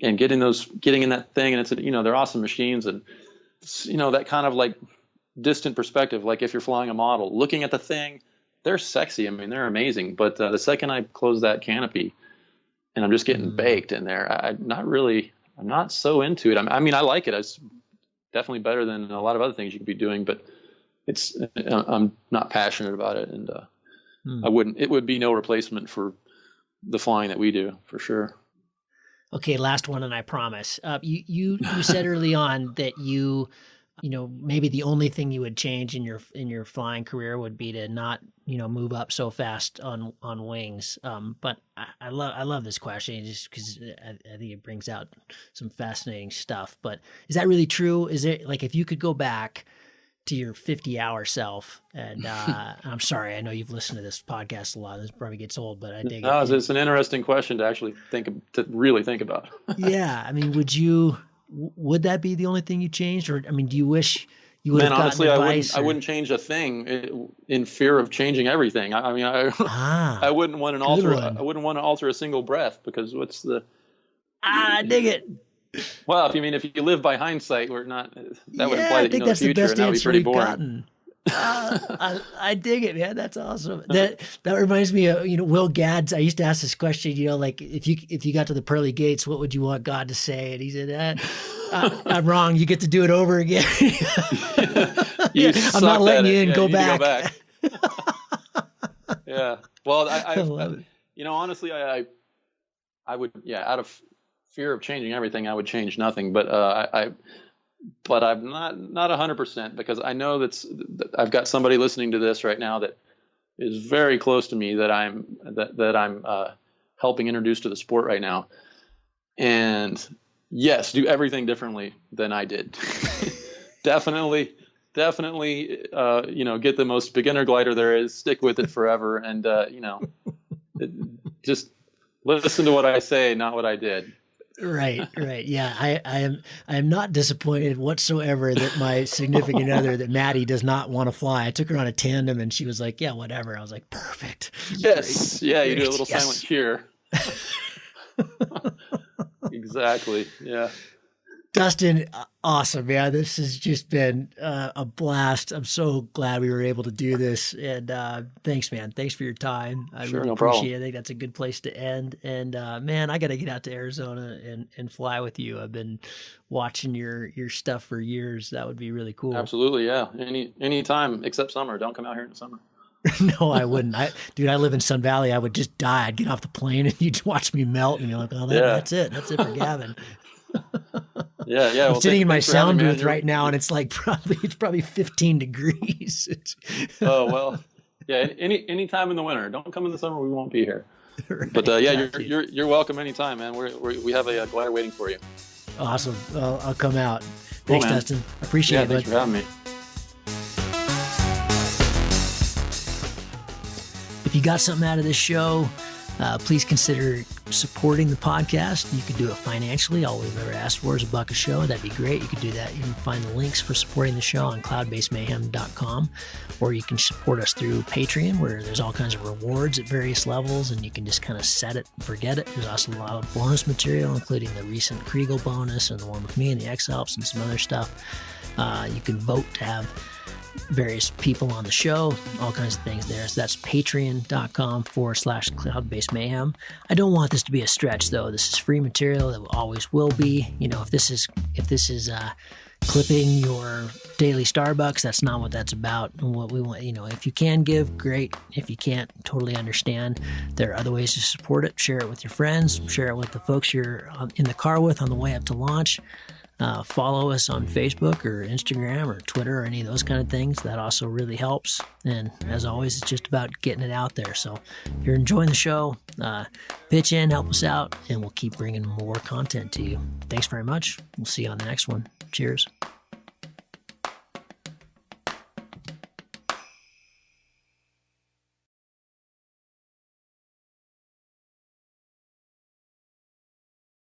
getting in that thing. And it's, they're awesome machines. And, that kind of like distant perspective, like if you're flying a model, looking at the thing, they're sexy. I mean, they're amazing. But the second I close that canopy and I'm just getting baked in there, I'm not so into it. I mean, I like it. It's definitely better than a lot of other things you could be doing, but I'm not passionate about it. And it would be no replacement for the flying that we do, for sure. Okay, last one, and I promise. You said early on that maybe the only thing you would change in your flying career would be to not move up so fast on wings. But I love this question just because I think it brings out some fascinating stuff. But is that really true? Is it like if you could go back to your 50-hour self, and I'm sorry, I know you've listened to this podcast a lot. This probably gets old, but I dig it. It's an interesting question to actually really think about. Yeah, I mean, would that be the only thing you changed, or I mean, do you wish you would have gotten honestly, advice? I wouldn't change a thing in fear of changing everything. I mean, I wouldn't want I wouldn't want to alter a single breath, because what's the? I dig it. Well, if you live by hindsight, we're not. That would imply that you know the that's future, the best and that would be pretty boring. Gotten. I dig it, man. That's awesome. That reminds me of Will Gadd's. I used to ask this question. Like if you got to the pearly gates, what would you want God to say? And he said, "I'm wrong. You get to do it over again." I'm not letting you in. Go back. Yeah. Well, I honestly, I would, out of fear of changing everything, I would change nothing. But but I'm not 100%, because I know that I've got somebody listening to this right now that is very close to me that I'm helping introduce to the sport right now. And yes, do everything differently than I did. Definitely, get the most beginner glider there is, stick with it forever. And, just listen to what I say, not what I did. Right. Yeah. I am not disappointed whatsoever that my significant other, that Maddie, does not want to fly. I took her on a tandem and she was like, yeah, whatever. I was like, perfect. Yes. Great. Yeah. You do a little silent cheer. Exactly. Yeah. Dustin, awesome, man. This has just been a blast. I'm so glad we were able to do this. And thanks, man. Thanks for your time. I really appreciate it. I think that's a good place to end. And man, I got to get out to Arizona and fly with you. I've been watching your stuff for years. That would be really cool. Absolutely, yeah. Any time except summer. Don't come out here in the summer. No, I wouldn't. I live in Sun Valley. I would just die. I'd get off the plane and you'd watch me melt, and you're like, oh, that's it. That's it for Gavin. Yeah. I'm sitting in my sound booth right now, and it's like probably 15 degrees. Oh well, yeah. Any time in the winter. Don't come in the summer. We won't be here. Right, but you're welcome anytime, man. We have a glider waiting for you. Awesome. I'll come out. Thanks, cool, Dustin. Appreciate it. Thanks for having me. If you got something out of this show, please consider supporting the podcast. You could do it financially. All we've ever asked for is $1 a show. That'd be great. You could do that. You can find the links for supporting the show on cloudbasemayhem.com, or you can support us through Patreon, where there's all kinds of rewards at various levels, and you can just kind of set it and forget it. There's also a lot of bonus material, including the recent Kriegel bonus and the one with me and the X-Alps and some other stuff. You can vote to have various people on the show, all kinds of things there. So that's patreon.com/cloudbasemayhem. I don't want this to be a stretch, though. This is free material. It always will be. If this is clipping your daily Starbucks. That's not what that's about. And what we want, if you can give, great. If you can't, totally understand. There are other ways to support it. Share it with your friends. Share it with the folks you're in the car with on the way up to launch. Follow us on Facebook or Instagram or Twitter or any of those kind of things. That also really helps. And as always, it's just about getting it out there. So if you're enjoying the show, pitch in, help us out, and we'll keep bringing more content to you. Thanks very much. We'll see you on the next one. Cheers.